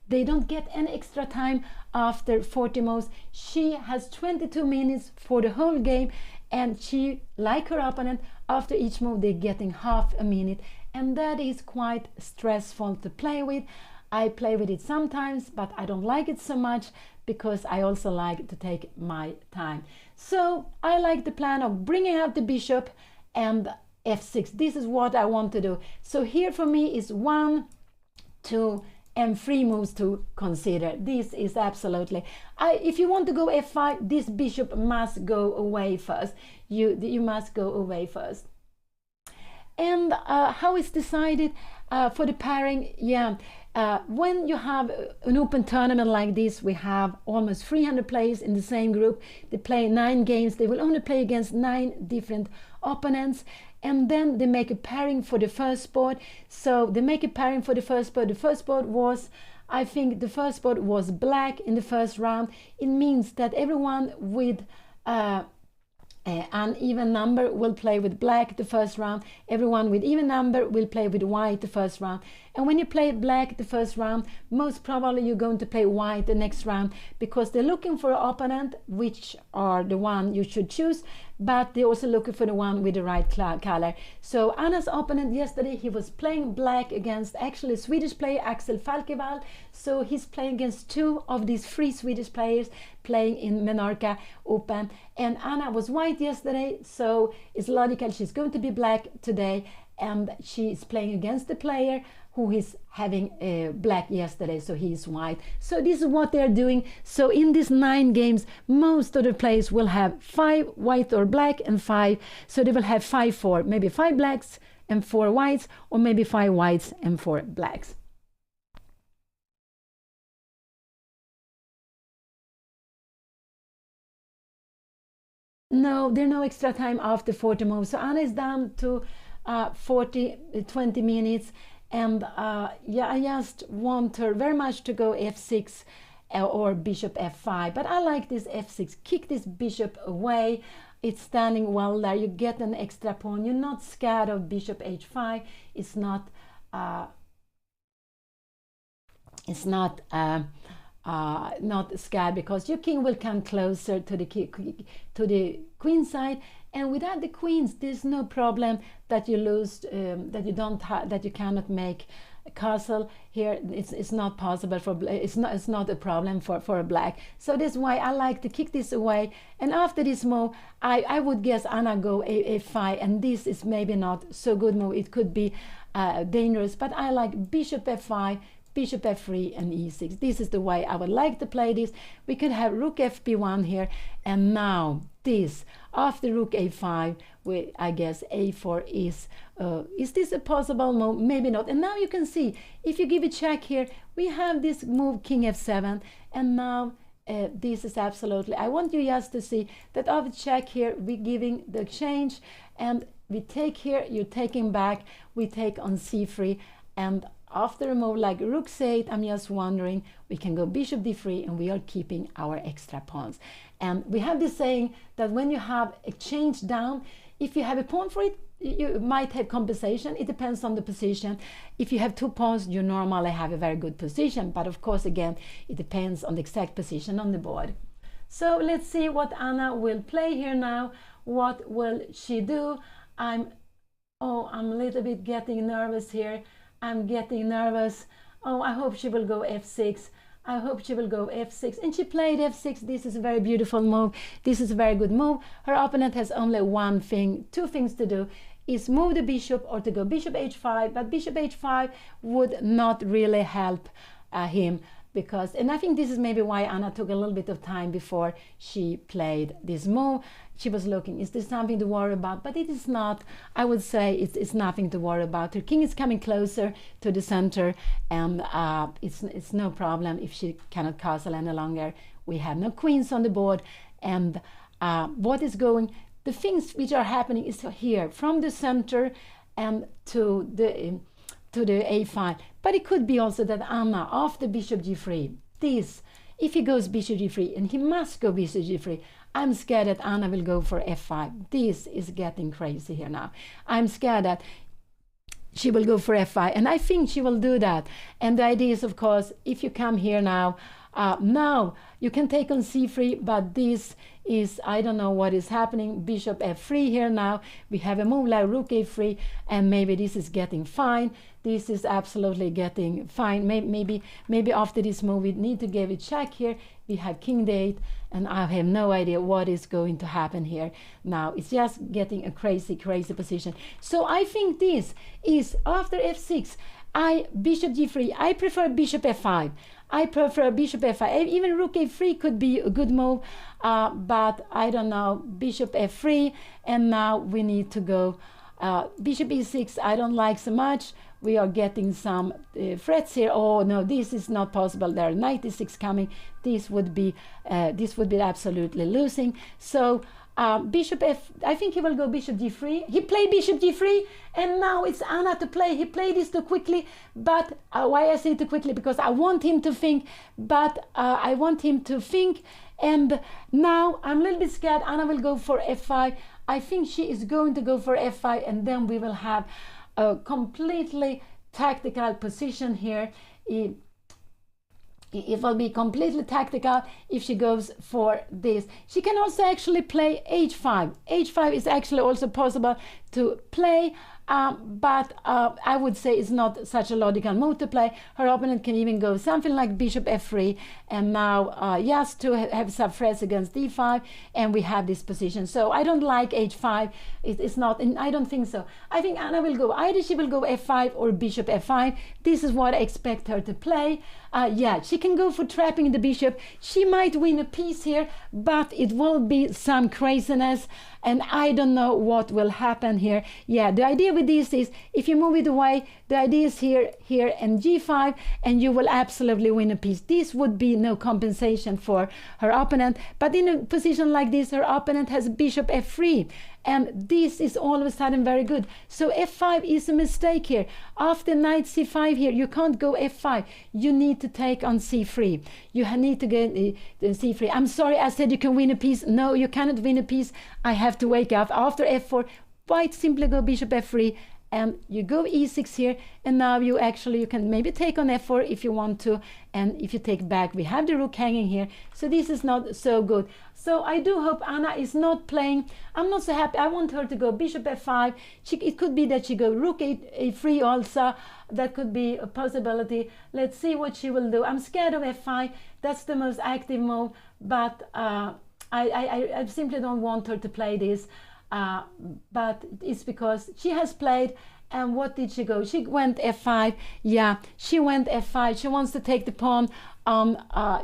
They don't get any extra time after 40 moves. She has 22 minutes for the whole game, and she, like her opponent, after each move they're getting half a minute, and that is quite stressful to play with. I play with it sometimes, but I don't like it so much, because I also like to take my time. So I like the plan of bringing out the bishop and f6. This is what I want to do. So here for me is 1, 2, and 3 moves to consider. This is absolutely, if you want to go f5, this bishop must go away first. You must go away first. And how it's decided for the pairing? When you have an open tournament like this, we have almost 300 players in the same group. They play 9 games. They will only play against 9 different opponents, and then they make a pairing for the first spot. So they make a pairing for the first spot. The first spot was, I think the first spot was black in the first round. It means that everyone with an even number will play with black the first round. Everyone with even number will play with white the first round. And when you play black the first round, most probably you're going to play white the next round, because they're looking for an opponent, which are the one you should choose, but they're also looking for the one with the right color. So Anna's opponent yesterday, he was playing black against actually a Swedish player, Axel Falkevall. So he's playing against two of these three Swedish players playing in MENORCA Open. And Anna was white yesterday, so it's logical she's going to be black today. And she's playing against the player who is having black yesterday, so he's white. So this is what they're doing. So in these 9 games, most of the players will have 5 white or black and 5. So they will have 5-4, maybe 5 blacks and 4 whites, or maybe 5 whites and 4 blacks. No, there's no extra time after 40 moves. So Anna is down to 20 minutes. And yeah, I just want her very much to go f6 or bishop f5. But I like this f6. Kick this bishop away. It's standing well there. You get an extra pawn. You're not scared of bishop h5. It's not not scared, because your king will come closer to the queen side. And without the queens, there's no problem that you lose, that you cannot make a castle here. It's not possible for, it's not a problem for a black. So that's why I like to kick this away. And after this move, I would guess Anna go a5, and this is maybe not so good move. It could be dangerous, but I like bishop f5, bishop f3 and e6. This is the way I would like to play this. We could have rook fb1 here, and now this after rook a5, I guess a4 is this a possible move? Maybe not. And now you can see, if you give a check here, we have this move king f7, and now this is absolutely, I want you just to see that after check here, we're giving the exchange, and we take here, you're taking back, we take on c3, and after a move like rook c8, I'm just wondering, we can go bishop d3, and we are keeping our extra pawns. And we have this saying that when you have exchange down, if you have a pawn for it, you might have compensation. It depends on the position. If you have 2 pawns, you normally have a very good position. But of course, again, it depends on the exact position on the board. So let's see what Anna will play here now. What will she do? I'm a little bit getting nervous here. I'm getting nervous. Oh, I hope she will go f6. I hope she will go f6. And she played f6. This is a very beautiful move. This is a very good move. Her opponent has only two things to do, is move the bishop or to go bishop h5. But bishop h5 would not really help him, because, and I think this is maybe why Anna took a little bit of time before she played this move. She was looking, is this something to worry about? But it is not. I would say it's nothing to worry about. Her king is coming closer to the center, and it's no problem if she cannot castle any longer. We have no queens on the board, and what is going, the things which are happening is here from the center and to the a5. But it could be also that Anna, after bishop g3, this, if he goes bishop g3, and he must go bishop g3, I'm scared that Anna will go for f5. This is getting crazy here now. I'm scared that she will go for f5, and I think she will do that. And the idea is, of course, if you come here now, now you can take on c3, but this is, I don't know what is happening. Bishop f3 here now. We have a move like rook a3, and maybe this is getting fine. This is absolutely getting fine. Maybe after this move we need to give a check here. We have king d8, and I have no idea what is going to happen here now. It's just getting a crazy position. So I think this is after f6. Bishop g3. I prefer bishop f5. I prefer bishop f5. Even rook a3 could be a good move, but I don't know. Bishop f3, and now we need to go bishop e6. I don't like so much. We are getting some threats here. Oh no, this is not possible. There are knight e6 coming. This would be absolutely losing. So bishop f, I think he will go bishop g3. He played bishop g3, and now it's Anna to play. He played this too quickly, but why I say too quickly? Because I want him to think, but I want him to think, and now I'm a little bit scared. Anna will go for f5. I think she is going to go for f5, and then we will have a completely tactical position here. It will be completely tactical if she goes for this. She can also actually play h5. h5 is actually also possible to play, but I would say it's not such a logical move to play. Her opponent can even go something like bishop f3, and now just to have some threats against d5, and we have this position. So I don't like h5. It's not, and I don't think so. I think Anna will go, either she will go f5 or bishop f5. This is what I expect her to play. Yeah, she can go for trapping the bishop. She might win a piece here, but it will be some craziness, and I don't know what will happen here. Yeah, the idea with this is if you move it away, the idea is here, here, and g5, and you will absolutely win a piece. This would be no compensation for her opponent, but in a position like this, her opponent has bishop f3, and this is all of a sudden very good. So f5 is a mistake here. After knight c5 here, you can't go f5. You need to take on c3. You need to get the c3. I'm sorry, I said you can win a piece. No, you cannot win a piece. I have to wake up. After f4, quite simply go bishop f3, and you go e6 here, and now you can maybe take on f4 if you want to, and if you take back, we have the rook hanging here, so this is not so good. So I do hope Anna is not playing. I'm not so happy. I want her to go bishop f5. It could be that she go rook a3 also. That could be a possibility. Let's see what she will do. I'm scared of f5. That's the most active move, but I simply don't want her to play this. But it's because she has played. And what did she go? She went f5. Yeah, she went f5. She wants to take the pawn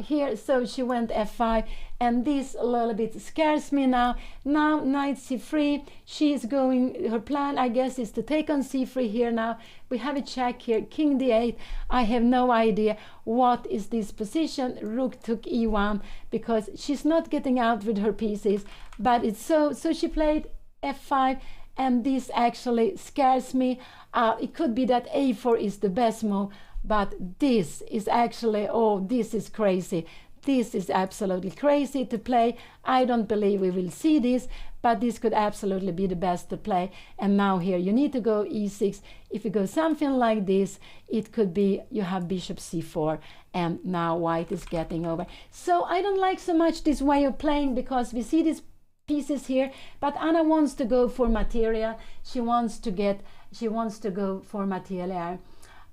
here, so she went f5, and this a little bit scares me now. Now knight c3. She is going, her plan I guess is to take on c3 here. Now we have a check here, king d8. I have no idea what is this position. Rook took e1, because she's not getting out with her pieces, but it's so she played f5, and this actually scares me. It could be that a4 is the best move, but this is actually, oh, this is crazy. This is absolutely crazy to play. I don't believe we will see this, but this could absolutely be the best to play. And now here you need to go e6. If you go something like this, it could be you have bishop c4, and now white is getting over. So I don't like so much this way of playing, because we see these pieces here, but Anna wants to go for material. She wants to go for material.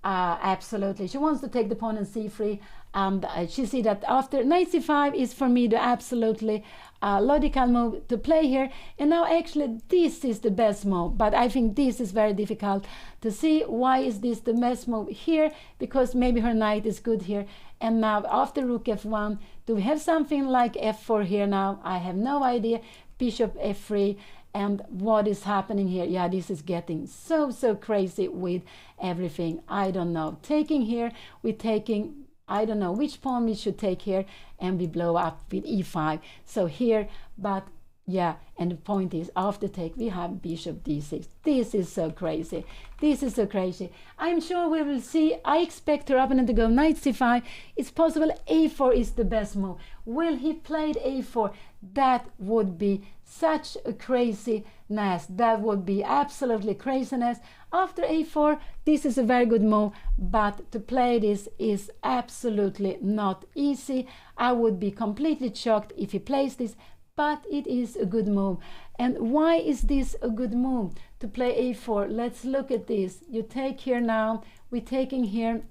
Absolutely, she wants to take the pawn on c3, and she see that after knight c5 is for me the absolutely logical move to play here. And now actually this is the best move, but I think this is very difficult to see. Why is this the best move here? Because maybe her knight is good here. And now after rook f1, do we have something like f4 here now? I have no idea. Bishop f3. And what is happening here? Yeah, this is getting so crazy with everything. I don't know. Taking here, we're taking, I don't know which pawn we should take here, and we blow up with e5. So here, but yeah, and the point is, after take, we have bishop d6. This is so crazy. This is so crazy. I'm sure we will see. I expect her opponent to go knight c5. It's possible a4 is the best move. Will he play a4? That would be such a craziness. That would be absolutely craziness. After a4, this is a very good move, but to play this is absolutely not easy. I would be completely shocked if he plays this, but it is a good move. And why is this a good move to play a4? Let's look at this. You take here now, we're taking here,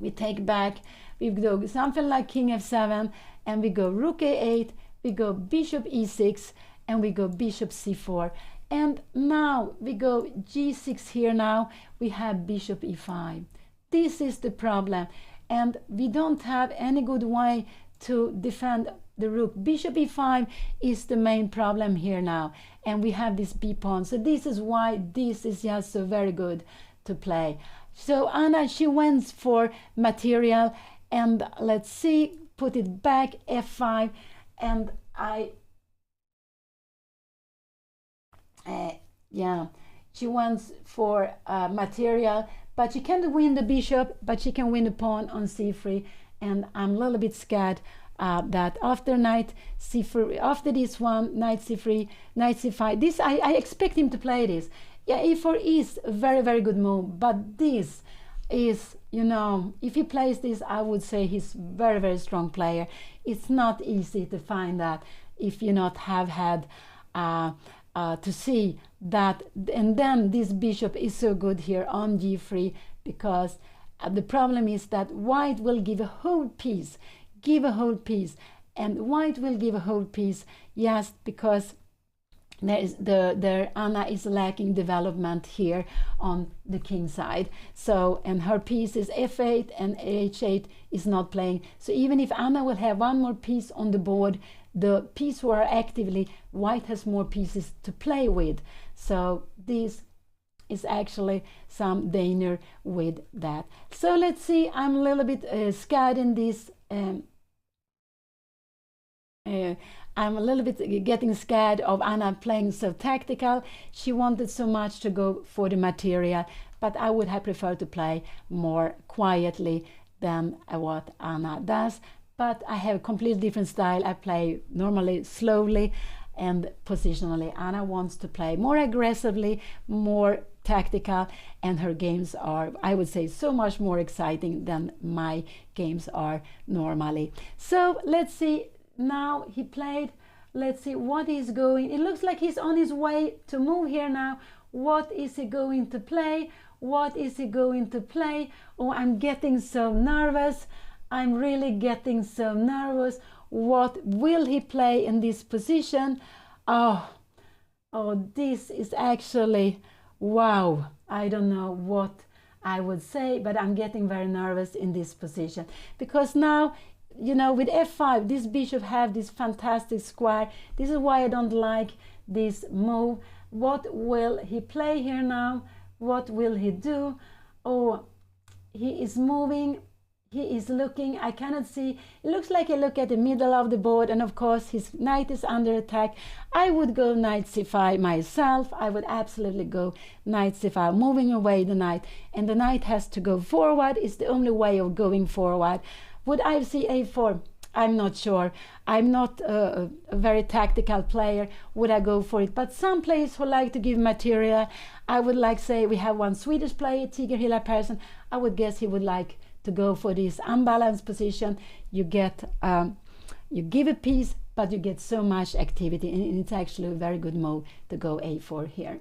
we take back, we go something like king f7, and we go rook a8, we go bishop e6, and we go bishop c4. And now we go g6 here. Now we have bishop e5. This is the problem, and we don't have any good way to defend the rook. Bishop e5 is the main problem here now, and we have this b pawn. So this is why this is just so very good to play. So Anna, she went for material, and let's see, put it back f5, and yeah, she wants for material, but she can't win the bishop, but she can win the pawn on c3, and I'm a little bit scared that after knight c4, after this one, knight c3, knight c5, this I expect him to play this. Yeah, e4 is a very good move, but this is, you know, if he plays this, I would say he's very, very strong player. It's not easy to find that if you not have had to see that. And then this bishop is so good here on g3, because the problem is that white will give a whole piece, and white will give a whole piece, yes, because Anna is lacking development here on the king side. So, and her piece is f8 and h8 is not playing. So even if Anna will have one more piece on the board, the piece who are actively, white has more pieces to play with. So this is actually some danger with that. So let's see, I'm a little bit scared in this. I'm a little bit getting scared of Anna playing so tactical. She wanted so much to go for the material, but I would have preferred to play more quietly than what Anna does. But I have a completely different style. I play normally slowly and positionally. Anna wants to play more aggressively, more tactical, and her games are, I would say, so much more exciting than my games are normally. So let's see. Now he played, let's see what he's going. It looks like he's on his way to move here now. What is he going to play? What is he going to play? Oh, I'm getting so nervous. I'm really getting so nervous. What will he play in this position? Oh, this is actually, wow. I don't know what I would say, but I'm getting very nervous in this position, because now, you know, with f5, this bishop have this fantastic square. This is why I don't like this move. What will he play here now? What will he do? Oh, he is moving. He is looking. I cannot see. It looks like he look at the middle of the board, and of course his knight is under attack. I would go knight c5 myself. I would absolutely go knight c5, moving away the knight, and the knight has to go forward. It's the only way of going forward. Would I see a4? I'm not sure. I'm not a very tactical player. Would I go for it? But some players who like to give material, I would like, say, we have one Swedish player, Tiger Hilla Persson. I would guess he would like to go for this unbalanced position. You get, you give a piece, but you get so much activity, and it's actually a very good move to go a4 here.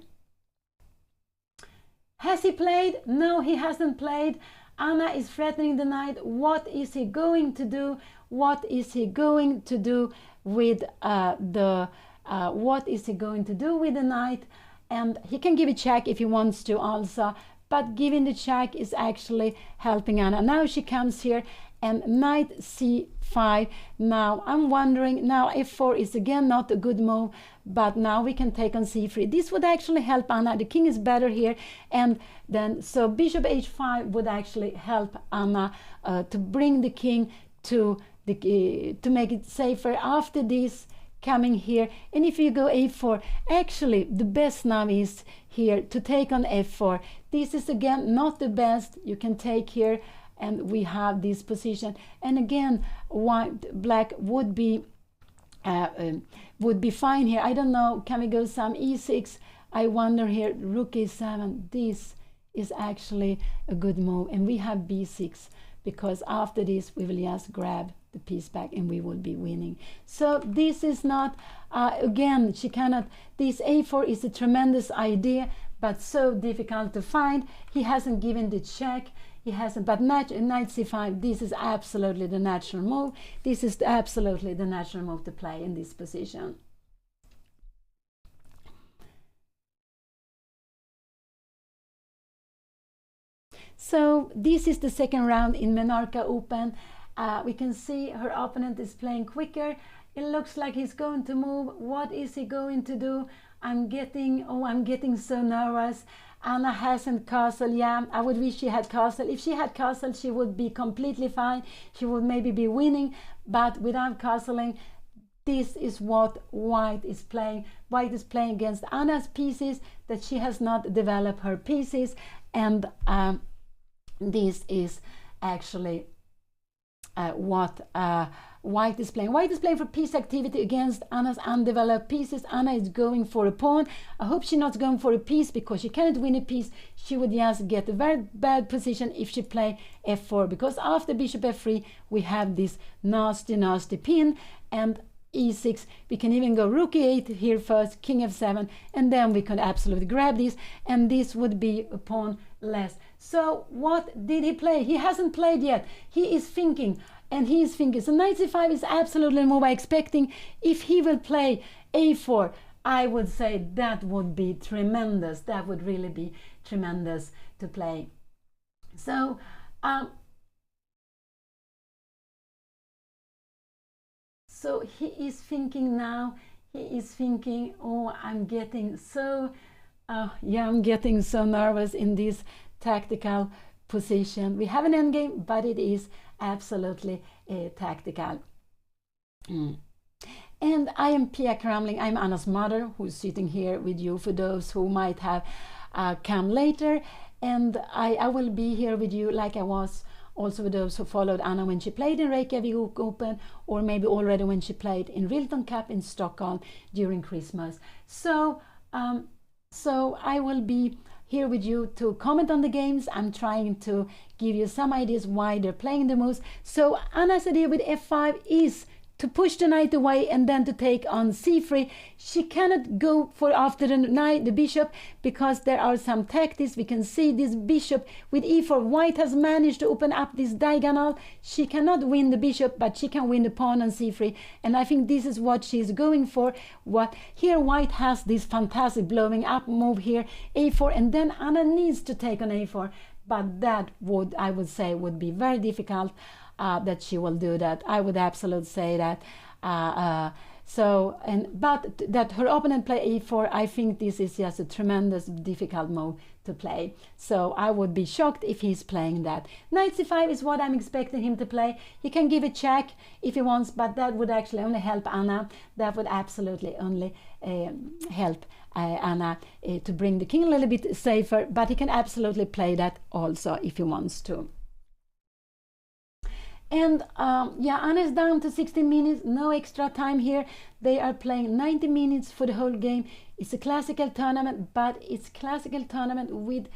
Has he played? No, he hasn't played. Anna is threatening the knight. What is he going to do? What is he going to do with what is he going to do with the knight? And he can give a check if he wants to also, but giving the check is actually helping Anna. Now she comes here and knight c5. Now I'm wondering, now f4 is again not a good move, but now we can take on c3. This would actually help Anna. The king is better here, and then so bishop h5 would actually help Anna to bring the king to make it safer after this coming here. And if you go a4, actually the best now is here to take on f4. This is again not the best. You can take here, and we have this position, and again black would be fine here. I don't know, can we go some e6? I wonder here, rook e7. This is actually a good move, and we have b6, because after this we will just grab the piece back and we will be winning. So this is not again, she cannot, this a4 is a tremendous idea, but so difficult to find. He hasn't given the check. He hasn't, but knight c5, this is absolutely the natural move. This is absolutely the natural move to play in this position. So this is the second round in Menorca Open. We can see her opponent is playing quicker. It looks like he's going to move. What is he going to do? I'm getting so nervous. Anna hasn't castle. Yeah, I would wish she had castle. If she had castle, she would be completely fine. She would maybe be winning, but without castling, this is what white is playing. White is playing against Anna's pieces, that she has not developed her pieces, and this is actually what White is playing. White is playing for piece activity against Anna's undeveloped pieces. Anna is going for a pawn. I hope she's not going for a piece, because she cannot win a piece. She would just get a very bad position if she play f4, because after bishop f3 we have this nasty pin, and e6, we can even go rook e8 here first, king f7, and then we can absolutely grab this, and this would be a pawn less. So what did he play? He hasn't played yet. He is thinking, and he is thinking. So knight c5 is absolutely the move I'm expecting. If he will play a4, I would say that would be tremendous. That would really be tremendous to play. So so he is thinking now. He is thinking, oh, I'm getting so nervous in this tactical position. We have an endgame, but it is absolutely tactical. And I am Pia Cramling. I'm Anna's mother, who's sitting here with you for those who might have come later. And I will be here with you like I was also with those who followed Anna when she played in Reykjavik Open, or maybe already when she played in Rilton Cup in Stockholm during Christmas. So I will be here with you to comment on the games. I'm trying to give you some ideas why they're playing the moves. So Anna's idea with f5 is to push the knight away and then to take on c3. She cannot go for after the knight, the bishop, because there are some tactics. We can see this bishop with e4. White has managed to open up this diagonal. She cannot win the bishop, but she can win the pawn on c3. And I think this is what she's going for. What here White has this fantastic blowing up move here, a4, and then Anna needs to take on a4. But that would, I would say, would be very difficult. That she will do that. I would absolutely say that. But that her opponent play e4, I think this is just a tremendous difficult move to play. So I would be shocked if he's playing that. Knight c5 is what I'm expecting him to play. He can give a check if he wants, but that would actually only help Anna. That would absolutely only help Anna to bring the king a little bit safer, but he can absolutely play that also if he wants to. And Anna is down to 16 minutes, no extra time here. They are playing 90 minutes for the whole game. It's a classical tournament, but it's classical tournament with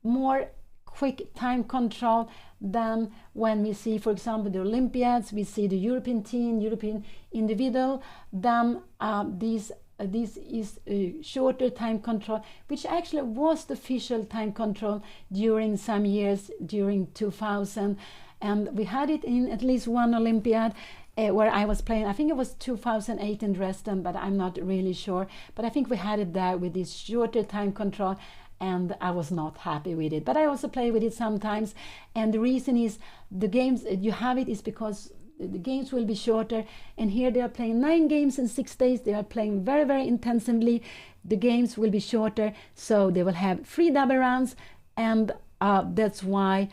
more quick time control than when we see, for example, the Olympiads, we see the European team, European individual. Then this is a shorter time control, which actually was the official time control during some years, during 2000. And we had it in at least one Olympiad where I was playing. I think it was 2008 in Dresden, but I'm not really sure. But I think we had it there with this shorter time control, and I was not happy with it. But I also play with it sometimes. And the reason is the games you have it is because the games will be shorter. And here they are playing 9 games in 6 days. They are playing very, very intensively. The games will be shorter, so they will have 3 double rounds. And that's why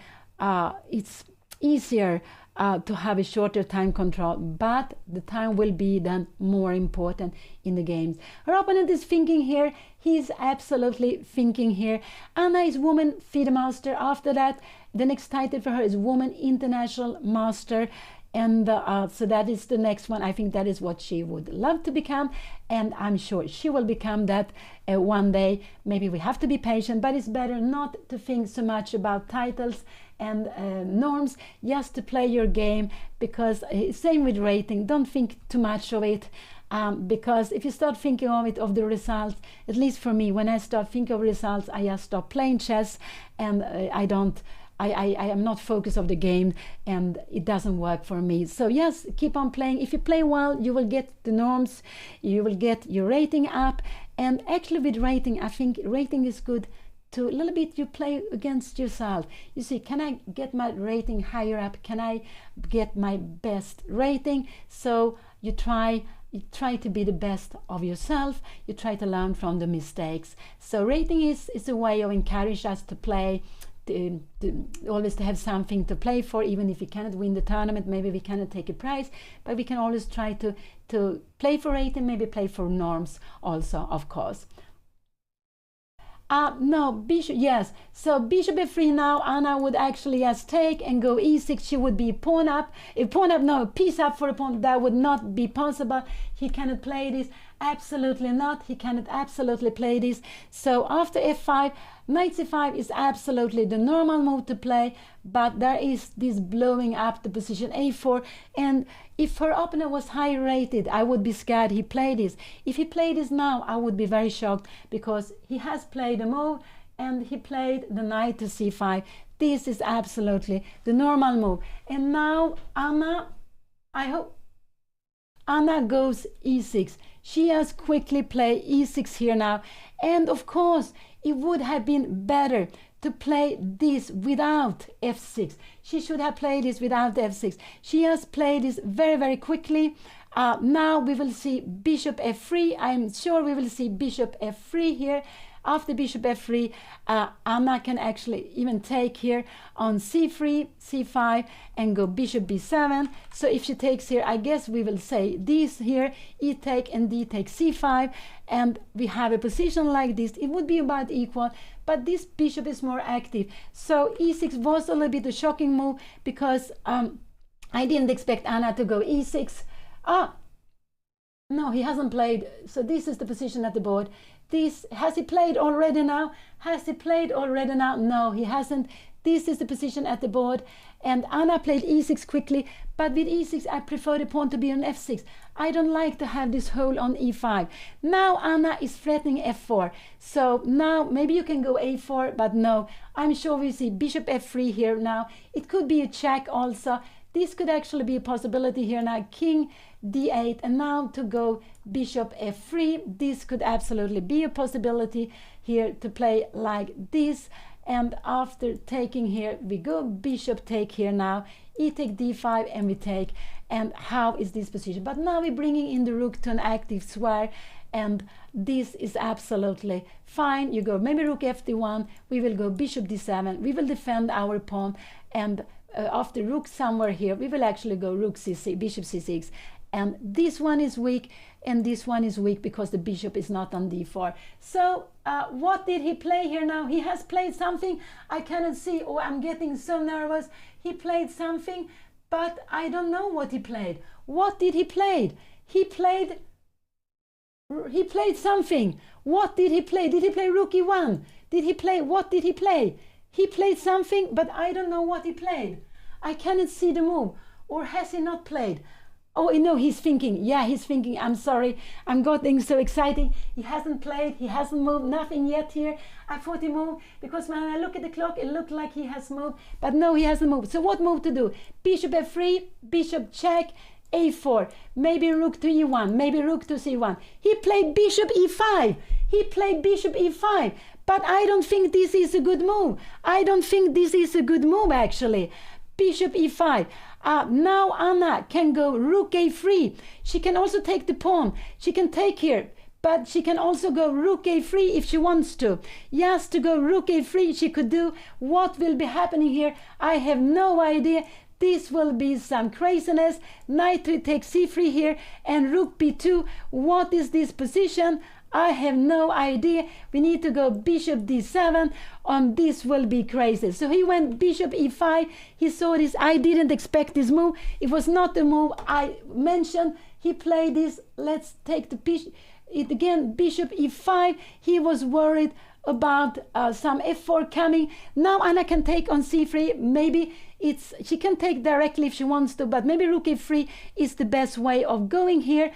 it's easier to have a shorter time control, but the time will be then more important in the games. Her opponent is thinking here. He's absolutely thinking here. Anna is woman FIDE master. After that, the next title for her is woman international master. And so that is the next one. I think that is what she would love to become, and I'm sure she will become that one day. Maybe we have to be patient, but it's better not to think so much about titles and norms, just to play your game, because same with rating, don't think too much of it, because if you start thinking of it, of the results, at least for me, when I start thinking of results, I just stop playing chess, and I am not focused of the game, and it doesn't work for me. So yes, keep on playing. If you play well, you will get the norms, you will get your rating up. And actually with rating, I think rating is good to a little bit, you play against yourself. You see, can I get my rating higher up? Can I get my best rating? So you try to be the best of yourself. You try to learn from the mistakes. So rating is a way of encouraging us to play, to always to have something to play for. Even if we cannot win the tournament, maybe we cannot take a prize, but we can always try to play for rating, maybe play for norms also, of course. No, bishop, yes. So bishop f3 now, Anna would actually just take and go e6. She would be pawn up. If pawn up, no, piece up for a pawn. That would not be possible. He cannot play this. Absolutely not. He cannot absolutely play this. So after f5, knight c5 is absolutely the normal move to play, but there is this blowing up the position a4. And if her opponent was high rated, I would be scared he played this. If he played this now, I would be very shocked, because he has played a move and he played the knight to c5. This is absolutely the normal move. And now Anna, I hope Anna goes e6. She has quickly played e6 here now. And of course, it would have been better to play this without f6. She should have played this without f6. She has played this very, very quickly. Now we will see bishop f3. I'm sure we will see bishop f3 here. After bishop f3, Anna can actually even take here on c3, c5, and go bishop b7. So if she takes here, I guess we will say this here, e take and d take c5, and we have a position like this. It would be about equal, but this bishop is more active. So e6 was a little bit a shocking move, because I didn't expect Anna to go e6. No, he hasn't played. So this is the position at the board. This, has he played already now? Has he played already now? No, he hasn't. This is the position at the board. And Anna played e6 quickly, but with e6 I prefer the pawn to be on f6. I don't like to have this hole on e5. Now Anna is threatening f4. So now maybe you can go a4, but no. I'm sure we see bishop f3 here now. It could be a check also. This could actually be a possibility here now. King d8, and now to go bishop f3. This could absolutely be a possibility here to play like this. And after taking here, we go bishop take here now, e take d5, and we take. And how is this position? But now we're bringing in the rook to an active square, and this is absolutely fine. You go maybe rook f d1, we will go bishop d7, we will defend our pawn, and after rook somewhere here, we will actually go rook c6, bishop c6. And this one is weak, and this one is weak because the bishop is not on d4. So what did he play here now? He has played something. I cannot see. Oh, I'm getting so nervous. He played something, but I don't know what he played. What did he play? He played something. What did he play? Did he play rook e1? Did he play? What did he play? He played something, but I don't know what he played. I cannot see the move. Or has he not played? Oh, no, he's thinking. Yeah, he's thinking. I'm sorry. I'm getting so exciting. He hasn't played. He hasn't moved. Nothing yet here. I thought he moved because when I look at the clock, it looked like he has moved. But no, he hasn't moved. So what move to do? Bishop f3, bishop check, a4. Maybe rook to e1. Maybe rook to c1. He played bishop e5. He played bishop e5. But I don't think this is a good move. I don't think this is a good move, actually. Bishop e5. Now Anna can go rook a3. She can also take the pawn. She can take here, but she can also go rook a3 if she wants to. Yes, to go rook a3 she could do. What will be happening here? I have no idea. This will be some craziness. Knight to take c3 here, and rook b2. What is this position? I have no idea. We need to go bishop d7, and this will be crazy. So he went bishop e5. He saw this. I didn't expect this move. It was not the move I mentioned. He played this. Let's take the bishop. It again, bishop e5. He was worried about some f4 coming. Now Anna can take on c3. Maybe she can take directly if she wants to, but maybe rook a3 is the best way of going here.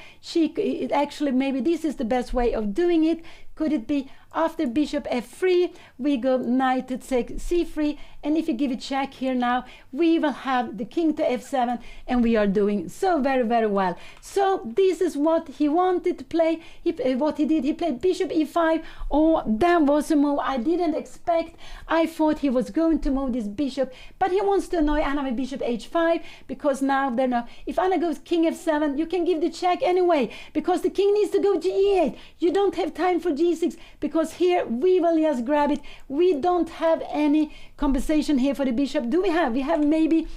Actually, maybe this is the best way of doing it. Could it be after bishop f3, we go knight to take c3, and if you give a check here now, we will have the king to f7, and we are doing so very, very well. So this is what he wanted to play. What he did, he played bishop e5. Oh, that was a move I didn't expect. I thought he was going to move this bishop, but he wants to annoy Anna with bishop h5, because now they're now, if Anna goes king f7, you can give the check anyway, because the king needs to go g8. You don't have time for g6, because here we will just grab it. We don't have any compensation here for the bishop. Do we have? We have maybe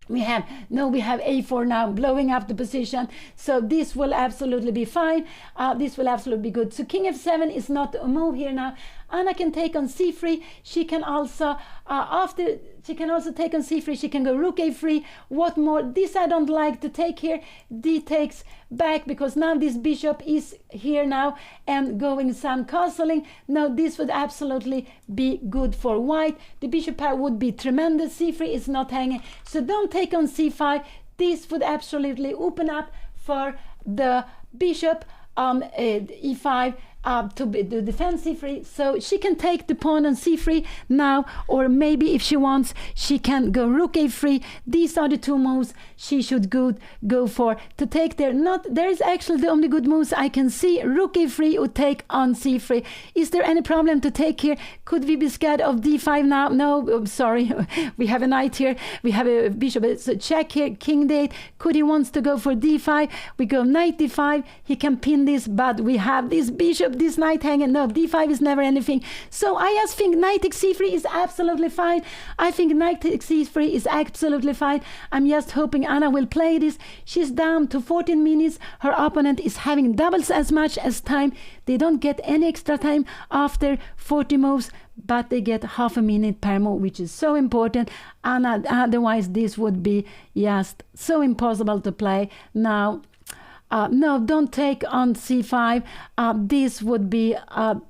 we have a4 now blowing up the position, so this will absolutely be fine. This will absolutely be good. So king f7 is not a move here now. Anna can take on c3. She can also take on c3. She can go rook a3. What more? This I don't like to take here. D takes back, because now this bishop is here now and going some castling. Now this would absolutely be good for white. The bishop pair would be tremendous. c3 is not hanging, so don't take on c5. This would absolutely open up for the bishop on e5 to defend c3. So she can take the pawn on c3 now, or maybe if she wants, she can go rook a3. These are the two moves she should go for to take there. There is actually the only good moves I can see. Rook a3 would take on c3. Is there any problem to take here? Could we be scared of d5 now? No, I'm sorry. We have a knight here. We have a bishop. So check here, king d8. Could he wants to go for d5? We go knight d5. He can pin this, but we have this bishop, this knight hanging. No, d5 is never anything. So I just think knight takes c3 is absolutely fine. I think knight takes c3 is absolutely fine. I'm just hoping Anna will play this. She's down to 14 minutes. Her opponent is having doubles as much as time. They don't get any extra time after 40 moves, but they get half a minute per move, which is so important. And otherwise this would be just so impossible to play. Now no, don't take on c5. This would be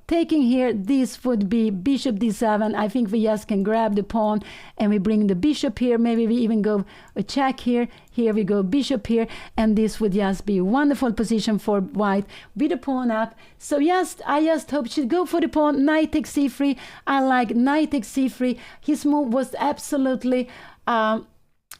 taking here. This would be bishop d7. I think we just can grab the pawn and we bring the bishop here. Maybe we even go a check here. Here we go bishop here, and this would just be a wonderful position for white with the pawn up. So I just hope she'd go for the pawn. Knight takes c3. I like knight takes c3. His move was absolutely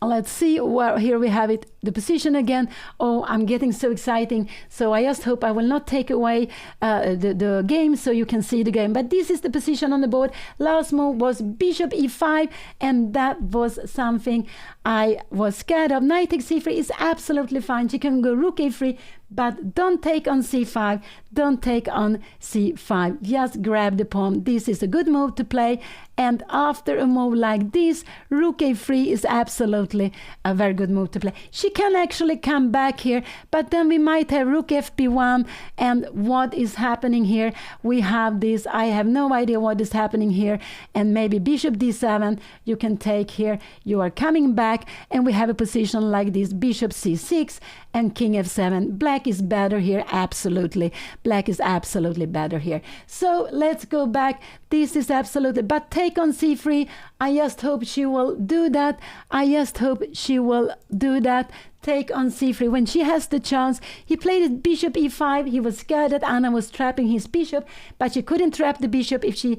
let's see where here we have it, the position again. Oh, I'm getting so exciting. So I just hope I will not take away the game so you can see the game. But this is the position on the board. Last move was bishop e5, and that was something I was scared of. Knight takes c3 is absolutely fine. She can go rook a3, but don't take on c5. Don't take on c5. Just grab the pawn. This is a good move to play. And after a move like this, rook a3 is absolutely a very good move to play. She can actually come back here, but then we might have rook fb1. And what is happening here? We have this. I have no idea what is happening here. And maybe bishop d7 you can take here. You are coming back, and we have a position like this, bishop c6 and king f7. Black is better here, absolutely. Black is absolutely better here. So let's go back. This is absolutely, but take on c3. I just hope she will do that. I just hope she will do that. Take on c3 when she has the chance. He played it bishop e5. He was scared that Anna was trapping his bishop, but she couldn't trap the bishop if he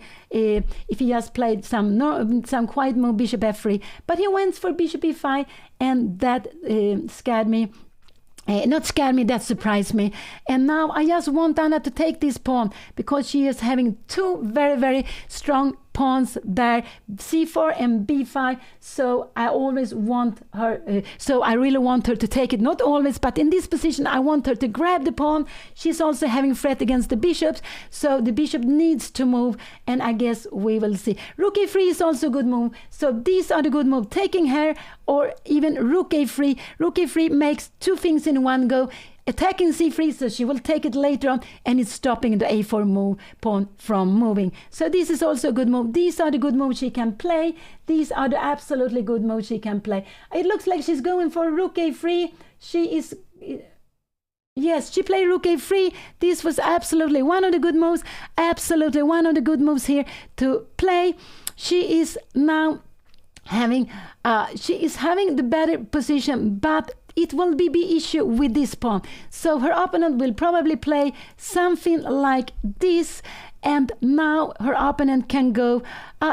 just played some quiet move, bishop f3. But he went for bishop e5, and that scared me. Not scared me, that surprised me. And now I just want Anna to take this pawn, because she is having two very, very strong pawns there, c4 and b5. So I always want her, so I really want her to take it. Not always, but in this position I want her to grab the pawn. She's also having threat against the bishops, so the bishop needs to move, and I guess we will see. Rook a3 is also a good move. So these are the good moves, taking her or even rook a3. Rook a3 makes two things in one go. Attacking c3, so she will take it later on, and it's stopping the a4 move pawn from moving. So this is also a good move. These are the good moves she can play. These are the absolutely good moves she can play. It looks like she's going for rook a3. She is... Yes, she played rook a3. This was absolutely one of the good moves. Absolutely one of the good moves here to play. She is now having... the better position, but it will be issue with this pawn. So her opponent will probably play something like this, and now her opponent can go,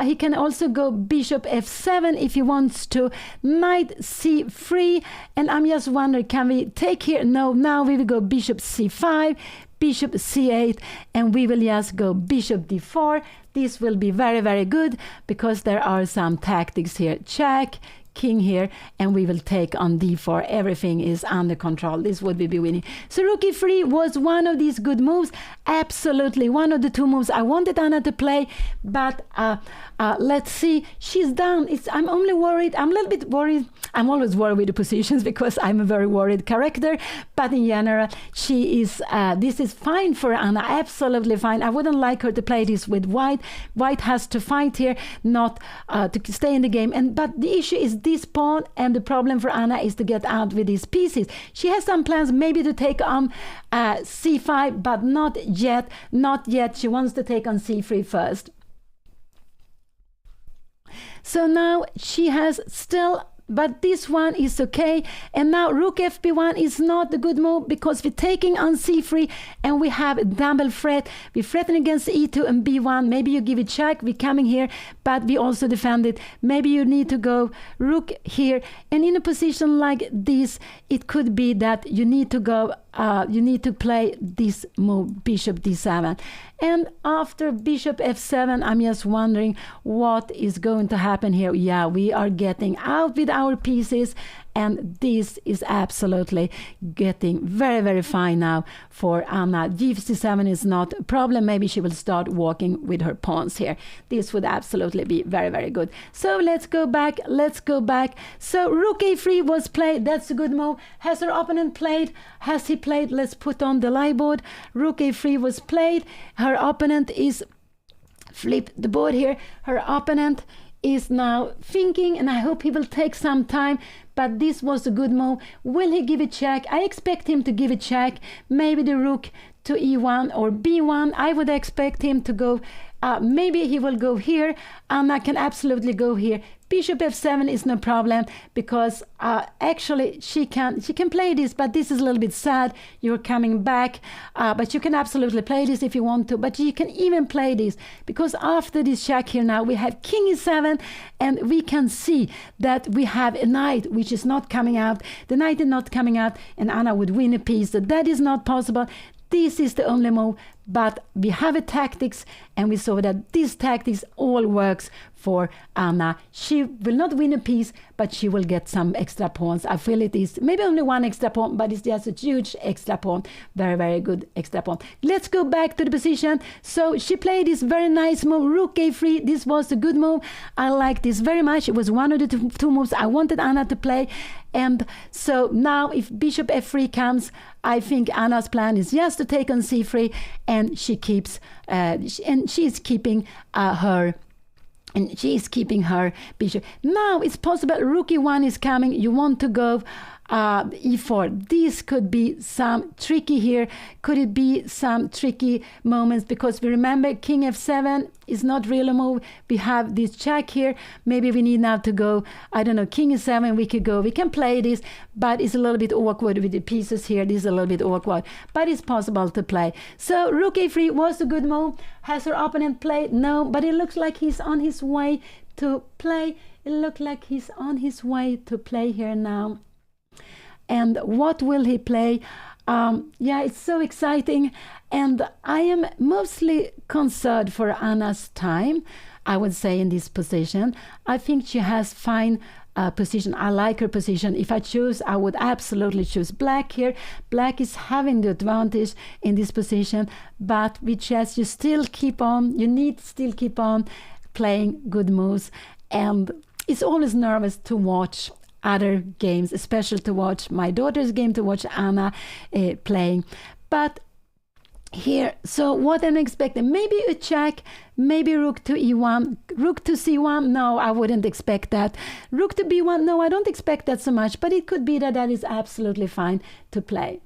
he can also go bishop f7 if he wants to, knight c3, and I'm just wondering, can we take here? No, now we will go bishop c5, bishop c8, and we will just go bishop d4. This will be very, very good, because there are some tactics here. Check, king here, and we will take on d4. Everything is under control. This would be winning. So rook e3 was one of these good moves. Absolutely one of the two moves I wanted Anna to play, but let's see. She's down. I'm only worried. I'm a little bit worried. I'm always worried with the positions because I'm a very worried character, but in general, she is. This is fine for Anna. Absolutely fine. I wouldn't like her to play this with white. White has to fight here, not to stay in the game. But the issue is this pawn, and the problem for Anna is to get out with these pieces. She has some plans maybe to take on c5, but not yet. Not yet. She wants to take on c3 first. So now she has still, but this one is okay. And now rook fb1 is not a good move because we're taking on c3 and we have a double threat. We're threatening against e2 and b1. Maybe you give it check. We're coming here, but we also defend it. Maybe you need to go rook here. And in a position like this, it could be that you need to go, you need to play this move, bishop d7. And after bishop f7, I'm just wondering what is going to happen here. Yeah, we are getting out with our pieces, and this is absolutely getting very, very fine now for Anna. G7 is not a problem. Maybe she will start walking with her pawns here. This would absolutely be very, very good. So let's go back. Let's go back. So rook a3 was played. That's a good move. Has her opponent played? Has he played? Let's put on the live board. Rook a3 was played. Her opponent is flip the board here. Her opponent is now thinking, and I hope he will take some time, but this was a good move. Will he give a check? I expect him to give a check. Maybe the rook to e1 or b1. I would expect him to go, maybe he will go here. Anna can absolutely go here. Bishop f7 is no problem because actually she can play this, but this is a little bit sad. You're coming back, but you can absolutely play this if you want to. But you can even play this because after this check here now we have king e7, and we can see that we have a knight which is not coming out. The knight is not coming out, and Anna would win a piece. So that is not possible. This is the only move, but we have a tactics, and we saw that this tactics all works for Anna. She will not win a piece, but she will get some extra pawns. I feel it is maybe only one extra pawn, but it's just a huge extra pawn. Very, very good extra pawn. Let's go back to the position. So she played this very nice move, rook a3. This was a good move. I like this very much. It was one of the two moves I wanted Anna to play. And so now if bishop f3 comes, I think Anna's plan is just to take on c3, and she keeps and she's keeping her bishop. Now it's possible rook e1 is coming. You want to go e4. This could be some tricky here. Could it be some tricky moments? Because we remember king f7 is not really a move. We have this check here. Maybe we need now to go, I don't know, king e7. We can play this, but it's a little bit awkward with the pieces here. This is a little bit awkward, but it's possible to play. So rook a3 was a good move. Has her opponent played? No, but it looks like he's on his way to play. It looks like he's on his way to play here now. And what will he play? Yeah, it's so exciting, and I am mostly concerned for Anna's time, I would say, in this position. I think she has fine position. I like her position. If I choose, I would absolutely choose black here. Black is having the advantage in this position, but with chess you still keep on, you need to still keep on playing good moves, and it's always nervous to watch other games, especially to watch my daughter's game, to watch Anna playing. But here, so what I'm expecting, maybe a check, maybe rook to e1, rook to c1. No, I wouldn't expect that. Rook to b1, no, I don't expect that so much, but it could be that that is absolutely fine to play.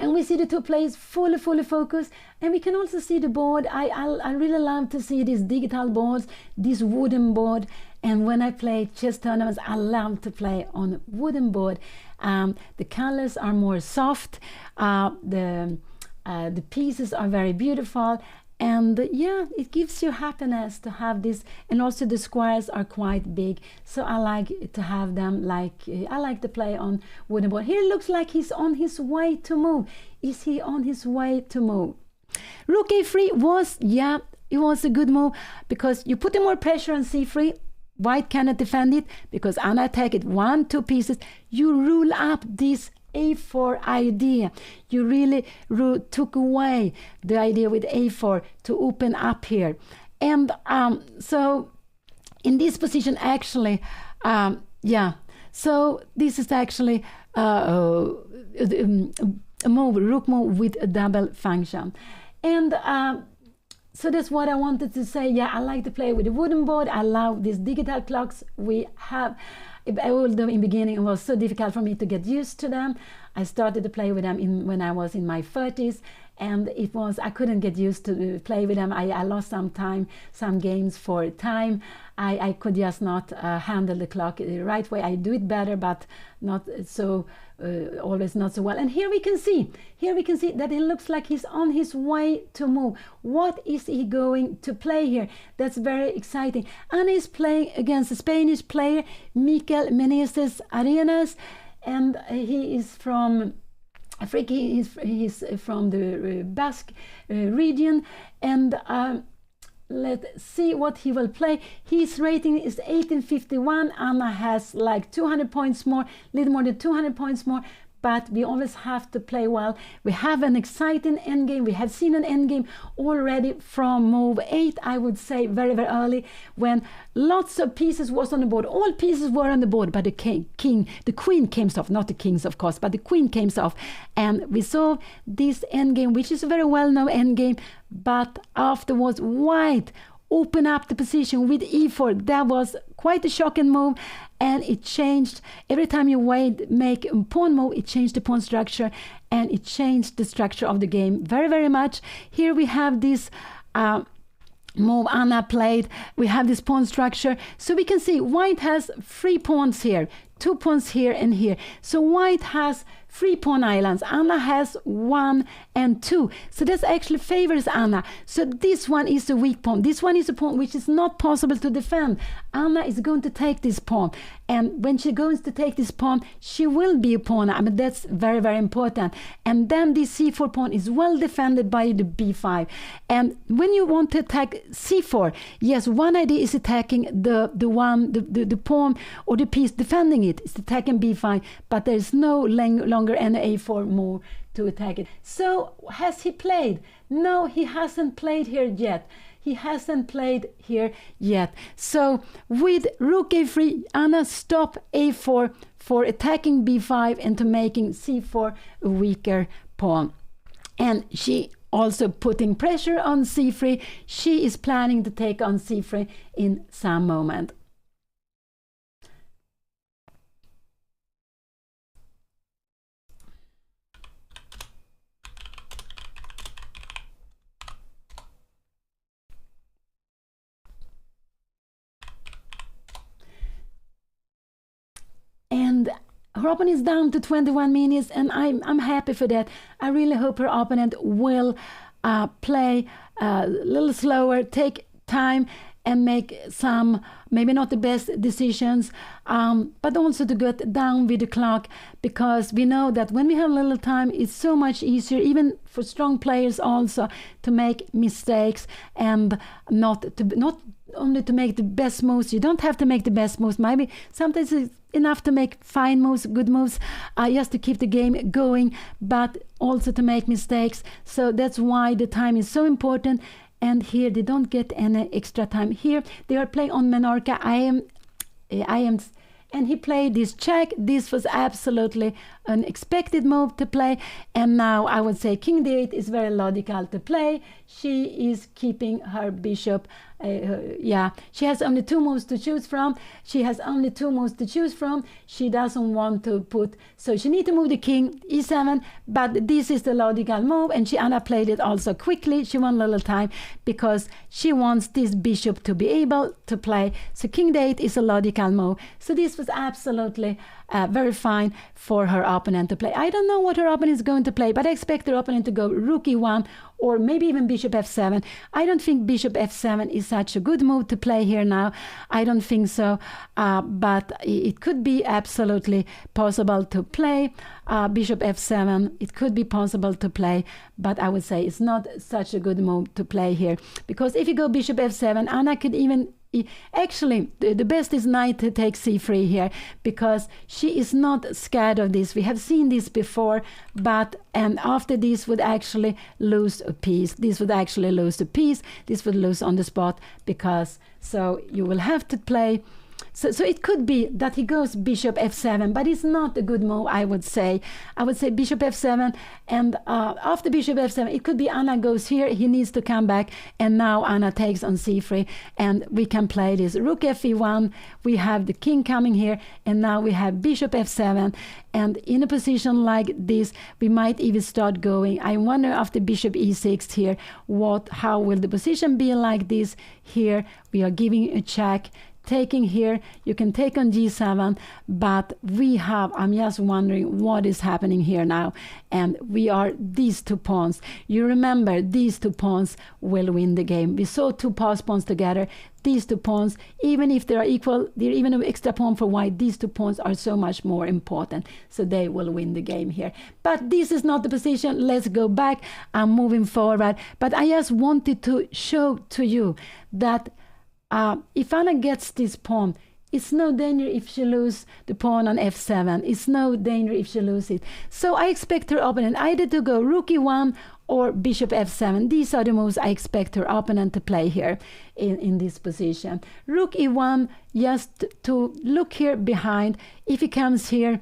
And we see the two players fully focused, and we can also see the board. I really love to see these digital boards, this wooden board. And when I play chess tournaments, I love to play on wooden board. The colors are more soft. The pieces are very beautiful. And yeah, it gives you happiness to have this. And also the squares are quite big. So I like to have them I like to play on wooden board. Here it looks like he's on his way to move. Is he on his way to move? Rook a3 was, yeah, it was a good move because you put more pressure on c3. White cannot defend it because Anna attacked it 1-2 pieces. You rule up this a4 idea. You really took away the idea with a4 to open up here. And so in this position, actually, yeah, so this is actually a move, rook move with a double function. And so that's what I wanted to say. Yeah, I like to play with the wooden board. I love these digital clocks we have. Although in the beginning it was so difficult for me to get used to them, I started to play with them when I was in my 30s, and I couldn't get used to play with them. I lost some time, some games for time. I could just not handle the clock the right way. I do it better, but not so always not so well. And here we can see that it looks like he's on his way to move. What is he going to play here? That's very exciting. Anna is playing against a Spanish player, Miquel Meneses Arenas, and he is from Africa. He's from the Basque region, and let's see what he will play. His rating is 1851. Anna has like 200 points more, little more than 200 points more, but we always have to play well. We have an exciting endgame. We have seen an endgame already from move 8, I would say, very, very early, when lots of pieces was on the board. All pieces were on the board, but the queen came off, not the kings, of course, but the queen came off. And we saw this endgame, which is a very well-known endgame, but afterwards, white open up the position with e4. That was quite a shocking move, and it changed. Every time you make a pawn move, it changed the pawn structure, and it changed the structure of the game very, very much. Here we have this move Anna played. We have this pawn structure, so we can see white has 3 pawns here, 2 pawns here and here. So white has 3 pawn islands. Anna has 1 and 2. So that actually favors Anna. So this one is a weak pawn. This one is a pawn which is not possible to defend. Anna is going to take this pawn. And when she goes to take this pawn, she will be a pawn. I mean, that's very, very important. And then this c4 pawn is well defended by the b5. And when you want to attack c4, yes, one idea is attacking the pawn or the piece defending it. It's attacking b5, but there is no longer an a4 move to attack it. So has he played? No, he hasn't played here yet. He hasn't played here yet. So with rook a3, Anna stop a4 for attacking b5 and to making c4 a weaker pawn. And she also putting pressure on c3. She is planning to take on c3 in some moment. And her opponent is down to 21 minutes, and I'm happy for that. I really hope her opponent will play a little slower, take time, and make some, maybe not the best decisions, but also to get down with the clock, because we know that when we have a little time, it's so much easier, even for strong players also, to make mistakes and not only to make the best moves. You don't have to make the best moves. Maybe sometimes it's enough to make fine moves, good moves, just to keep the game going, but also to make mistakes. So that's why the time is so important. And here they don't get any extra time. Here they are playing on MENORCA. I am, and he played this check. This was absolutely an expected move to play. And now I would say king d8 is very logical to play. She is keeping her bishop. Yeah, she has only 2 moves to choose from. She doesn't want to put, so she needs to move the king e7, but this is the logical move, and Anna played it also quickly. She won a little time because she wants this bishop to be able to play. So king d8 is a logical move. So this was absolutely very fine for her opponent to play. I don't know what her opponent is going to play, but I expect her opponent to go rook e1 or maybe even bishop f7. I don't think bishop f7 is such a good move to play here now. I don't think so, but it could be absolutely possible to play bishop f7. It could be possible to play, but I would say it's not such a good move to play here, because if you go bishop f7, Anna could even actually, the best is knight to take c3 here, because she is not scared of this. We have seen this before, and after this would actually lose a piece. This would actually lose a piece. This would lose on the spot, because so you will have to play. So it could be that he goes bishop f7, but it's not a good move, I would say. I would say bishop f7, and after bishop f7, it could be Anna goes here, he needs to come back, and now Anna takes on c3, and we can play this rook fe1. We have the king coming here, and now we have bishop f7, and in a position like this, we might even start going. I wonder after bishop e6 here, how will the position be like this here? We are giving a check. Taking here, you can take on g7, but I'm just wondering what is happening here now, and we are these 2 pawns. You remember, these 2 pawns will win the game. We saw 2 pass pawns together. These 2 pawns, even if they are equal, they're even an extra pawn for white, these 2 pawns are so much more important, so they will win the game here. But this is not the position. Let's go back. I'm moving forward, but I just wanted to show to you that if Anna gets this pawn, it's no danger if she loses the pawn on f7. It's no danger if she loses it. So I expect her opponent either to go rook e1 or bishop f7. These are the moves I expect her opponent to play here in this position. Rook e1, just to look here behind. If he comes here,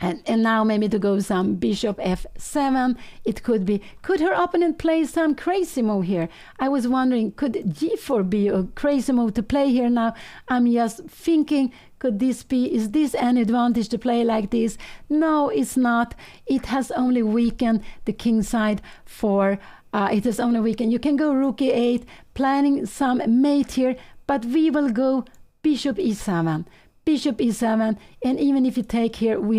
and now maybe to go some bishop f7, it could be. Could her opponent play some crazy move here? I was wondering, could g4 be a crazy move to play here now? I'm just thinking, is this an advantage to play like this? No, it's not. It has only weakened the king side it has only weakened. You can go rook e8, planning some mate here, but we will go bishop e7. Bishop e7, and even if you take here, we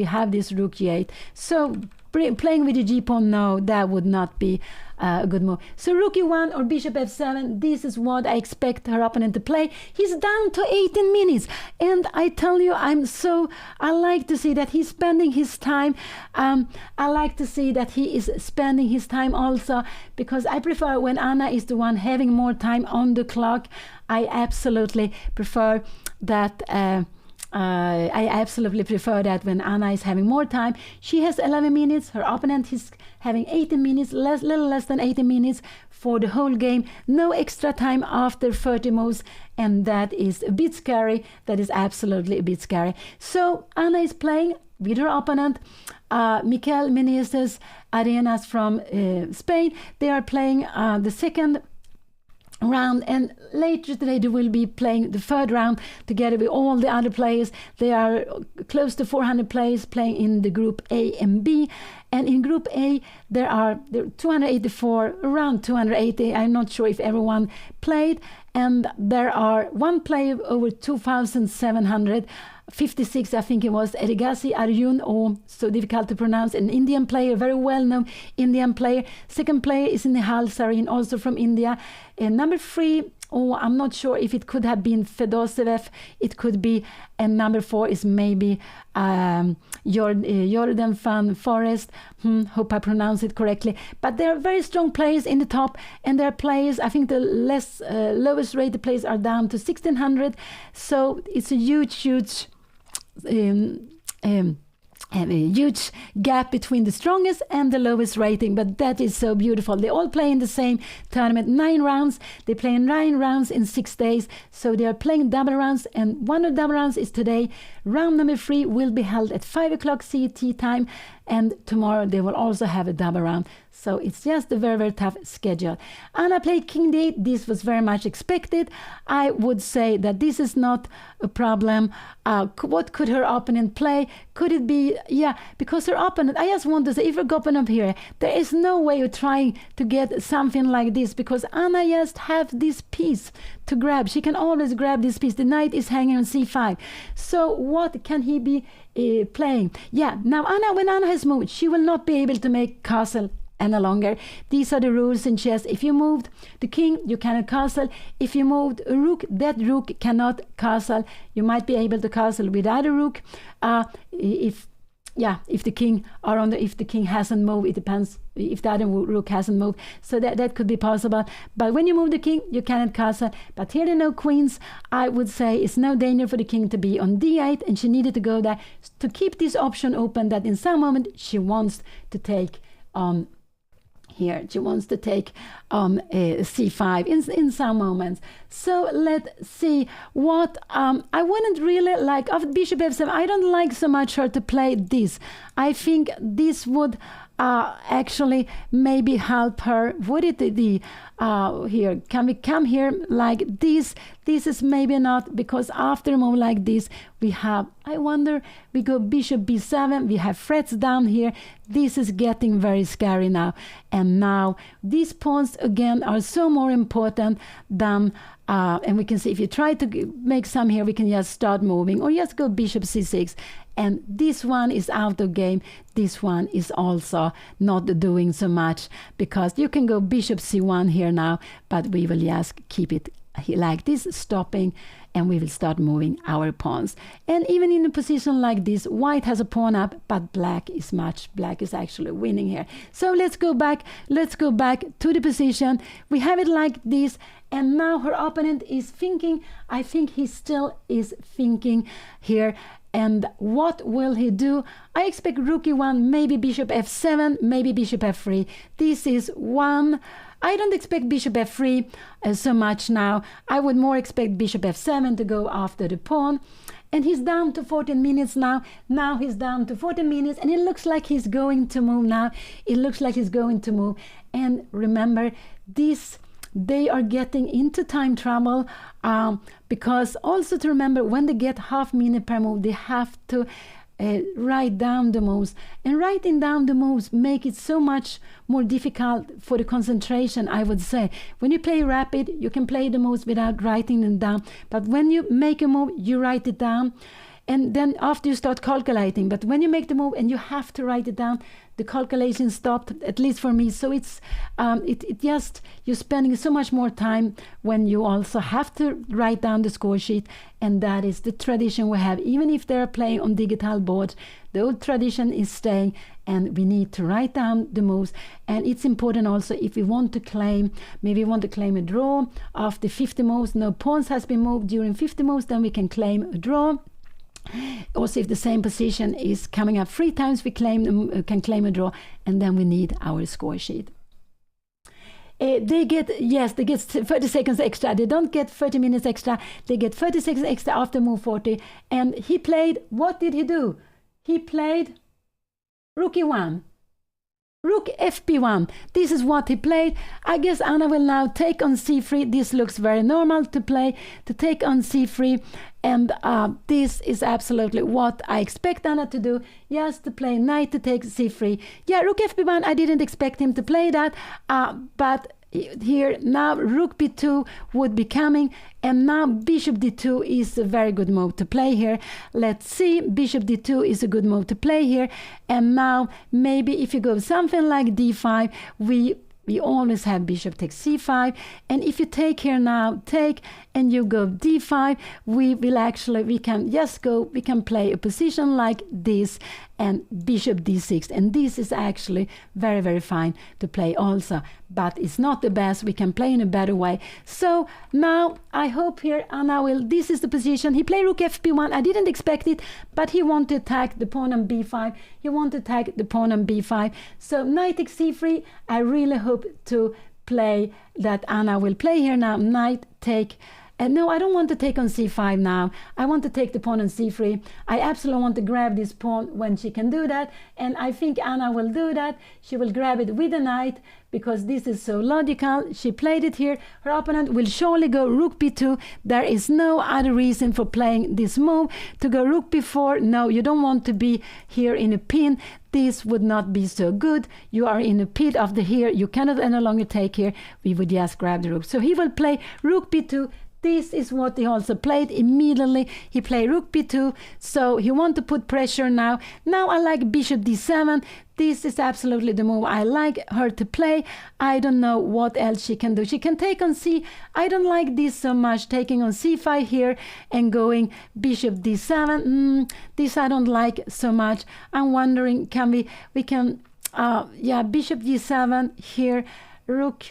have this rook g8. So playing with the g-pawn, no, that would not be a good move. So rook e1 or bishop f7, this is what I expect her opponent to play. He's down to 18 minutes, and I tell you, I like to see that he's spending his time. I like to see that he is spending his time also, because I prefer when Anna is the one having more time on the clock. I absolutely prefer that. I absolutely prefer that when Anna is having more time. She has 11 minutes. Her opponent is having 18 minutes, little less than 18 minutes for the whole game. No extra time after 30 moves, and that is a bit scary. That is absolutely a bit scary. So Anna is playing with her opponent, Miquel Meneses Arenas from Spain. They are playing the second round, and later today they will be playing the third round together with all the other players. They are close to 400 players playing in the group A and B, and in group A there are 284, around 280. I'm not sure if everyone played, and there are one player over 2,756, I think it was, Erigasi Arjun, so difficult to pronounce, an Indian player, very well-known Indian player. Second player is Nihal Sarin, also from India. And number 3, I'm not sure if it could have been Fedosev, it could be, and number 4 is maybe Jordan van Forest. Hope I pronounce it correctly. But there are very strong players in the top, and there are players, I think the lowest rated players are down to 1,600. So it's a huge a huge gap between the strongest and the lowest rating, but that is so beautiful. They all play in the same tournament, 9 rounds. They play in 9 rounds in 6 days, so they are playing double rounds, and one of the double rounds is today. Round number 3 will be held at 5 o'clock CET time, and tomorrow they will also have a double round. So it's just a very tough schedule. Anna played king d8. This was very much expected. I would say that this is not a problem. What could her opponent play? Could it be, yeah, because her opponent, I just want to say, if her opponent here, there is no way of trying to get something like this, because Anna just have this piece to grab. She can always grab this piece. The knight is hanging on c5. So what can he be playing? Yeah, now Anna, when Anna has moved, she will not be able to make castle any longer. These are the rules in chess. If you moved the king, you cannot castle. If you moved a rook, that rook cannot castle. You might be able to castle without a rook. If the king if the king hasn't moved, it depends if the other rook hasn't moved. So that could be possible. But when you move the king, you cannot castle. But here there are no queens. I would say it's no danger for the king to be on d8, and she needed to go there to keep this option open that in some moment she wants to take here. She wants to take c5 in some moments. So let's see what I wouldn't really like of bishop f7. I don't like so much her to play this. I think this would actually maybe help her. Would it the here, can we come here like this? This is maybe not, because after a move like this we have, I wonder, we go bishop b7, we have threats down here. This is getting very scary now, and now these pawns again are so more important than and we can see if you try to make some here, we can just start moving or just go bishop c6. And this one is out of game. This one is also not doing so much, because you can go bishop c1 here now, but we will just keep it like this, stopping, and we will start moving our pawns. And even in a position like this, white has a pawn up, but black is actually winning here. So let's go back to the position. We have it like this, and now her opponent is thinking. I think he still is thinking here. And what will he do? I expect rook e1, maybe bishop f7, maybe bishop f3. This is one. I don't expect bishop f3 so much now. I would more expect bishop f7 to go after the pawn. And he's down to 14 minutes now. Now he's down to 14 minutes, and it looks like he's going to move now. It looks like he's going to move. And remember, they are getting into time trouble, because also to remember, when they get half minute per move, they have to write down the moves, and writing down the moves make it so much more difficult for the concentration. I would say when you play rapid, you can play the moves without writing them down, but when you make a move, you write it down, and then after you start calculating. But when you make the move and you have to write it down, the calculation stopped, at least for me. So it's it just, you're spending so much more time when you also have to write down the score sheet. And that is the tradition we have, even if they're playing on digital boards. The old tradition is staying, and we need to write down the moves. And it's important also, if we want to claim, maybe we want to claim a draw after 50 moves, no pawns has been moved during 50 moves, then we can claim a draw. Also, if the same position is coming up 3 times, we can claim a draw, and then we need our score sheet. They get 30 seconds extra. They don't get 30 minutes extra. They get 30 seconds extra after move 40. And he played, what did he do? He played rook e1. Rook fb1. This is what he played. I guess Anna will now take on c3. This looks very normal to play, to take on c3. And this is absolutely what I expect Anna to do. Just to play knight to take c3. Yeah, rook fb1, I didn't expect him to play that. But here now rook b2 would be coming, and now bishop d2 is a very good move to play here. Let's see, bishop d2 is a good move to play here. And now maybe if you go something like d5, we always have bishop takes c5, and if you take here now, take, and you go d5, we can play a position like this, and bishop d6, and this is actually very, very fine to play also, but it's not the best. We can play in a better way. So now I hope here Anna this is the position. He played rook fb1. I didn't expect it, but he wanted to attack the pawn on b5. He wanted to attack the pawn on b5. So knight takes c3. I really hope to play that Anna will play here now, knight take And no, I don't want to take on c5 now. I want to take the pawn on c3. I absolutely want to grab this pawn when she can do that, and I think Anna will do that. She will grab it with the knight because this is so logical. She played it here. Her opponent will surely go rook b2. There is no other reason for playing this move. To go rook b4, no, you don't want to be here in a pin. This would not be so good. You are in a pit of the here. You cannot any longer take here. We would just grab the rook. So he will play rook b2. This is what he also played immediately. He played rook b2. So he wants to put pressure now. Now I like bishop d7. This is absolutely the move I like her to play. I don't know what else she can do. She can take on c. I don't like this so much, taking on c5 here and going bishop d7. This I don't like so much. I'm wondering, can we can, yeah, bishop d7 here, rook.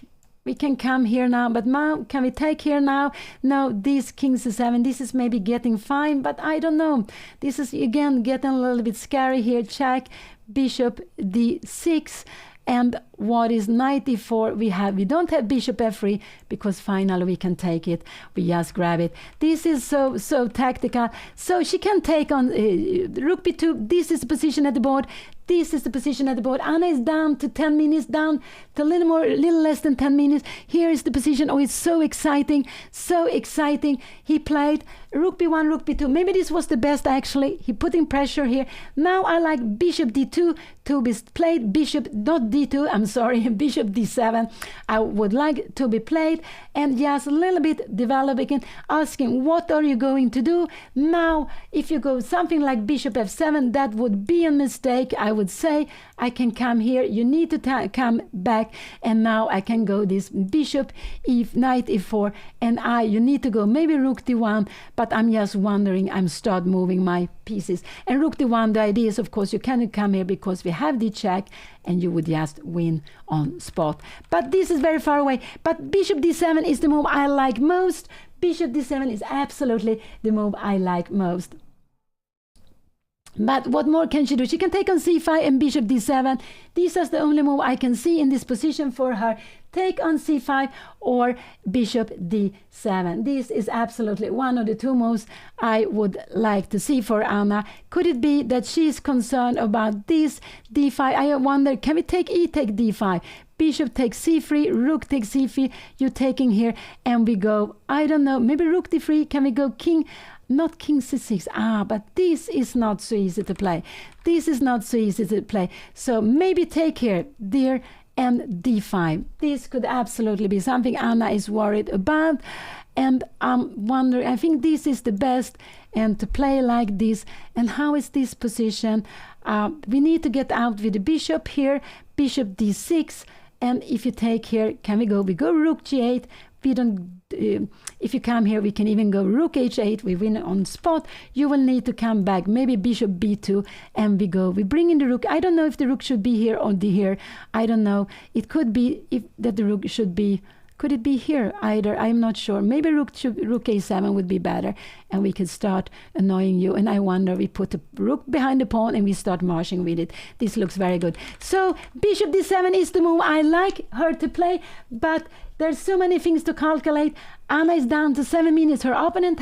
We can come here now, but now can we take here now? No, this king c7, this is maybe getting fine, but I don't know. This is again getting a little bit scary here. Check, bishop d6, and what is knight d4? We don't have bishop f3 because finally we can take it. We just grab it. This is so tactical. So she can take on rook b2. This is the position at the board. This is the position at the board. Anna is down to 10 minutes, down to a little less than 10 minutes. Here is the position. Oh, it's so exciting, so exciting. He played rook b1, rook b2. Maybe this was the best actually. He putting pressure here. Now I like bishop d2 to be played. Bishop, not d2, I'm sorry, bishop d7. I would like to be played, and just a little bit developing, asking what are you going to do? Now, if you go something like bishop f7, that would be a mistake. I would say I can come here, you need to come back, and now I can go this bishop knight e4, and you need to go maybe rook d1, but I'm just wondering, I'm start moving my pieces. And rook d1, the idea is of course you cannot come here because we have the check and you would just win on spot. But this is very far away. But bishop d7 is the move I like most. Bishop d7 is absolutely the move I like most. But what more can she do? She can take on c5 and bishop d7. This is the only move I can see in this position for her. Take on c5 or bishop d7. This is absolutely one of the two moves I would like to see for Anna. Could it be that she's concerned about this d5? I wonder, can we take take d5? Bishop takes c3, rook takes c3, you're taking here, and we go, I don't know, maybe rook d3, can we go king? Not king c6. But this is not so easy to play. This is not so easy to play. So maybe take here, dear, and d5. This could absolutely be something Anna is worried about. And I'm wondering, I think this is the best, and to play like this. And how is this position? We need to get out with the bishop here, bishop d6. And if you take here, can we go? We go rook g8. We don't, if you come here, we can even go rook h8. We win on spot. You will need to come back, maybe bishop b2, and we bring in the rook. I don't know if the rook should be here or here. I don't know. It could be that the rook should be. Could it be here either? I'm not sure. Maybe rook a7 would be better, and we could start annoying you. And I wonder, we put the rook behind the pawn and we start marching with it. This looks very good. So bishop d7 is the move I like her to play, but there's so many things to calculate. Anna is down to 7 minutes. Her opponent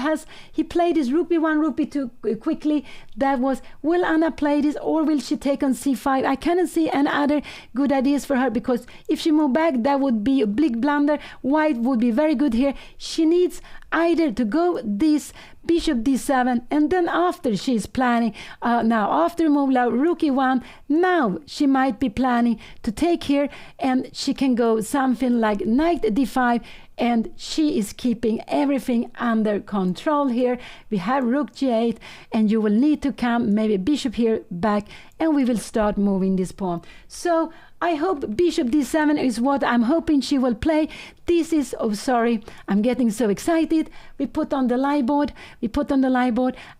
he played his rook b1, rook b2 quickly. That was, will Anna play this or will she take on c5? I cannot see any other good ideas for her, because if she moved back, that would be a big blunder. White would be very good here. She needs either to go this bishop d7, and then after she's planning, now after move like rook e1, now she might be planning to take here, and she can go something like knight d5, and she is keeping everything under control here. We have rook g8, and you will need to come maybe bishop here back, and we will start moving this pawn. So I hope bishop d7 is what I'm hoping she will play. This is, oh sorry, I'm getting so excited. We put on the lie board.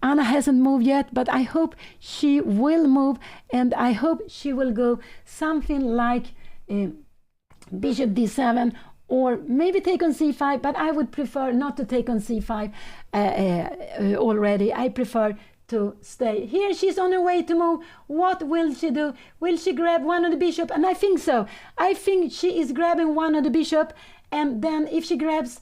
Anna hasn't moved yet, but I hope she will move, and I hope she will go something like bishop d7, or maybe take on c5, but I would prefer not to take on c5 already. I prefer to stay here. She's on her way to move. What will she do? Will she grab one of the bishop? And I think so. I think she is grabbing one of the bishop, and then if she grabs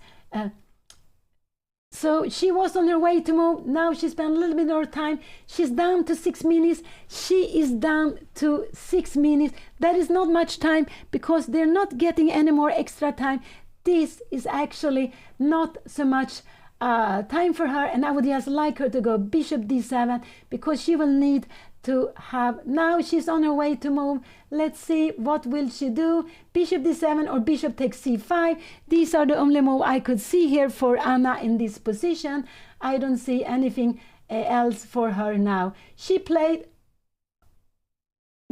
So she was on her way to move. Now she spent a little bit more time. She's down to 6 minutes. She is down to 6 minutes. That is not much time because they're not getting any more extra time. This is actually not so much time for her, and I would just like her to go bishop d7 because she will need to have. Now she's on her way to move. Let's see, what will she do? Bishop d7 or bishop takes c5. These are the only move I could see here for Anna in this position. I don't see anything else for her now. She played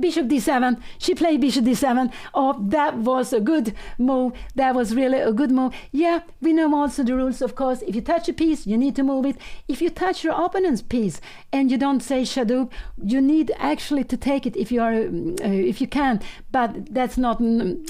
bishop d7. She played bishop d7. Oh, that was a good move. That was really a good move. Yeah, we know also the rules, of course. If you touch a piece, you need to move it. If you touch your opponent's piece and you don't say shadow, you need actually to take it if you are, if you can. But that's not,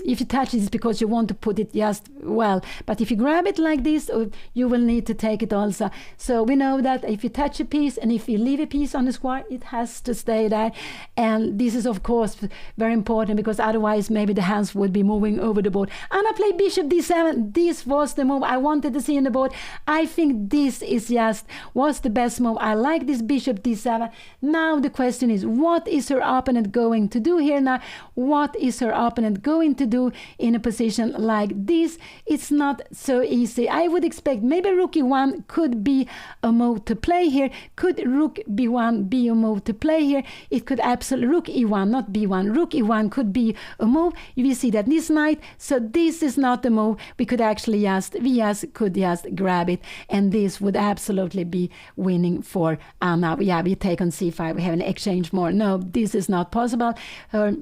if you touch it, it's because you want to put it just well. But if you grab it like this, you will need to take it also. So we know that if you touch a piece and if you leave a piece on the square, it has to stay there. And this is, of course, very important because otherwise maybe the hands would be moving over the board. Anna played bishop d7. This was the move I wanted to see in the board. I think this is just was the best move. I like this bishop d7. Now the question is, what is her opponent going to do here now? What is her opponent going to do in a position like this? It's not so easy. I would expect maybe rook e1 could be a move to play here. Could rook b1 be a move to play here? It could absolutely, rook e1, not b1. Rook e1 could be a move. You see that this knight, so this is not a move. We could actually could just grab it, and this would absolutely be winning for Anna. Yeah, we take on c5. We have an exchange more. No, this is not possible. Her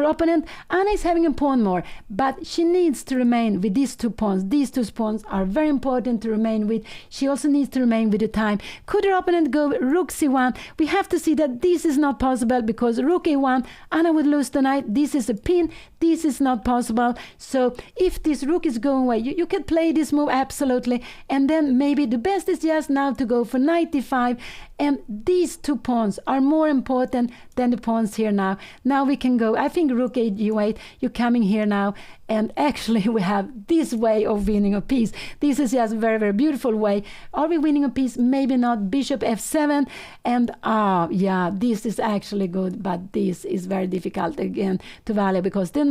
opponent, Anna, is having a pawn more, but she needs to remain with these 2 pawns. These 2 pawns are very important to remain with. She also needs to remain with the time. Could her opponent go rook c1? We have to see that this is not possible because rook a1, Anna would lose the knight. This is a pin. This is not possible. So if this rook is going away, you can play this move absolutely. And then maybe the best is just now to go for knight d5. And these 2 pawns are more important than the pawns here now. Now we can go, I think rook a8, you're coming here now. And actually we have this way of winning a piece. This is just a very, very beautiful way. Are we winning a piece? Maybe not. Bishop f7. And yeah, this is actually good, but this is very difficult again to value because the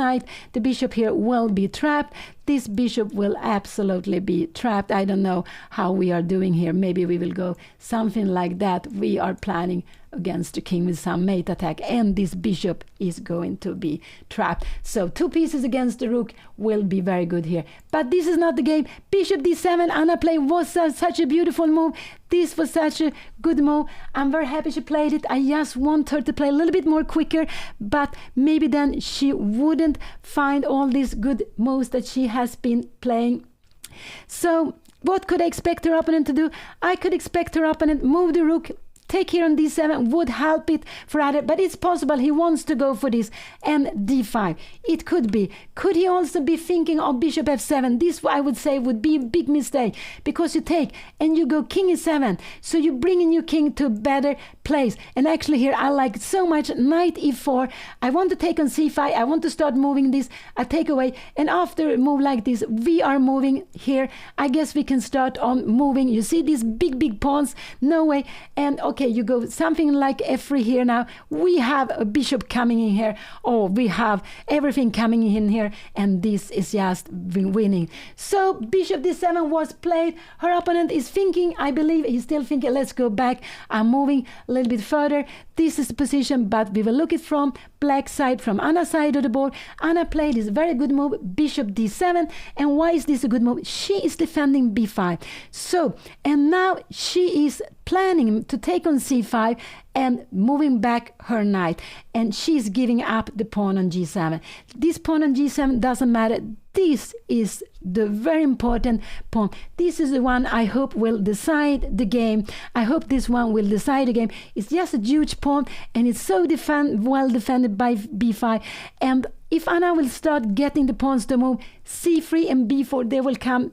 bishop here will be trapped. This bishop will absolutely be trapped. I don't know how we are doing here. Maybe we will go something like that. We are planning against the king with some mate attack, and this bishop is going to be trapped. So 2 pieces against the rook will be very good here. But this is not the game. Bishop d7, Anna played, was such a beautiful move. This was such a good move. I'm very happy she played it. I just want her to play a little bit more quicker, but maybe then she wouldn't find all these good moves that she has been playing. So what could I expect her opponent to do? I could expect her opponent move the rook. Take here on d7 would help it for other, but it's possible he wants to go for this, and d5. It could be. Could he also be thinking of bishop f7? This, I would say, would be a big mistake because you take and you go king e7. So you bring in your king to a better place. And actually here I like so much knight e4. I want to take on c5. I want to start moving this. I take away, and after a move like this, we are moving here. I guess we can start on moving. You see these big pawns? No way. And okay, you go something like f3 here now. We have a bishop coming in here. Oh, we have everything coming in here, and this is just winning. So bishop d7 was played. Her opponent is thinking, I believe he's still thinking, let's go back. I'm moving a little bit further. This is the position, but we will look it from black side, from Anna's side of the board. Anna played this very good move, bishop d7. And why is this a good move? She is defending b5. So, and now she is planning to take on c5 and moving back her knight, and she's giving up the pawn on g7. This pawn on g7 doesn't matter. This is the very important pawn. This is the one I hope will decide the game. I hope this one will decide the game. It's just a huge pawn, and it's so well defended by b5. And if Anna will start getting the pawns to move, c3 and b4, they will come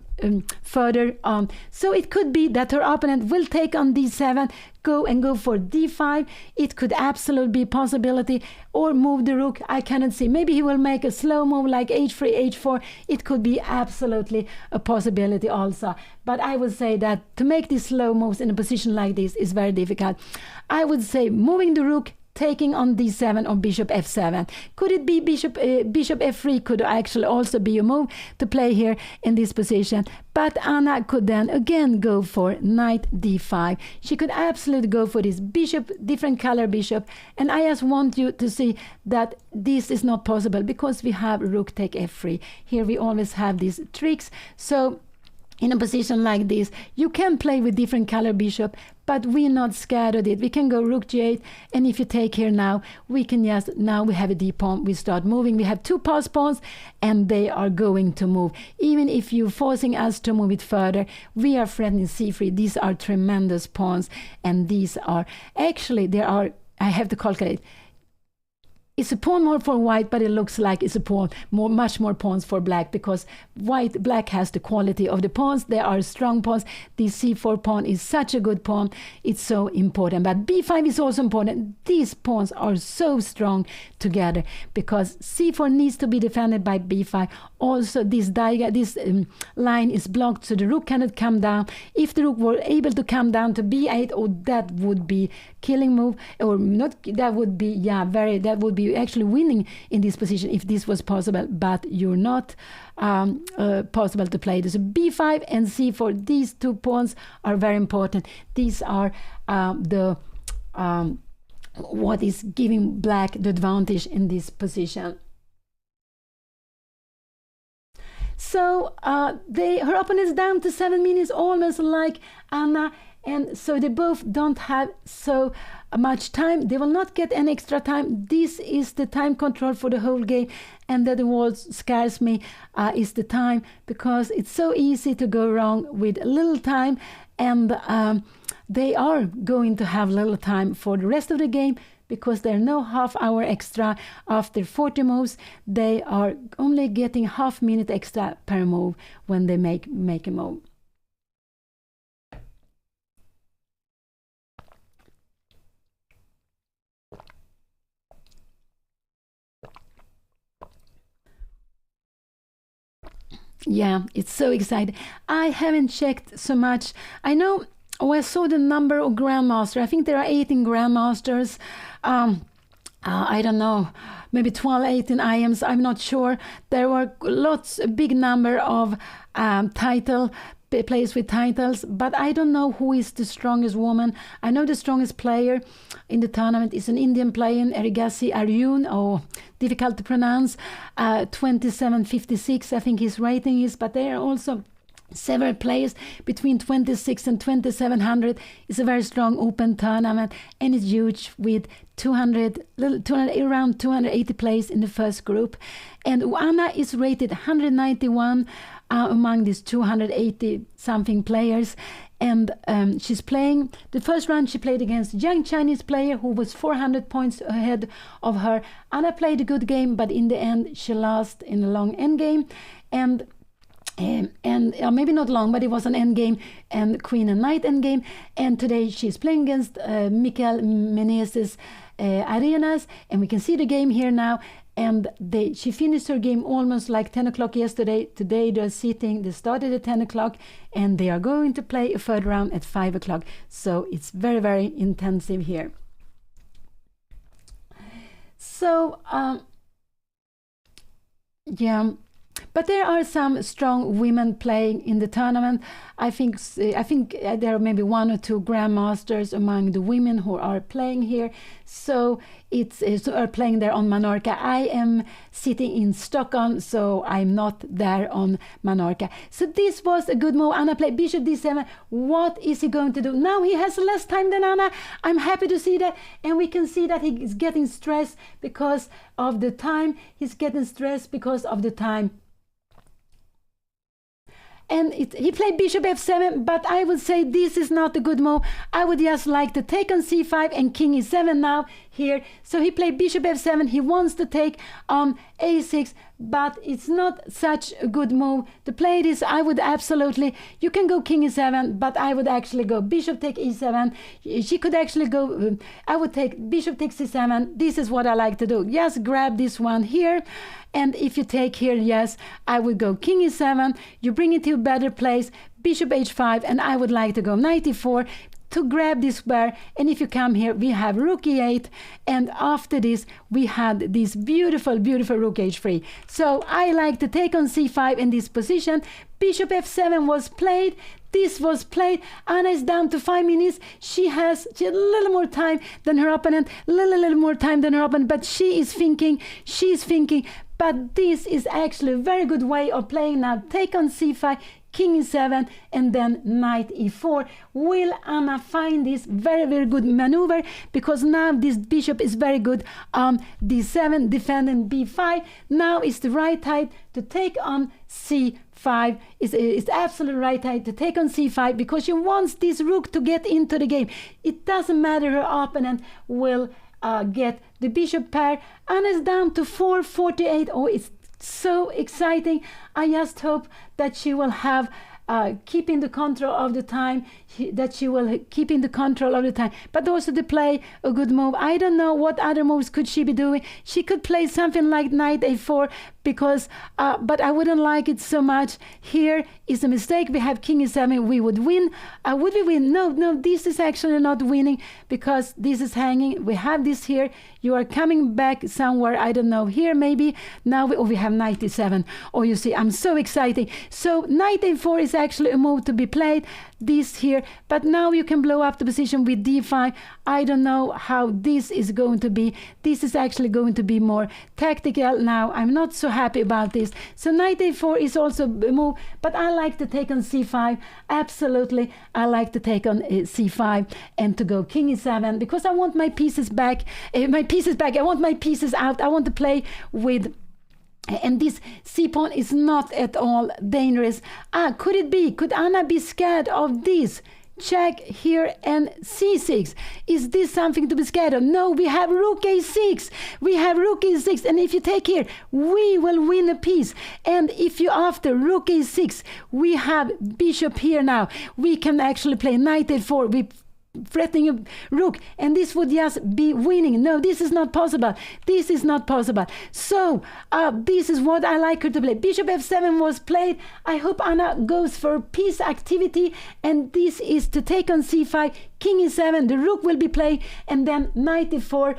further on. So it could be that her opponent will take on d7, go for d5, d5. It could absolutely be a possibility. Or move the rook. I cannot see. Maybe he will make a slow move like h3, h4. It could be absolutely a possibility also. But I would say that to make these slow moves in a position like this is very difficult. I would say moving the rook, taking on d7 or bishop f7. Could it be bishop f3 could actually also be a move to play here in this position. But Anna could then again go for knight d5. She could absolutely go for this bishop, different color bishop. And I just want you to see that this is not possible because we have rook take f3. Here we always have these tricks. So in a position like this, you can play with different color bishop, but we're not scared of it. We can go rook g8, and if you take here now, we can just, now we have a d pawn, we start moving. We have two pass pawns, and they are going to move. Even if you're forcing us to move it further, we are threatening c3. These are tremendous pawns, and these are, actually, there are, I have to calculate, it's a pawn more for white, but it looks like it's a pawn much more pawns for black, because black has the quality of the pawns. They are strong pawns. The c4 pawn is such a good pawn. It's so important. But b5 is also important. These pawns are so strong together because c4 needs to be defended by b5. Also, this line is blocked, so the rook cannot come down. If the rook were able to come down to b8, oh, that would be killing move, or not. That would be, yeah, that would be actually winning in this position if this was possible, but you're not possible to play this. So b5 and c4, these two pawns are very important. These are what is giving black the advantage in this position. So her opponent is down to 7 minutes, almost like Anna. And so they both don't have so much time. They will not get any extra time. This is the time control for the whole game. And that what scares me is the time, because it's so easy to go wrong with little time. And they are going to have little time for the rest of the game, because there are no half hour extra after 40 moves. They are only getting half minute extra per move when they make a move. Yeah, it's so exciting. I haven't checked so much. I know, I saw the number of grandmasters. I think there are 18 grandmasters. I don't know, maybe 12, 18 IMs. I'm not sure. There were a big number of players with titles, but I don't know who is the strongest woman. I know the strongest player in the tournament is an Indian player, Erigasi Arjun, difficult to pronounce, 2756 I think his rating is, but there are also several players between 26 and 2700. It's a very strong open tournament, and it's huge with around 280 players in the first group. And Anna is rated 191 among these 280 something players. And she's playing, the first round she played against a young Chinese player who was 400 points ahead of her. Anna played a good game, but in the end she lost in a long endgame. And maybe not long, but it was an endgame, and queen and knight endgame. And today she's playing against Michael Meneses Arenas, and we can see the game here now. And she finished her game almost like 10 o'clock yesterday. Today they started at 10 o'clock, and they are going to play a third round at 5 o'clock. So it's very, very intensive here. So, yeah. But there are some strong women playing in the tournament. I think there are maybe one or two grandmasters among the women who are playing here. So are playing there on MENORCA. I am sitting in Stockholm, so I'm not there on MENORCA. So this was a good move. Anna played bishop d7. What is he going to do? Now he has less time than Anna. I'm happy to see that. And we can see that he is getting stressed because of the time. He's getting stressed because of the time. And he played bishop f7, but I would say this is not a good move. I would just like to take on c5 and king e7 now. here. So he played bishop f7. He wants to take on a6, but it's not such a good move to play this. I would absolutely, you can go king e7, but I would actually go bishop take e7. She could actually go, I would take bishop takes c7. This is what I like to do. Just grab this one here. And if you take here, yes, I would go king e7. You bring it to a better place, bishop h5, and I would like to go knight e4 to grab this square. And if you come here, we have rook e8, and after this we had this beautiful rook h3. So I like to take on c5 in this position. Bishop f7 was played. This was played. Anna is down to 5 minutes. She had a little more time than her opponent, little more time than her opponent, but she's thinking. But this is actually a very good way of playing now. Take on c5, king e7, and then knight e4. Will Anna find this very good maneuver? Because now this bishop is very good on d7, defending b5. Now is the right time to take on c5. It's absolute right time to take on c5, because she wants this rook to get into the game. It doesn't matter her opponent will get the bishop pair. Anna is down to 448. Oh, it's so exciting. I just hope that she will have keeping the control of the time, that she will keep in the control of the time, but also to play a good move. I don't know what other moves could she be doing. She could play something like knight a4, because but I wouldn't like it so much. Here is a mistake. We have king e7. We would win. Would we win? No, this is actually not winning, because this is hanging. We have this here. You are coming back somewhere, I don't know, here maybe. Now we have knight e7. Oh, you see, I'm so excited. So knight a4 is actually a move to be played, this here. But now you can blow up the position with d5. I don't know how this is going to be. This is actually going to be more tactical now. I'm not so happy about this. So knight a4 is also a move, but I like to take on c5. Absolutely, I like to take on c5 and to go king e7, because I want my pieces back. I want my pieces out. I want to play with. And this c-pawn is not at all dangerous. Could it be? Could Anna be scared of this? Check here and c6. Is this something to be scared of? No, we have rook a6. We have rook a6. And if you take here, we will win a piece. And if you after rook a6, we have bishop here now. We can actually play knight a4. We threatening a rook, and this would just be winning. No, this is not possible. This is not possible. So this is what I like her to play. Bishop f7 was played. I hope Anna goes for peace activity, and this is to take on c5, king e7. The rook will be played, and then knight e4.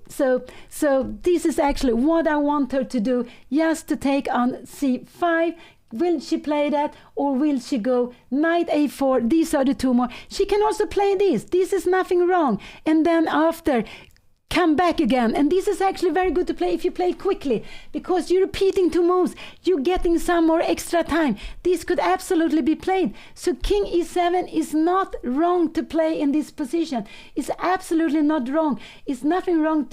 So this is actually what I want her to do, just to take on c5. Will she play that, or will she go knight a4? These are the two more. She can also play this. This is nothing wrong. And then after, come back again. And this is actually very good to play if you play quickly, because you're repeating two moves. You're getting some more extra time. This could absolutely be played. So king e7 is not wrong to play in this position. It's absolutely not wrong. It's nothing wrong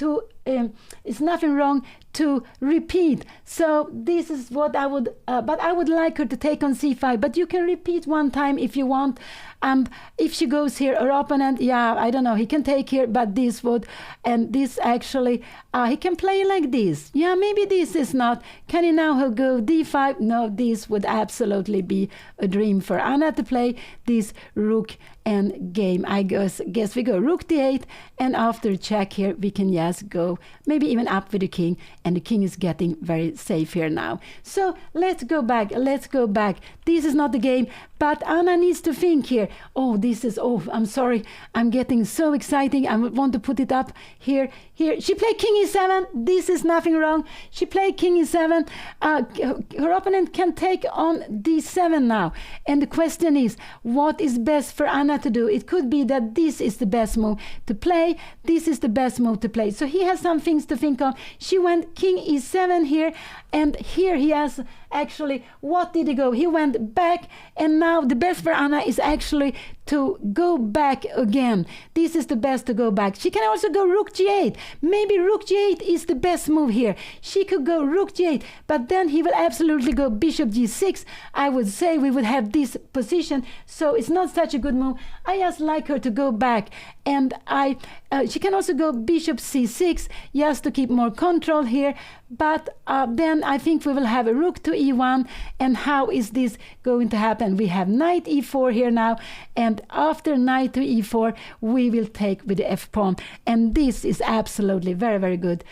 to repeat. So this is what I would, but I would like her to take on c5, but you can repeat one time if you want. If she goes here, her opponent, yeah, I don't know, he can take here, but this would, and this actually, he can play like this. Yeah, maybe this is not. Can he now go d5? No, this would absolutely be a dream for Anna to play this rook and game. I guess we go rook d8, and after check here, we can just go maybe even up with the king, and the king is getting very safe here now. So let's go back. This is not the game, but Anna needs to think here. Oh, this is, oh, I'm sorry. I'm getting so exciting. I want to put it up here. She played king e7. This is nothing wrong. She played king e7. Her opponent can take on d7 now. And the question is, what is best for Anna to do? It could be that this is the best move to play. This is the best move to play. So he has some things to think of. She went king e7 here. And here he has actually, what did he go? He went back, and now the best for Anna is actually to go back again. This is the best to go back. She can also go rook g8. Maybe rook g8 is the best move here. She could go rook g8, but then he will absolutely go bishop g6. I would say we would have this position, so it's not such a good move. I just like her to go back, and She can also go bishop c6 just to keep more control here. But then I think we will have a rook to e1. And how is this going to happen? We have knight e4 here now. And after knight to e4, we will take with the f pawn. And this is absolutely very, very good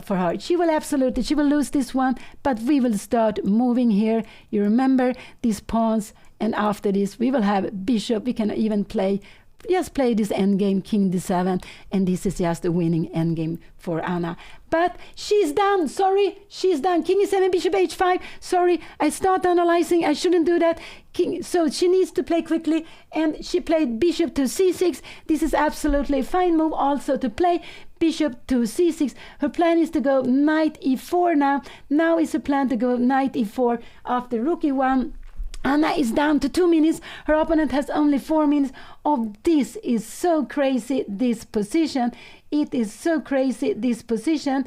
for her. She will lose this one. But we will start moving here. You remember these pawns. And after this, we will have bishop. We can even play this endgame, king d7, and this is just a winning endgame for Anna. But she's done. Sorry, she's done. King e7, bishop h5. Sorry, I start analyzing. I shouldn't do that. So she needs to play quickly, and she played bishop to c6. This is absolutely a fine move also to play bishop to c6. Her plan is to go knight e4 now. Now is a plan to go knight e4 after rook e1. Anna is down to 2 minutes. Her opponent has only 4 minutes. Oh, this is so crazy, this position. It is so crazy, this position.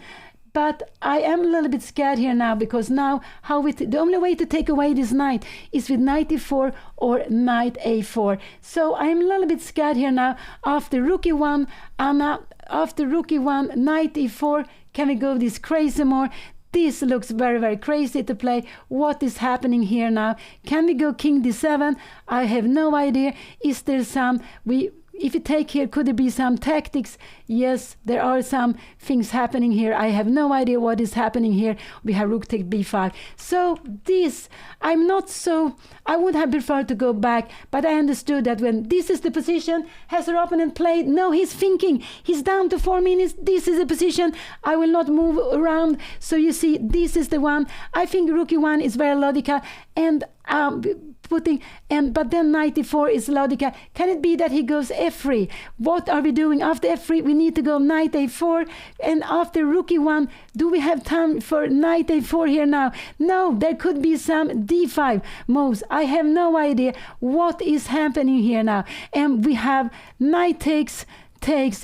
But I am a little bit scared here now, because now the only way to take away this knight is with knight e4 or knight a4. So I am a little bit scared here now. After rook e1, Anna, after rook e1, knight e4, can we go this crazy more? This looks very, very crazy to play. What is happening here now? Can we go king d7? I have no idea. Is there some... If you take here, could there be some tactics? Yes, there are some things happening here. I have no idea what is happening here. We have rook take b5. So this, I would have preferred to go back, but I understood that when this is the position, has her opponent played? No, he's thinking. He's down to 4 minutes. This is the position. I will not move around. So you see, this is the one. I think rook e1 is very logical, and but then knight e4 is logical. Can it be that he goes f3? What are we doing after f3? We need to go knight a4, and after rook e1, do we have time for knight a4 here now? No, there could be some d5 moves. I have no idea what is happening here now. And we have knight takes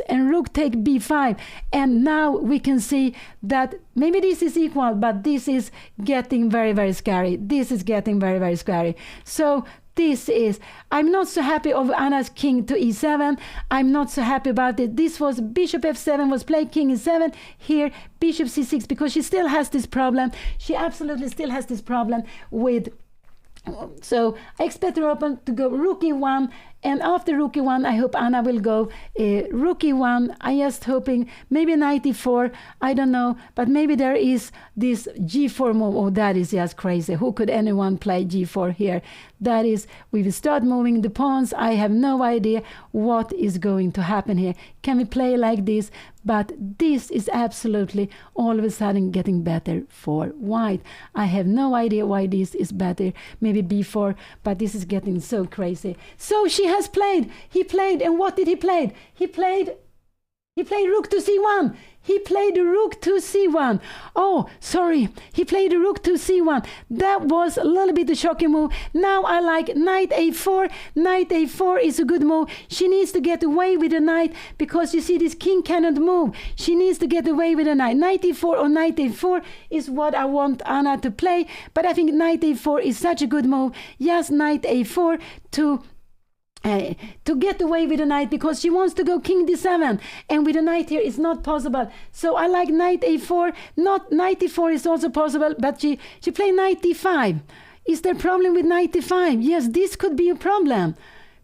and rook take b5, and now we can see that maybe this is equal, but this is getting very, very scary. This is getting very, very scary. So I'm not so happy of Anna's king to e7. I'm not so happy about it. This was bishop f7 was played king e7. Here bishop c6, because she still has this problem. She absolutely still has this problem with... So I expect her opponent to go rook e1, and after rook e1, I hope Anna will go rook e1. I just hoping maybe knight e4. I don't know, but maybe there is this g4 move. Oh, that is just crazy. Who could anyone play g4 here? That is, we will start moving the pawns. I have no idea what is going to happen here. Can we play like this? But this is absolutely all of a sudden getting better for white. I have no idea why this is better. Maybe b4, but this is getting so crazy. So she has played. He played, and what did he play? He played rook to c1. He played rook to c1. Oh, sorry. He played rook to c1. That was a little bit a shocking move. Now I like knight a4. Knight a4 is a good move. She needs to get away with the knight, because you see this king cannot move. She needs to get away with the knight. Knight e4 or knight a4 is what I want Anna to play. But I think knight a4 is such a good move. Yes, knight a4 to get away with the knight, because she wants to go king d7, and with the knight here it's not possible. So I like knight a4. Not knight e4 is also possible, but she played knight d5. Is there a problem with knight d5? Yes, this could be a problem.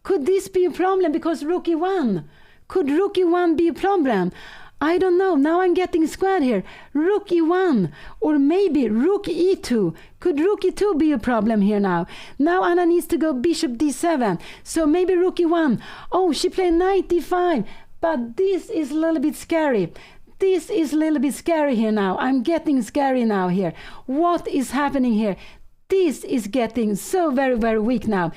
Could this be a problem because rook e1? Could rook e1 be a problem? I don't know. Now I'm getting squared here. Rook e1 or maybe rook e2. Could rook e2 be a problem here now? Now Anna needs to go bishop d7. So maybe rook e1. Oh, she played knight d5. But this is a little bit scary. This is a little bit scary here now. I'm getting scary now here. What is happening here? This is getting so very, very weak now.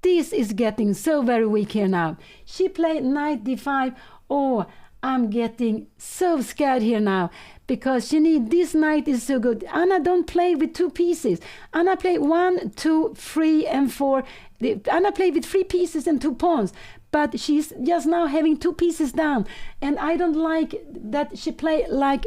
This is getting so very weak here now. She played knight d5. Oh, I'm getting so scared here now, because she needs this knight is so good. Anna don't play with 2 pieces. Anna play 1, 2, 3, and 4. Anna play with 3 pieces and 2 pawns. But she's just now having 2 pieces down. And I don't like that she play like...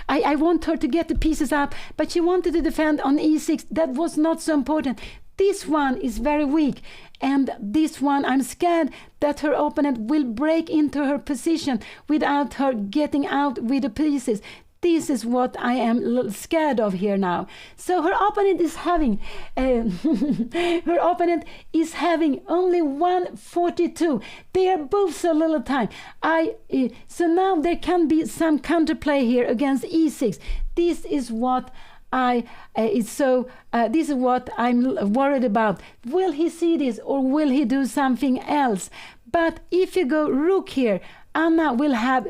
I want her to get the pieces up, but she wanted to defend on e6. That was not so important. This one is very weak. And this one, I'm scared that her opponent will break into her position without her getting out with the pieces. This is what I am scared of here now. So her opponent is having, her opponent is having only 142. They are both so little time. So now there can be some counterplay here against e6. This is what this is what I'm worried about. Will he see this or will he do something else? But if you go rook here, Anna will have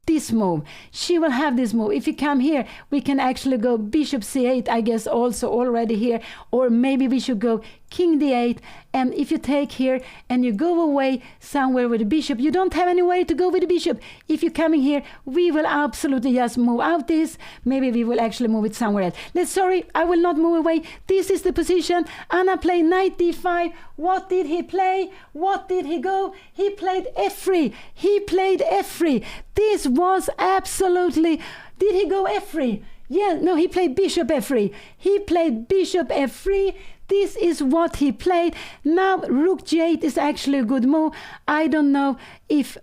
this move. She will have this move. If you come here, we can actually go bishop c8, I guess, also already here. Or maybe we should go king d8. And if you take here and you go away somewhere with the bishop, you don't have anywhere to go with the bishop. If you're coming here, we will absolutely just move out this. Maybe we will actually move it somewhere else. Sorry, I will not move away. This is the position. Anna played knight d5. What did he play? What did he go? He played f3. He played f3. This was absolutely... Did he go f3? Yeah, no, he played bishop f3. He played bishop f3. This is what he played. Now rook g8 is actually a good move. I don't know if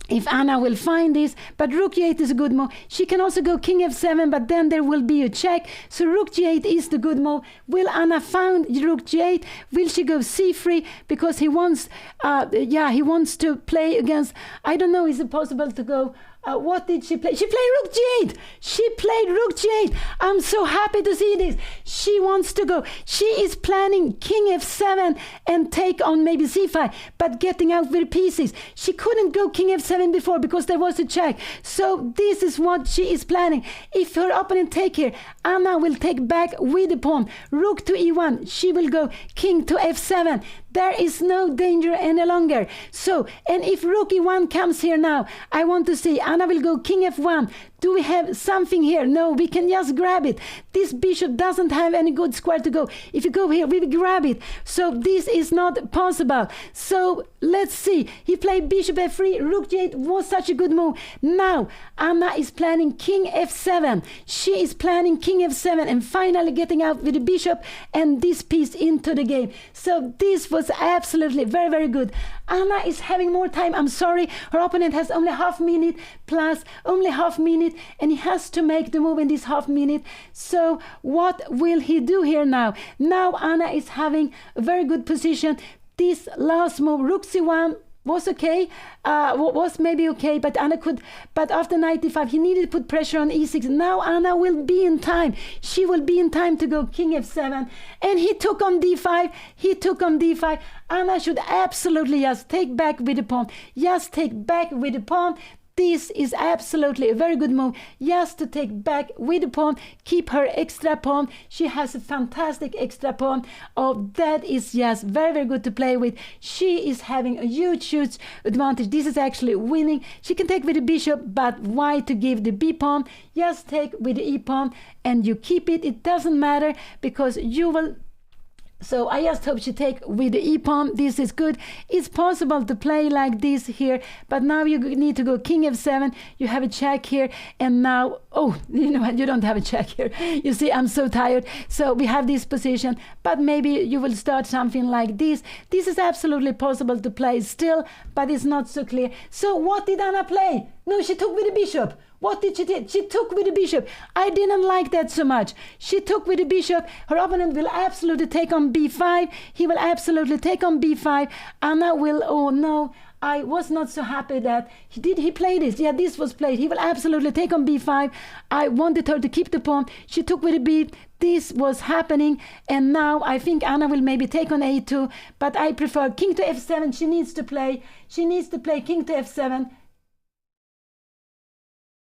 Anna will find this, but rook g8 is a good move. She can also go king f7, but then there will be a check. So rook g8 is the good move. Will Anna find rook g8? Will she go c3? Because he wants, he wants to play against, I don't know, is it possible to go... what did she play? She played rook g8. She played rook g8. I'm so happy to see this. She wants to go. She is planning king f7 and take on maybe c5, but getting out with pieces. She couldn't go king f7 before because there was a check. So this is what she is planning. If her opponent take here, Anna will take back with the pawn. Rook to e1. She will go king to f7. There is no danger any longer. So, and if rook e1 comes here now, I want to see, Anna will go king f1. Do we have something here? No, we can just grab it. This bishop doesn't have any good square to go. If you go here, we will grab it. So this is not possible. So let's see. He played bishop f3. Rook g8 was such a good move. Now, Anna is planning king f7. She is planning king f7 and finally getting out with the bishop and this piece into the game. So this was absolutely very, very good. Anna is having more time. I'm sorry. Her opponent has only half minute plus only half minute, and he has to make the move in this half minute. So what will he do here now? Now Anna is having a very good position. This last move, rook c1, was okay, was maybe okay, but Anna could, but after knight d5, he needed to put pressure on e6. Now Anna will be in time. She will be in time to go king f7, and he took on d5. He took on d5. Anna should absolutely just take back with the pawn. Just take back with the pawn. This is absolutely a very good move, just to take back with the pawn, keep her extra pawn. She has a fantastic extra pawn. Oh, that is just very, very good to play with. She is having a huge advantage. This is actually winning. She can take with the bishop, but why to give the b pawn? Just take with the e pawn and you keep it. It doesn't matter because you will... So I just hope she take with the e-pawn. This is good. It's possible to play like this here, but now you need to go king f7. You have a check here, and now, oh, you know what? You don't have a check here. You see, I'm so tired. So we have this position, but maybe you will start something like this. This is absolutely possible to play still, but it's not so clear. So what did Anna play? No, she took with the bishop. What did she do? She took with the bishop. I didn't like that so much. She took with the bishop. Her opponent will absolutely take on b5. He will absolutely take on b5. Anna will, oh no, I was not so happy that he played this. Yeah, this was played. He will absolutely take on b5. I wanted her to keep the pawn. She took with the b. This was happening, and now I think Anna will maybe take on a2, but I prefer king to f7. She needs to play king to f7.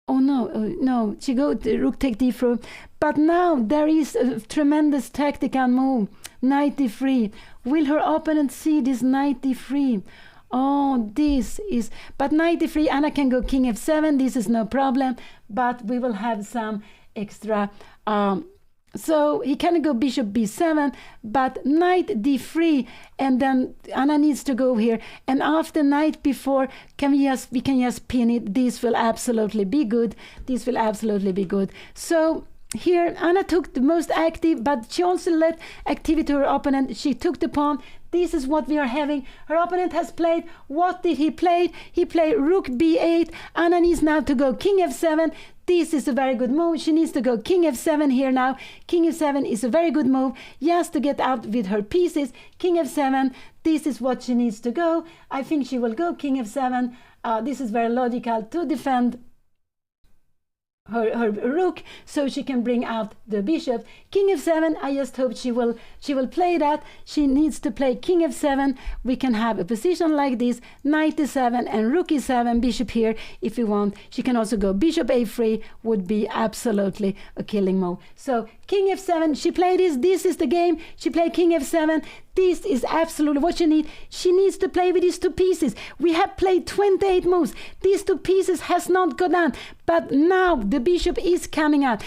Oh no, no, she go to rook take d4. But now there is a tremendous tactical move. Knight d3. Will her opponent see this knight d3? Oh, this is... But knight d3, Anna can go king f7. This is no problem. But we will have some extra... So he can go bishop b7, but knight d3, and then Anna needs to go here. And after knight b4, we can just pin it. This will absolutely be good. This will absolutely be good. So here Anna took the most active, but she also let activity to her opponent. She took the pawn. This is what we are having. Her opponent has played. What did he play? He played rook b8. Anna needs now to go king f7. This is a very good move. She needs to go king f7 here now. King f7 is a very good move just to get out with her pieces. King f7, this is what she needs to go. I think she will go king f7. This is very logical to defend her rook, so she can bring out the bishop. King f7, I just hope she will play that. She needs to play king f7. We can have a position like this, knight e7 and rook e7, bishop here if you want. She can also go bishop a3, would be absolutely a killing move. So king f7, she played this is the game. She played king f7. This is absolutely what she needs. She needs to play with these two pieces. We have played 28 moves. These two pieces has not gone down, but now the bishop is coming out.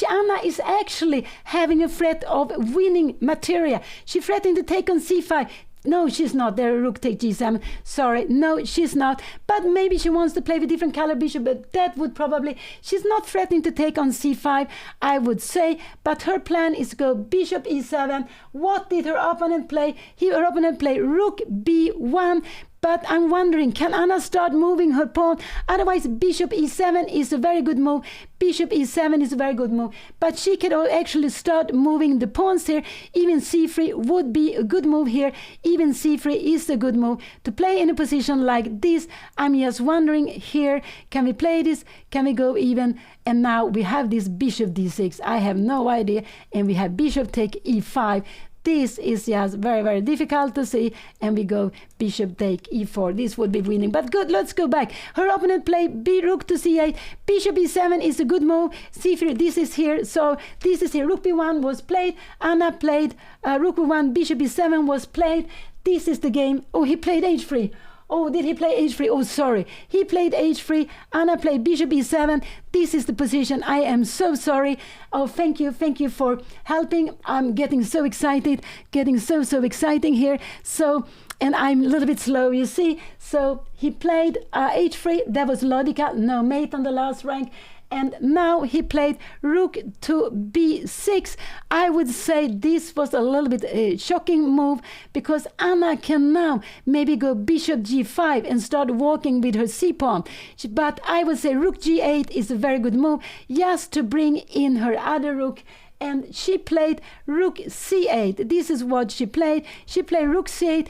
Anna is actually having a threat of winning materia. She's threatening to take on c5. No, she's not. There, rook take g7. Sorry, no, she's not. But maybe she wants to play with different color bishop, but that would probably... She's not threatening to take on c5, I would say, but her plan is to go bishop e7. What did her opponent play? Her opponent played rook b1, but I'm wondering, can Anna start moving her pawn? Otherwise, bishop e7 is a very good move. Bishop e7 is a very good move. But she can actually start moving the pawns here. Even c3 would be a good move here. Even c3 is a good move. To play in a position like this, I'm just wondering here, can we play this? Can we go even? And now we have this bishop d6. I have no idea. And we have bishop take e5. This is just very, very difficult to see. And we go bishop take e4. This would be winning. But good, let's go back. Her opponent played rook to c8. Bishop e7 is a good move. c3, this is here. So this is here. Rook b1 was played. Anna played rook b1. Bishop e7 was played. This is the game. Oh, he played h3. Oh, did he play h3? Oh, sorry. He played h3. Anna played bishop e7. This is the position. I am so sorry. Oh, thank you. Thank you for helping. I'm getting so excited. Getting so exciting here. So, and I'm a little bit slow, you see. So he played h3. That was logical. No mate on the last rank. And now he played rook to b6. I would say this was a little bit a shocking move, because Anna can now maybe go bishop g5 and start walking with her c-pawn. But I would say rook g8 is a very good move, just to bring in her other rook. And she played rook c8. This is what she played. She played rook c8.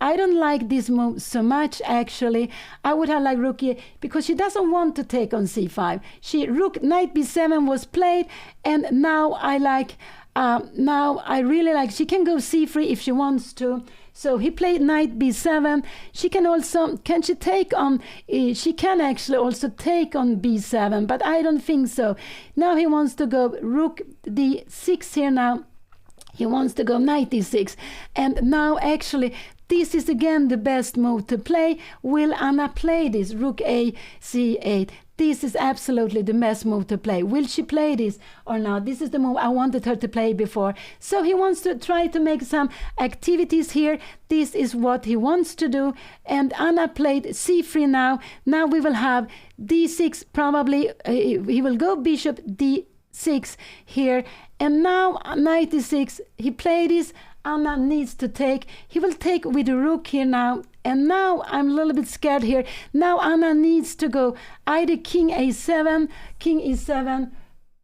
I don't like this move so much, actually. I would have liked rook e8 because she doesn't want to take on c5. Rook knight b7 was played, and now I really like, she can go c3 if she wants to. So he played knight b7. She can also, she can actually also take on b7, but I don't think so. Now he wants to go rook d6 here now. He wants to go knight d6. And now actually, this is again the best move to play. Will Anna play this? Rook a c8. This is absolutely the best move to play. Will she play this or not? This is the move I wanted her to play before. So he wants to try to make some activities here. This is what he wants to do. And Anna played c3 now. Now we will have d6 probably. He will go bishop d6 here. And now knight d6. He played this. Anna needs to take. He will take with the rook here now. And now I'm a little bit scared here. Now Anna needs to go either king a7, king e7.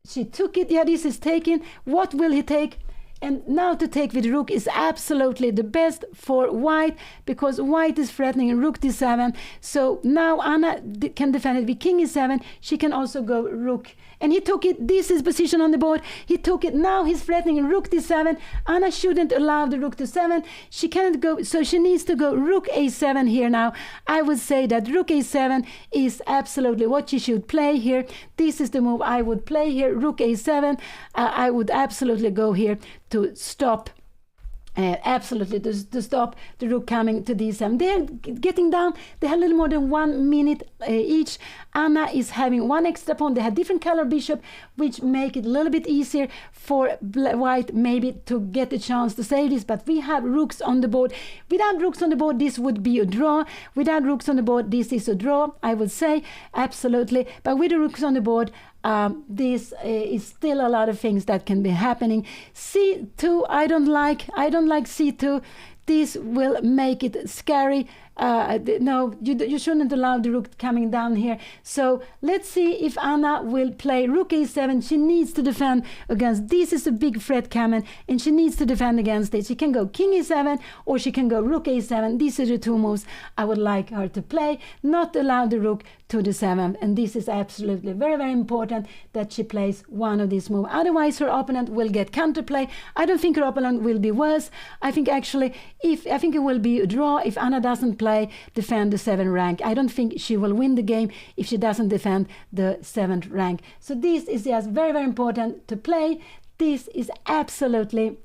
She took it. Yeah, this is taken. What will he take? And now to take with rook is absolutely the best for white, because white is threatening rook d7. So now Anna can defend it with king e7. She can also go rook. And he took it. This is position on the board. He took it. Now he's threatening rook d7. Anna shouldn't allow the rook to 7. She cannot go. So she needs to go rook a7 here now. I would say that rook a7 is absolutely what she should play here. This is the move I would play here. Rook a7. I would absolutely go here to stop. Absolutely, to stop the rook coming to d7. They're getting down. They have a little more than 1 minute each. Anna is having one extra pawn. They have different color bishop, which make it a little bit easier for white maybe to get a chance to save this. But we have rooks on the board. Without rooks on the board, this would be a draw. Without rooks on the board, this is a draw, I would say. Absolutely. But with the rooks on the board, this is still a lot of things that can be happening. C2, I don't like C2. This will make it scary. No, you shouldn't allow the rook coming down here. So let's see if Anna will play rook a7. She needs to defend against, this is a big threat coming, and she needs to defend against it. She can go king e7, or she can go rook a7. These are the two moves I would like her to play, not allow the rook to the 7th. And this is absolutely very, very important that she plays one of these moves. Otherwise, her opponent will get counterplay. I don't think her opponent will be worse. I think actually, I think it will be a draw if Anna doesn't defend the 7th rank. I don't think she will win the game if she doesn't defend the 7th rank. So this is just very, very important to play. This is absolutely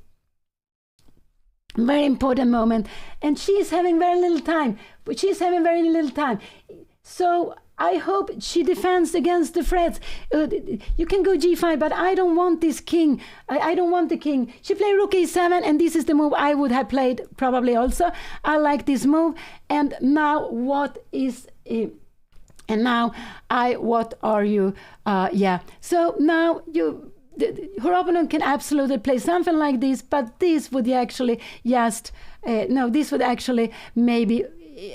very important moment, and she's having very little time. So I hope she defends against the threats. You can go g5, but I don't want this king. I don't want the king. She played rook a7, and this is the move I would have played probably also. I like this move. And now what is... and now what are you? Yeah. So now her opponent can absolutely play something like this, but this would actually just... no, this would actually maybe...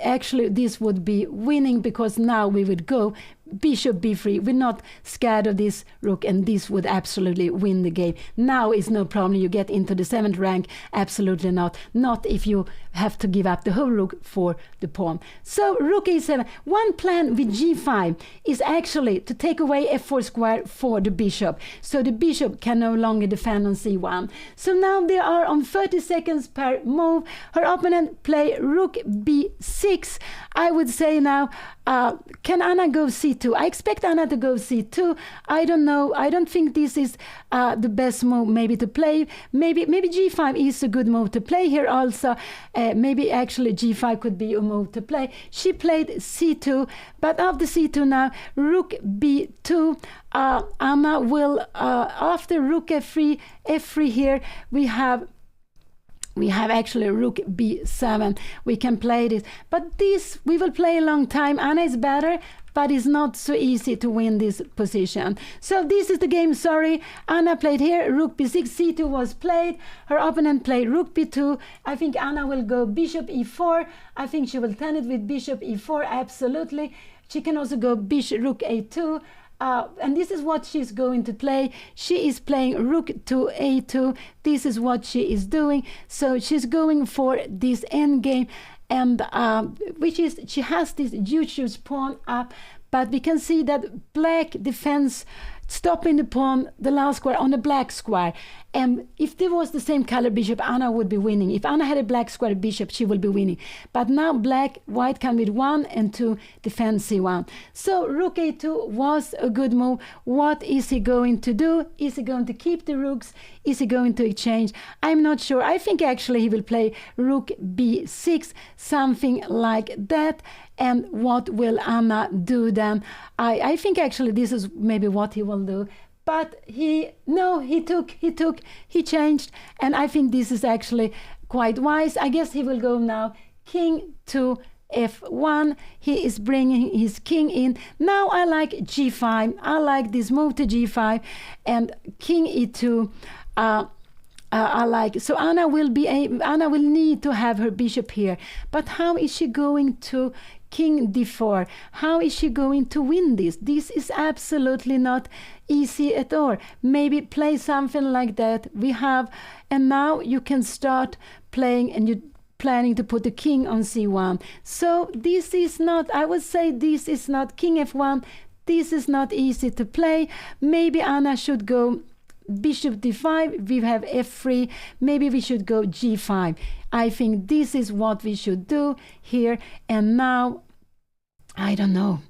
Actually, this would be winning, because now we would go bishop b3. We're not scared of this rook, and this would absolutely win the game. Now is no problem. You get into the 7th rank. Absolutely not. Not if you have to give up the whole rook for the pawn. So rook a7. One plan with g5 is actually to take away f4 square for the bishop. So the bishop can no longer defend on c1. So now they are on 30 seconds per move. Her opponent play rook b6. I would say now, can Anna go c2? I expect Anna to go c2. I don't know. I don't think this is the best move maybe to play. Maybe g5 is a good move to play here also. Maybe actually g5 could be a move to play. She played c2, but after c2 now, rook b2. Anna will, after rook f3 here, we have actually rook b7. We can play this, but this we will play a long time. Anna is better, but it's not so easy to win this position. So this is the game. Sorry, Anna played here rook b6. c2 was played. Her opponent played rook b2. I think Anna will go bishop e4. I think she will turn it with bishop e4. Absolutely. She can also go bishop rook a2. And this is what she's going to play. She is playing rook to a2. This is what she is doing. So she's going for this endgame, and which is, she has this huge pawn up, but we can see that black defends, stopping the pawn, the last square on the black square. And if there was the same color bishop, Anna would be winning. If Anna had a black square bishop, she will be winning. But now white can with 1 and 2 defend c1. So rook a2 was a good move. What is he going to do? Is he going to keep the rooks? Is he going to exchange? I'm not sure. I think actually he will play rook b6, something like that. And what will Anna do then? I think actually this is maybe what he will do. But he changed. And I think this is actually quite wise. I guess he will go now king to f1. He is bringing his king in. Now I like g5. I like this move to g5 and king e2. I like, so Anna will need to have her bishop here. But how is she going to king d4? How is she going to win this? This is absolutely not easy at all. Maybe play something like that. We have, and now you can start playing, and you're planning to put the king on c1. So this is not, I would say this is not king f1. This is not easy to play. Maybe Anna should go bishop d5. We have f3. Maybe we should go g5. I think this is what we should do here. And now, I don't know.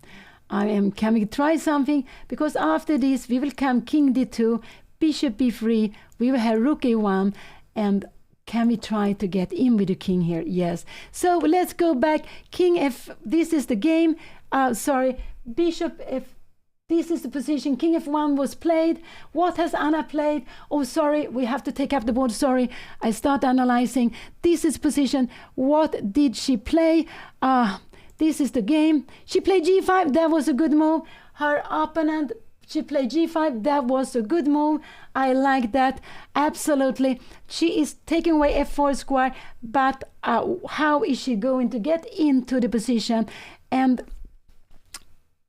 Can we try something? Because after this, we will come king d2, bishop b3. We will have rook a1. And can we try to get in with the king here? Yes. So let's go back. King f. This is the game. Bishop f. This is the position. King f1 was played. What has Anna played? Oh, sorry, we have to take up the board. Sorry, I start analyzing. This is position. What did she play? This is the game. She played g5. That was a good move. Her opponent She played g5. That was a good move. I like that. Absolutely. She is taking away f4 square, but how is she going to get into the position? And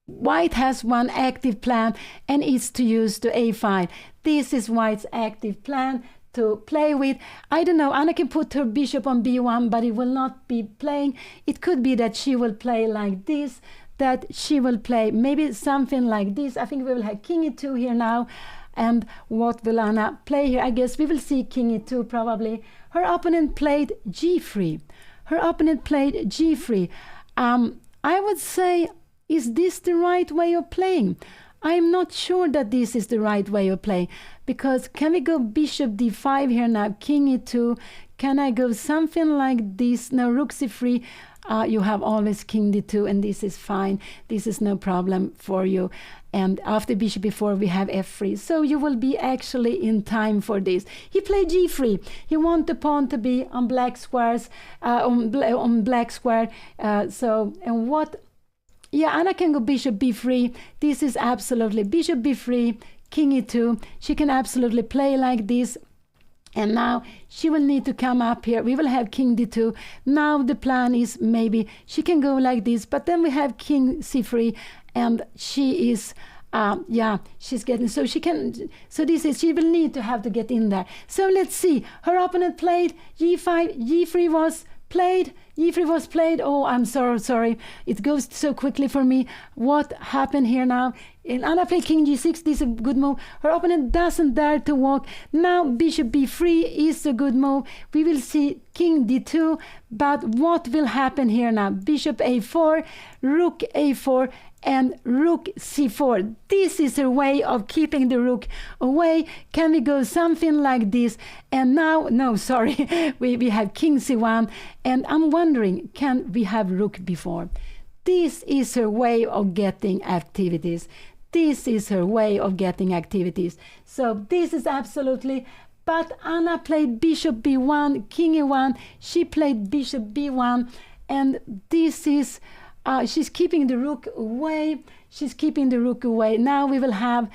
White has one active plan, and it's to use the a5. This is White's active plan to play with. I don't know, Anna can put her bishop on b1, but it will not be playing. It could be that she will play like this, that she will play maybe something like this. I think we will have king e2 here now. And what will Anna play here? I guess we will see king e2 probably. Her opponent played g3. Her opponent played g3. I would say, is this the right way of playing? I'm not sure that this is the right way of playing, because can we go bishop d5 here now, king e2? Can I go something like this? No, rook c3. You have always king d2, and this is fine. This is no problem for you. And after bishop b4, we have f3. So you will be actually in time for this. He played g3. He wants the pawn to be on black squares, on black square. And what? Yeah, Anna can go bishop b3. This is absolutely bishop b3, king e2. She can absolutely play like this. And now she will need to come up here. We will have king d2. Now the plan is maybe she can go like this, but then we have king c3, and she is she's getting, so she can, so this is, she will need to have to get in there. So let's see. Her opponent played g5, g3 was played, e3 was played. Oh, I'm sorry. It goes so quickly for me. What happened here now? And Anna played king g6. This is a good move. Her opponent doesn't dare to walk. Now bishop b3 is a good move. We will see king d2. But what will happen here now? Bishop a4, rook a4, and rook c4. This is a way of keeping the rook away. Can we go something like this? And now, no, sorry, we have king c1. And I'm wondering, can we have rook b4? This is her way of getting activities. This is her way of getting activities. So this is absolutely, but Anna played bishop b1, king e1. She played bishop b1, and this is, she's keeping the rook away. She's keeping the rook away. Now we will have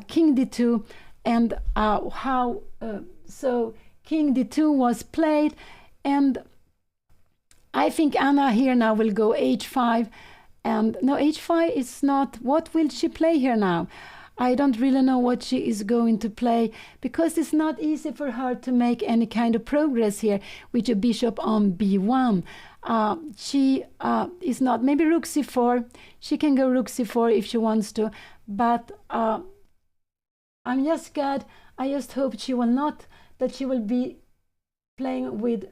king d2, and so king d2 was played, and I think Anna here now will go h5, and no, h5 is not. What will she play here now? I don't really know what she is going to play, because it's not easy for her to make any kind of progress here with a bishop on b1. She is not, maybe rook c4. She can go rook c4 if she wants to, but I'm just scared. I just hope she will not, that she will be playing with,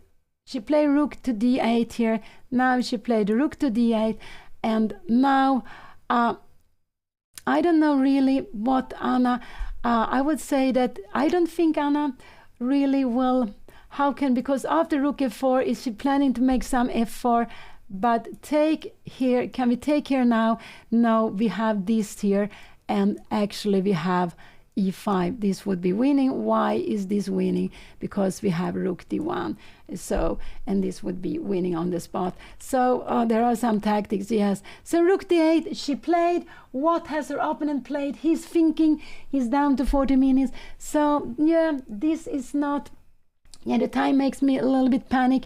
she played rook to d8 here. Now she played rook to d8, and now I don't know really what Anna, I would say that I don't think Anna really will, how can, because after rook f4, is she planning to make some f4? But take here, can we take here now? No, we have this here, and actually we have e5. This would be winning. Why is this winning? Because we have rook d1. So, and this would be winning on the spot. So there are some tactics, yes. So rook d8, she played. What has her opponent played? He's thinking. He's down to 40 minutes. So yeah, this is not, yeah, the time makes me a little bit panic.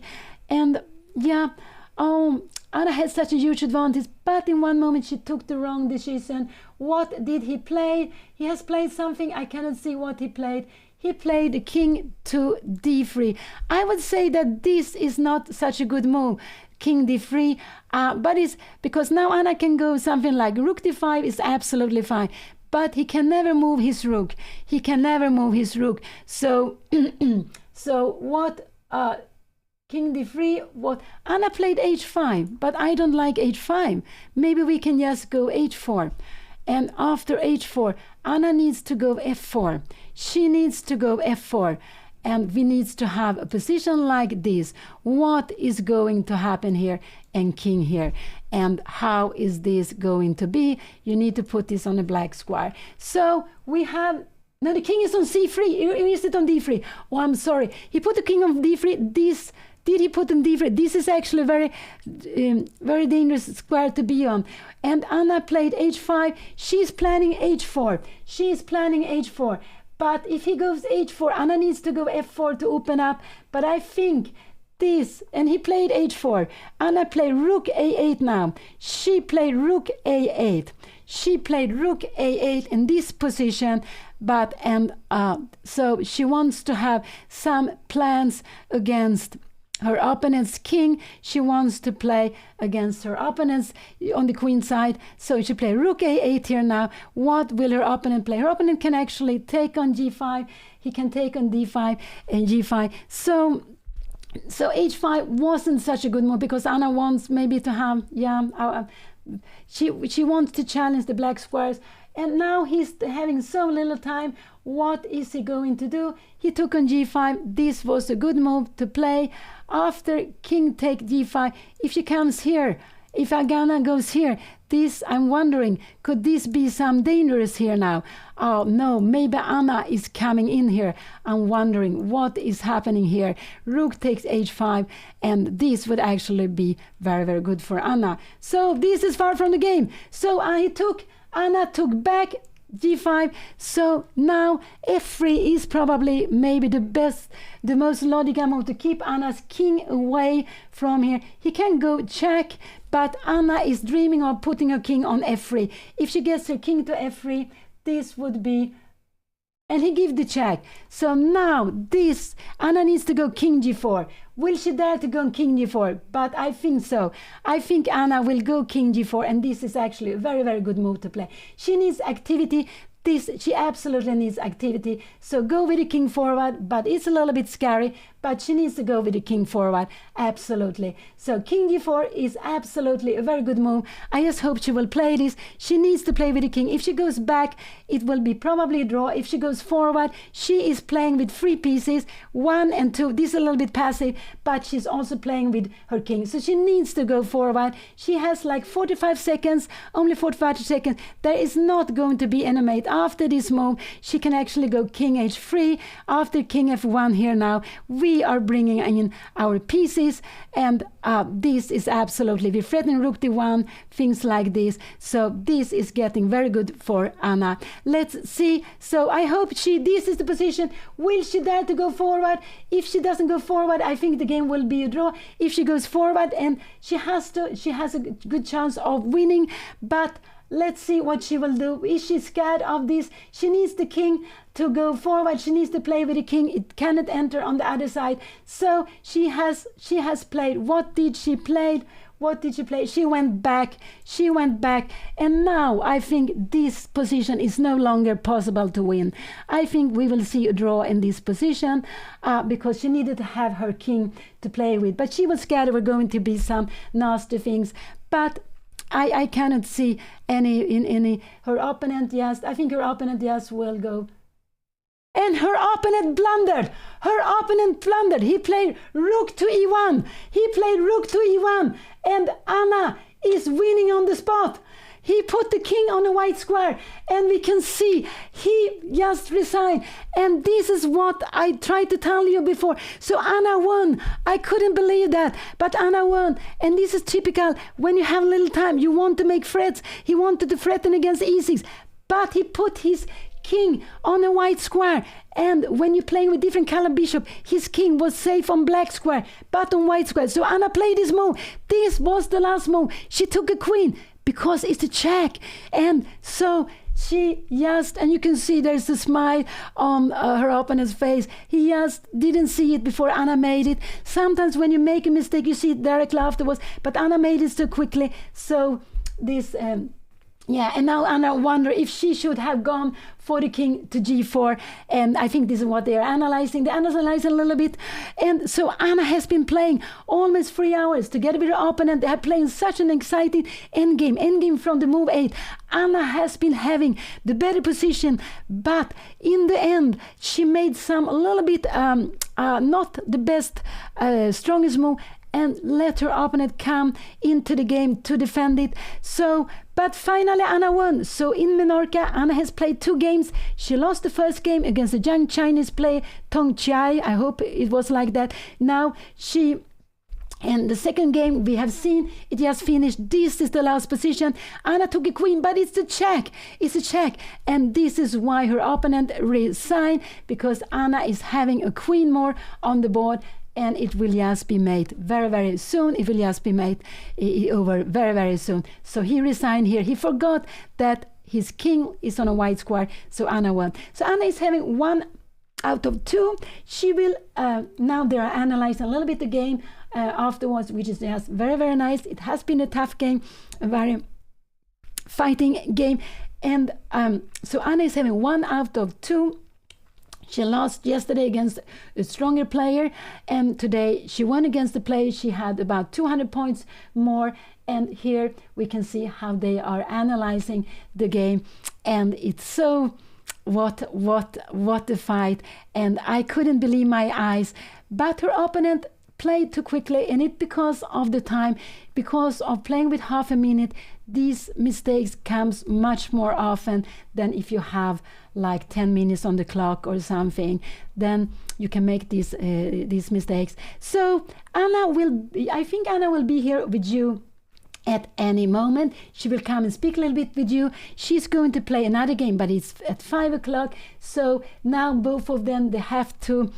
And yeah, Anna had such a huge advantage, but in one moment she took the wrong decision. What did he play? He has played something. I cannot see what he played. He played king to d3. I would say that this is not such a good move, king d3, but it's because now Anna can go something like rook d5 is absolutely fine, but he can never move his rook. He can never move his rook. So, so what? King d3, what? Anna played h5, but I don't like h5. Maybe we can just go h4. And after h4, Anna needs to go f4. She needs to go f4. And we need to have a position like this. What is going to happen here? And king here. And how is this going to be? You need to put this on a black square. So we have, no, the king is on c3. Is it on d3? Oh, I'm sorry. He put the king on d3. This Did he put on d3? This is actually very dangerous square to be on. And Anna played h5. She's planning h4. She's planning h4. But if he goes h4, Anna needs to go f4 to open up. But I think this, and he played h4. Anna played rook a8 now. She played rook a8. She played rook a8 in this position, but so she wants to have some plans against her opponent's king. She wants to play against her opponents on the queen side. So she play rook a8 here now. What will her opponent play? Her opponent can actually take on g5. He can take on d5 and g5. So h5 wasn't such a good move because Anna wants maybe to have, she wants to challenge the black squares. And now he's having so little time. What is he going to do? He took on g5. This was a good move to play. After king take g5, if she comes here, if Anna goes here, this, I'm wondering, could this be some dangerous here now? Oh no, maybe Anna is coming in here. I'm wondering what is happening here. Rook takes h5, and this would actually be very, very good for Anna. So this is far from the game. So Anna took back g5. So now f3 is probably maybe the most logical move to keep Anna's king away from here. He can go check, but Anna is dreaming of putting her king on f3. If she gets her king to f3, this would be, and he gives the check. So now this, Anna needs to go king g4. Will she dare to go king g4? But I think so. I think Anna will go king g4, and this is actually a very, very good move to play. She needs activity. She absolutely needs activity. So go with the king forward, but it's a little bit scary, but she needs to go with the king forward, absolutely. So king g4 is absolutely a very good move. I just hope she will play this. She needs to play with the king. If she goes back, it will be probably a draw. If she goes forward, she is playing with 3 pieces, 1 and 2. This is a little bit passive, but she's also playing with her king. So she needs to go forward. She has like 45 seconds, only 45 seconds. There is not going to be any mate. After this move, she can actually go king h3. After king f1 here now, we are bringing in our pieces, and this is absolutely, we're threatening rook d1, things like this. So this is getting very good for Anna. Let's see. So I hope this is the position. Will she dare to go forward? If she doesn't go forward, I think the game will be a draw. If she goes forward, and she has a good chance of winning, but let's see what she will do. Is she scared of this? She needs the king to go forward. She needs to play with the king. It cannot enter on the other side. So she has played. What did she play? What did she play? She went back. She went back. And now I think this position is no longer possible to win. I think we will see a draw in this position because she needed to have her king to play with. But she was scared there were going to be some nasty things. But I cannot see any in any. Her opponent, yes, I think her opponent, yes, will go. And her opponent blundered. Her opponent blundered. He played rook to e1. He played rook to e1. And Anna is winning on the spot. He put the king on a white square, and we can see he just resigned. And this is what I tried to tell you before. So Anna won. I couldn't believe that, but Anna won. And this is typical. When you have little time, you want to make threats. He wanted to threaten against e6, but he put his king on a white square. And when you're playing with different color bishop, his king was safe on black square, but on white square. So Anna played this move. This was the last move. She took a queen, because it's a check. And so she just, and you can see there's a smile on her opponent's face. He just didn't see it before Anna made it. Sometimes when you make a mistake, you see it directly afterwards, but Anna made it so quickly. So this, and now Anna wonder if she should have gone for the king to g4, and I think this is what they are analyzing. They're analyzing a little bit, and so Anna has been playing almost 3 hours together with her opponent. They are playing such an exciting endgame from the move 8. Anna has been having the better position, but in the end she made some a little bit not the best strongest move, and let her opponent come into the game to defend it. So, but finally Anna won. So in Menorca, Anna has played 2 games. She lost the first game against the young Chinese player Tong Chiai. I hope it was like that. Now she And the second game we have seen, it just finished. This is the last position. Anna took a queen, but it's a check. It's a check. And this is why her opponent resigned, because Anna is having a queen more on the board, and it will just be made very, very soon. It will just be made over very, very soon. So he resigned here. He forgot that his king is on a white square, so Anna won. So Anna is having 1 out of 2. She will, now they are analyzing a little bit the game afterwards, which is just very, very nice. It has been a tough game, a very fighting game. And so Anna is having 1 out of 2. She lost yesterday against a stronger player, and today she won against the player. She had about 200 points more. And here we can see how they are analyzing the game, and it's so what a fight. And I couldn't believe my eyes, but her opponent played too quickly, and it because of the time, because of playing with half a minute. These mistakes comes much more often than if you have like 10 minutes on the clock or something. Then you can make these mistakes. So I think Anna will be here with you at any moment. She will come and speak a little bit with you. She's going to play another game, but it's at 5 o'clock. So now both of them, they have to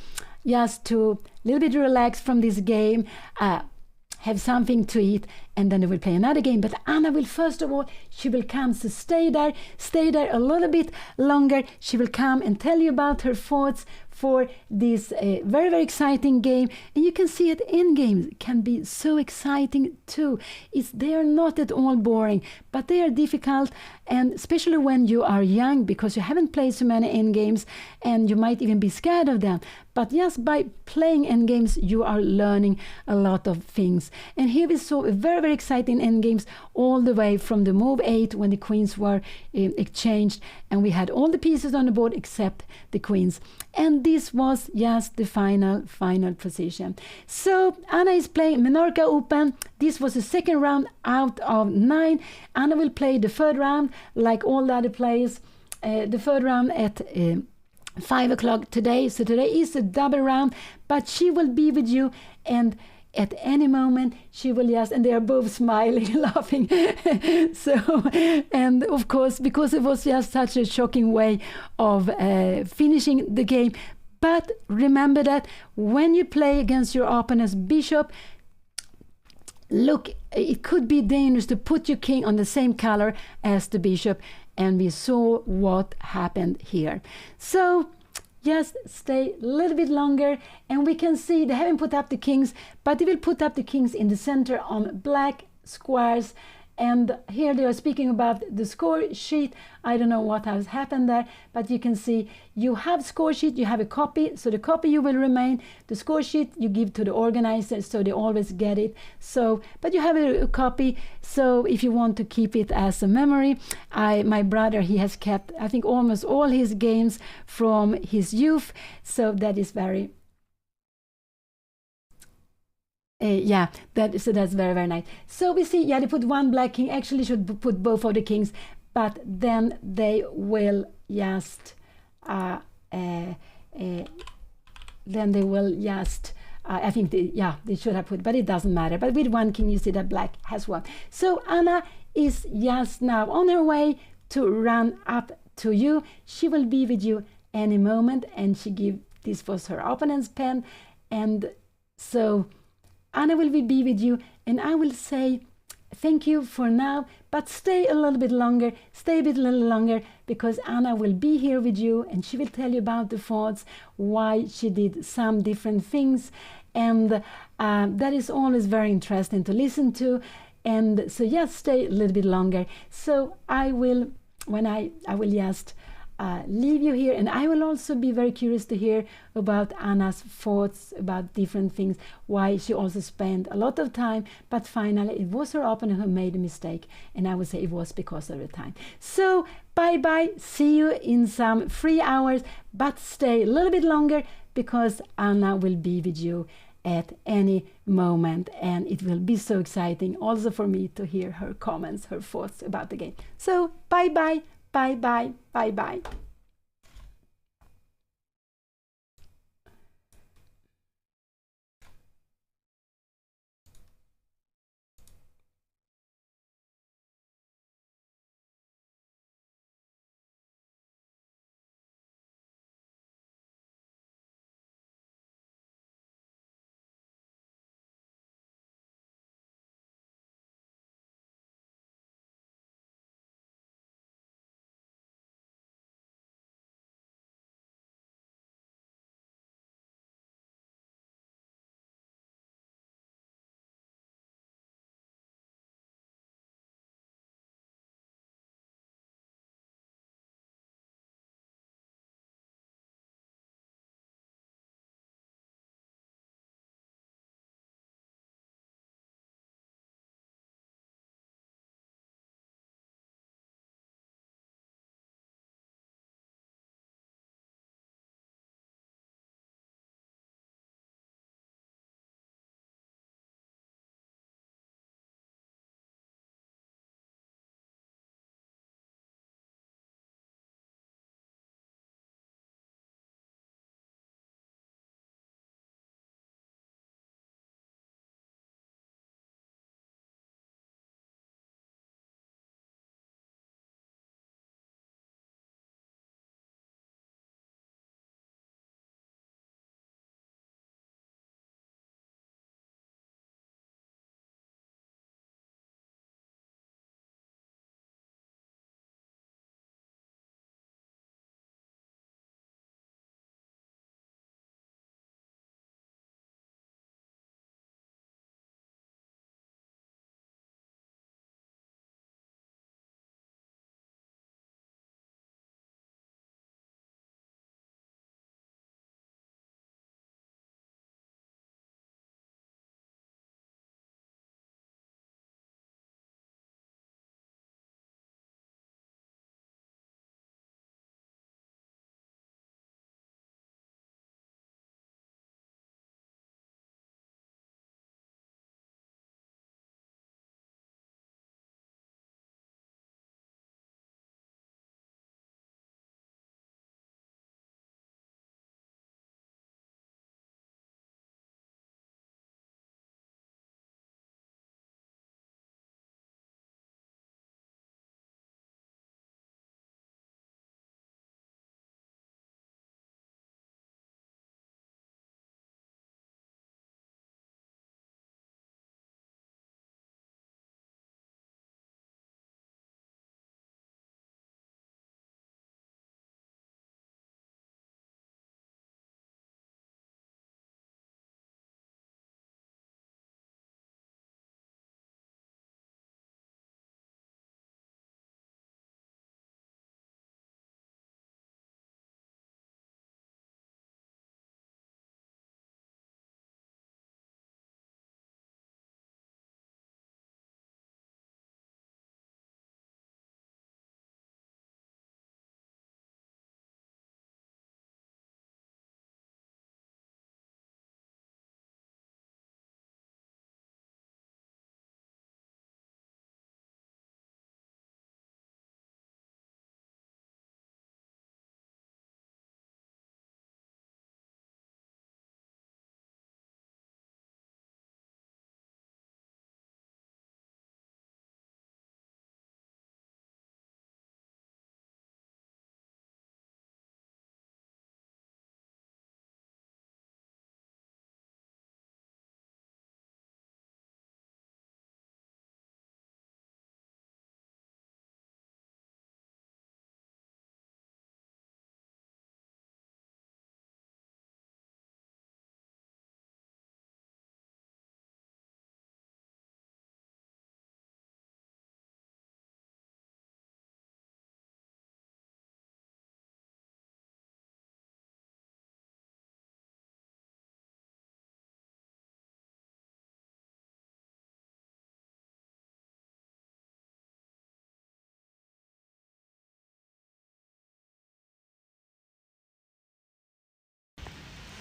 just to a little bit relax from this game, have something to eat, and then they will play another game. But Anna will, first of all, she will come to stay there a little bit longer. She will come and tell you about her thoughts for this very, very exciting game. And you can see at Endgame can be so exciting too. They are not at all boring, but they are difficult, and especially when you are young, because you haven't played so many Endgames, and you might even be scared of them. But just by playing Endgames, you are learning a lot of things. And here we saw a very, very exciting Endgames all the way from the move 8 when the queens were exchanged, and we had all the pieces on the board except the queens. And this was just the final position. So Anna is playing Menorca Open. This was the second round out of 9. Anna will play the third round like all the other players. The third round at 5 o'clock today. So today is a double round, but she will be with you, and at any moment she will just, and they are both smiling, laughing. So, and of course, because it was just such a shocking way of finishing the game. But remember that when you play against your opponent's bishop, look, it could be dangerous to put your king on the same color as the bishop, and we saw what happened here. So just stay a little bit longer, and we can see they haven't put up the kings, but they will put up the kings in the center on black squares. And here they are speaking about the score sheet. I don't know what has happened there, but you can see you have score sheet, you have a copy, so the copy you will remain. The score sheet you give to the organizer, so they always get it. So, but you have a copy, so if you want to keep it as a memory. My brother, he has kept, I think, almost all his games from his youth, so that is very that's very, very nice. So we see, they put one black king. Actually should put both of the kings, but then they will just I think they should have put, but it doesn't matter. But with one king, you see that black has one. So Anna is just now on her way to run up to you. She will be with you any moment, and this was her opponent's pen, and so Anna will be with you, and I will say thank you for now, but stay a little bit longer, because Anna will be here with you, and she will tell you about the thoughts, why she did some different things, and that is always very interesting to listen to. And so just stay a little bit longer. So I will just leave you here, and I will also be very curious to hear about Anna's thoughts about different things, why she also spent a lot of time, but finally it was her opponent who made a mistake, and I would say it was because of the time. So bye, see you in some 3 hours, but stay a little bit longer, because Anna will be with you at any moment, and it will be so exciting also for me to hear her comments, her thoughts about the game. So bye.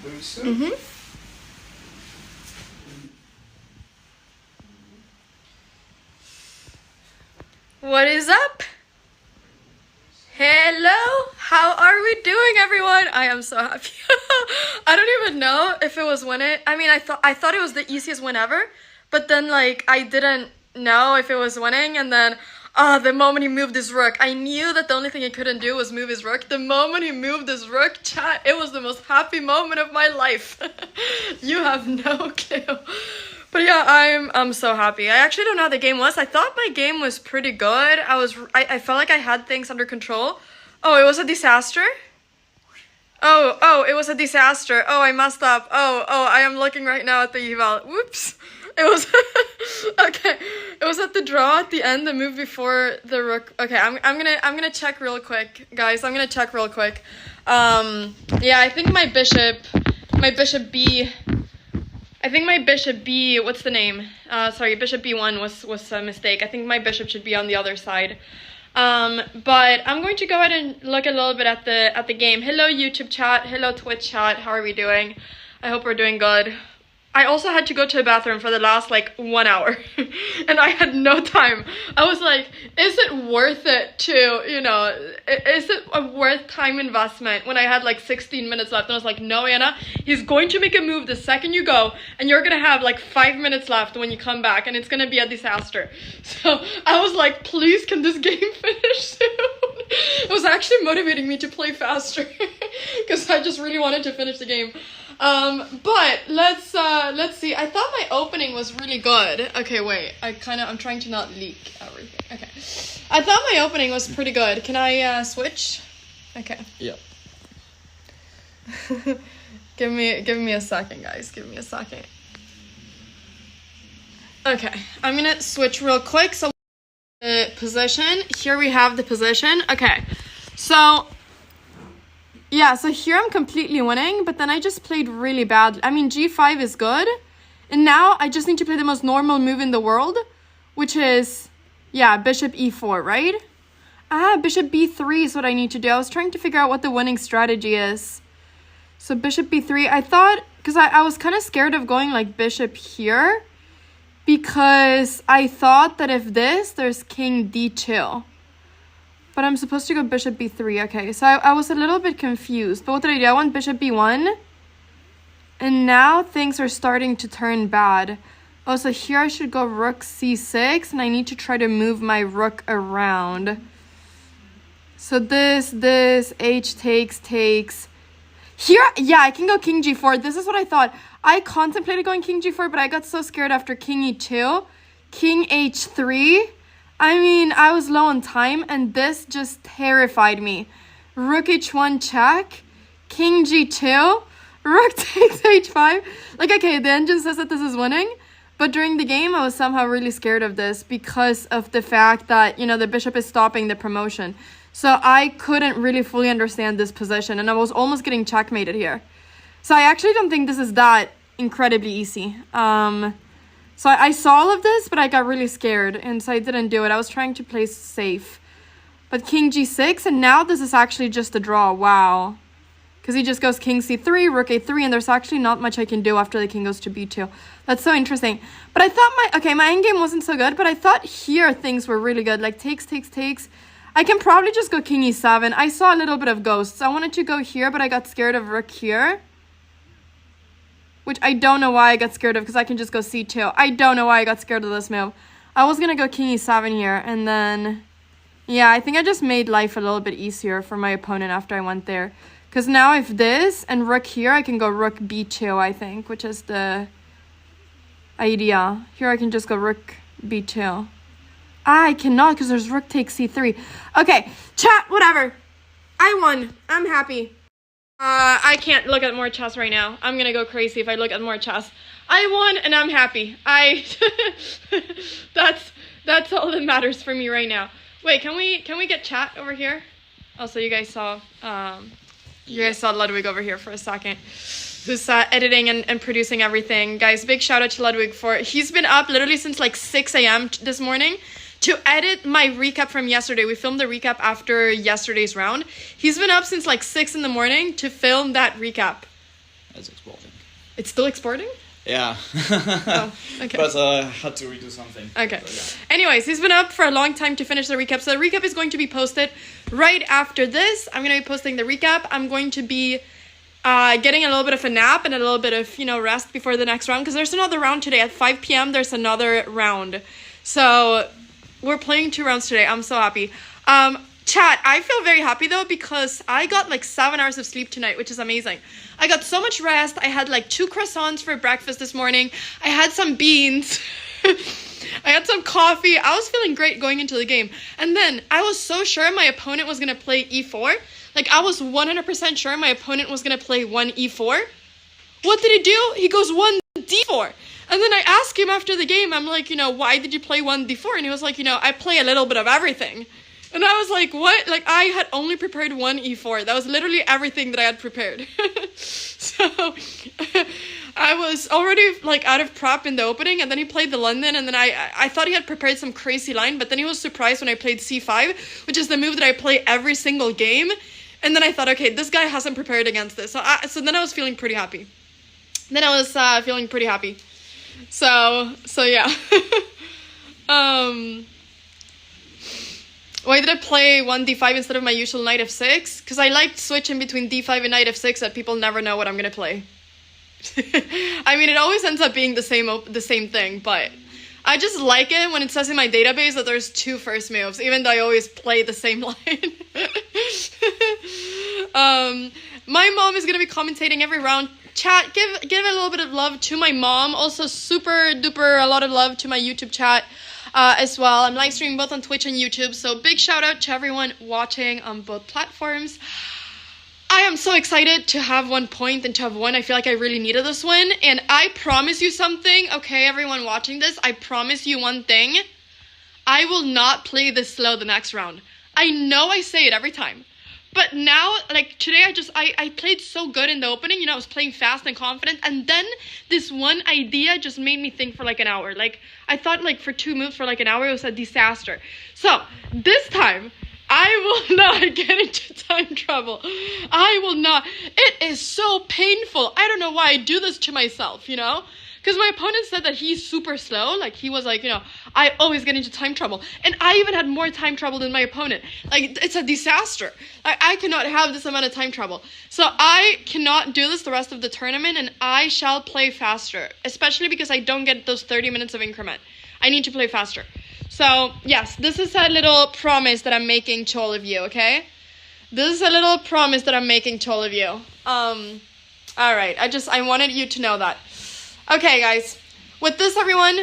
very soon. What is up? Hello, how are we doing, everyone? I am so happy. I don't even know if it was winning. I mean, I thought it was the easiest win ever, but then like I didn't know if it was winning, and then the moment he moved his rook, I knew that the only thing he couldn't do was move his rook. The moment he moved his rook, chat, it was the most happy moment of my life. You have no clue. But yeah, I'm so happy. I actually don't know how the game was. I thought my game was pretty good. I felt like I had things under control. Oh, it was a disaster? Oh, it was a disaster. Oh, I messed up. Oh, I am looking right now at the eval. Whoops. It was okay. It was at the draw at the end, the move before the rook. Okay, I'm gonna check real quick, guys. I'm gonna check real quick. Yeah, I think my bishop B. I think my bishop B, what's the name? Sorry, bishop B1 was a mistake. I think my bishop should be on the other side. But I'm going to go ahead and look a little bit at the game. Hello YouTube chat, hello Twitch chat. How are we doing? I hope we're doing good. I also had to go to the bathroom for the last like 1 hour and I had no time. I was like, is it worth it to, you know, is it a worth time investment when I had like 16 minutes left? And I was like, no, Anna, he's going to make a move the second you go and you're going to have like 5 minutes left when you come back and it's going to be a disaster. So I was like, please, can this game finish soon? It was actually motivating me to play faster because I just really wanted to finish the game. But let's see. I thought my opening was really good. Okay, wait. I'm trying to not leak everything. Okay. I thought my opening was pretty good. Can I switch? Okay. Yeah. Give me a second, guys. Give me a second. Okay. I'm going to switch real quick. So the position. Here we have the position. Okay. So yeah, so here I'm completely winning, but then I just played really bad. I mean, G5 is good. And now I just need to play the most normal move in the world, which is, yeah, bishop E4, right? Bishop B3 is what I need to do. I was trying to figure out what the winning strategy is. So bishop B3, I thought, because I was kind of scared of going like bishop here, because I thought that if there's king D2. But I'm supposed to go bishop b3. Okay, so I was a little bit confused. But what did I do? I went bishop b1. And now things are starting to turn bad. Oh, so here I should go rook c6. And I need to try to move my rook around. So this, h takes. Here, yeah, I can go king g4. This is what I thought. I contemplated going king g4, but I got so scared after king e2. King h3. I mean, I was low on time, and this just terrified me. Rook h1 check, king g2, rook takes h5. Like, okay, the engine says that this is winning, but during the game, I was somehow really scared of this because of the fact that, you know, the bishop is stopping the promotion. So I couldn't really fully understand this position, and I was almost getting checkmated here. So I actually don't think this is that incredibly easy. So I saw all of this, but I got really scared, and so I didn't do it. I was trying to play safe. But king g6, and now this is actually just a draw. Wow. Because he just goes king c3, rook a3, and there's actually not much I can do after the king goes to b2. That's so interesting. But I thought my endgame wasn't so good, but I thought here things were really good. Like takes. I can probably just go king e7. I saw a little bit of ghosts. I wanted to go here, but I got scared of rook here. Which I don't know why I got scared of, because I can just go c2. I don't know why I got scared of this move. I was going to go king e7 here, and then, yeah, I think I just made life a little bit easier for my opponent after I went there. Because now if this and rook here, I can go rook b2, I think, which is the idea. Here I can just go rook b2. I cannot, because there's rook takes c3. Okay, chat, whatever. I won. I'm happy. I can't look at more chess right now. I'm gonna go crazy if I look at more chess. I won and I'm happy. That's all that matters for me right now. Wait, can we get chat over here? Also, you guys saw Ludwig over here for a second, who's editing and producing everything. Guys, big shout out to Ludwig he's been up literally since like 6 a.m. this morning to edit my recap from yesterday. We filmed the recap after yesterday's round. He's been up since like 6 in the morning to film that recap. It's exporting. It's still exporting? Yeah. Oh, okay. But I had to redo something. Okay. So, Anyways, he's been up for a long time to finish the recap. So the recap is going to be posted right after this. I'm going to be posting the recap. I'm going to be getting a little bit of a nap and a little bit of, rest before the next round. Because there's another round today. At 5 p.m. there's another round. So we're playing 2 rounds today. I'm so happy. Chat, I feel very happy though because I got like 7 hours of sleep tonight, which is amazing. I got so much rest. I had like 2 croissants for breakfast this morning. I had some beans. I had some coffee. I was feeling great going into the game. And then I was so sure my opponent was going to play e4. Like I was 100% sure my opponent was going to play 1 e4. What did he do? He goes 1 d4. And then I asked him after the game, I'm like, why did you play 1 d4? And he was like, I play a little bit of everything. And I was like, what? Like, I had only prepared 1 e4. That was literally everything that I had prepared. So, I was already, like, out of prep in the opening, and then he played the London, and then I thought he had prepared some crazy line, but then he was surprised when I played c5, which is the move that I play every single game. And then I thought, okay, this guy hasn't prepared against this. So then I was feeling pretty happy. So yeah. Why did I play 1 d5 instead of my usual knight f6? Because I liked switching between d5 and knight f6 that people never know what I'm going to play. I mean, it always ends up being the same thing, but I just like it when it says in my database that there's 2 first moves, even though I always play the same line. My mom is going to be commentating every round. Chat, give a little bit of love to my mom. Also, super duper a lot of love to my YouTube chat. As well. I'm live streaming both on Twitch and YouTube, so big shout out to everyone watching on both platforms. I am so excited to have 1 point and to have won. I feel like I really needed this win, and I promise you something, okay, everyone watching this, I promise you one thing. I will not play this slow the next round. I know I say it every time, but now, like, today I played so good in the opening, I was playing fast and confident, and then this one idea just made me think for like an hour. Like, I thought like for 2 moves for like an hour, it was a disaster. So, this time, I will not get into time trouble. I will not. It is so painful. I don't know why I do this to myself, Because my opponent said that he's super slow. Like, he was like, I always get into time trouble. And I even had more time trouble than my opponent. Like, it's a disaster. I cannot have this amount of time trouble. So I cannot do this the rest of the tournament, and I shall play faster. Especially because I don't get those 30 minutes of increment. I need to play faster. So, yes, this is a little promise that I'm making to all of you, okay? This is a little promise that I'm making to all of you. Alright, I wanted you to know that. Okay, guys, with this, everyone,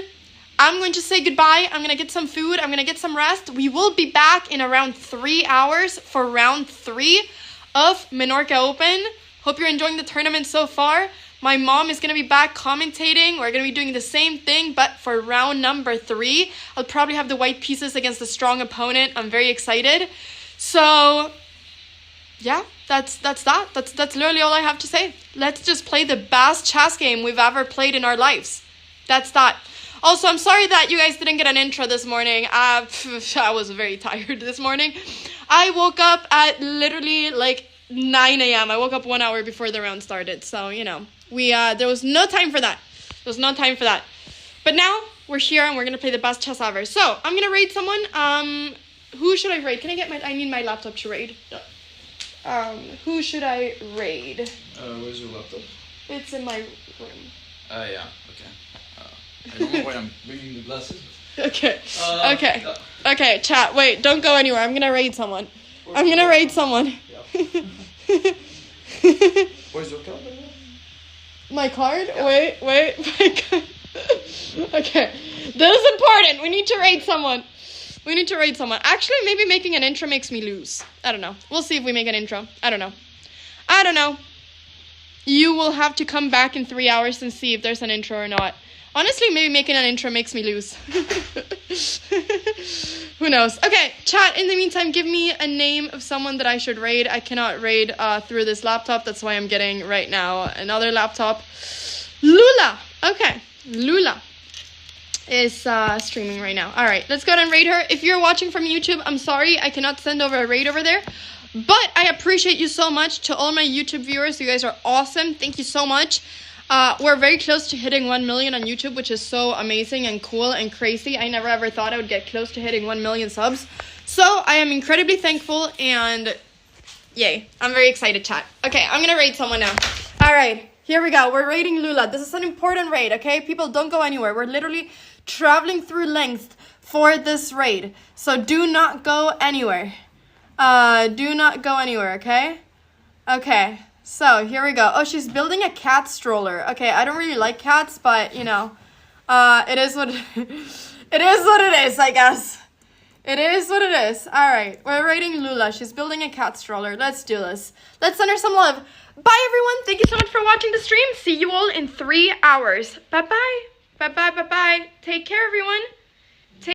I'm going to say goodbye. I'm going to get some food. I'm going to get some rest. We will be back in around 3 hours for round 3 of Menorca Open. Hope you're enjoying the tournament so far. My mom is going to be back commentating. We're going to be doing the same thing, but for round number 3. I'll probably have the white pieces against a strong opponent. I'm very excited. So, yeah, that's that. That's literally all I have to say. Let's just play the best chess game we've ever played in our lives. That's that. Also, I'm sorry that you guys didn't get an intro this morning. I was very tired this morning. I woke up at literally like 9 a.m. I woke up 1 hour before the round started. So, there was no time for that. But now we're here and we're going to play the best chess ever. So, I'm going to raid someone. Who should I raid? I need my laptop to raid. Who should I raid? Where's your laptop? It's in my room. Yeah, okay. I don't know why I'm bringing the glasses. Okay, chat, wait, don't go anywhere. I'm gonna raid someone. Yeah. Where's your card? My card? Yeah. Wait, my card. Okay, this is important. We need to raid someone. Actually, maybe making an intro makes me lose. I don't know. We'll see if we make an intro. I don't know. You will have to come back in 3 hours and see if there's an intro or not. Honestly, maybe making an intro makes me lose. Who knows? Okay, chat, in the meantime, give me a name of someone that I should raid. I cannot raid through this laptop. That's why I'm getting, right now, another laptop. Lula. Okay, Lula is streaming right now. All right, let's go ahead and raid her. If you're watching from YouTube, I'm sorry, I cannot send over a raid over there. But I appreciate you so much. To all my YouTube viewers, you guys are awesome. Thank you so much. We're very close to hitting 1 million on YouTube, which is so amazing and cool and crazy. I never ever thought I would get close to hitting 1 million subs. So I am incredibly thankful and yay. I'm very excited, chat. Okay, I'm gonna raid someone now. All right, here we go. We're raiding Lula. This is an important raid, okay? People, don't go anywhere. We're literally traveling through length for this raid. So do not go anywhere. Do not go anywhere, okay? Okay, so here we go. Oh, she's building a cat stroller. Okay, I don't really like cats, but you know, it is what it is what it is, I guess. It is what it is. All right, we're raiding Lula. She's building a cat stroller. Let's do this. Let's send her some love. Bye, everyone. Thank you so much for watching the stream. See you all in 3 hours. Bye-bye. Bye-bye, bye-bye. Take care, everyone.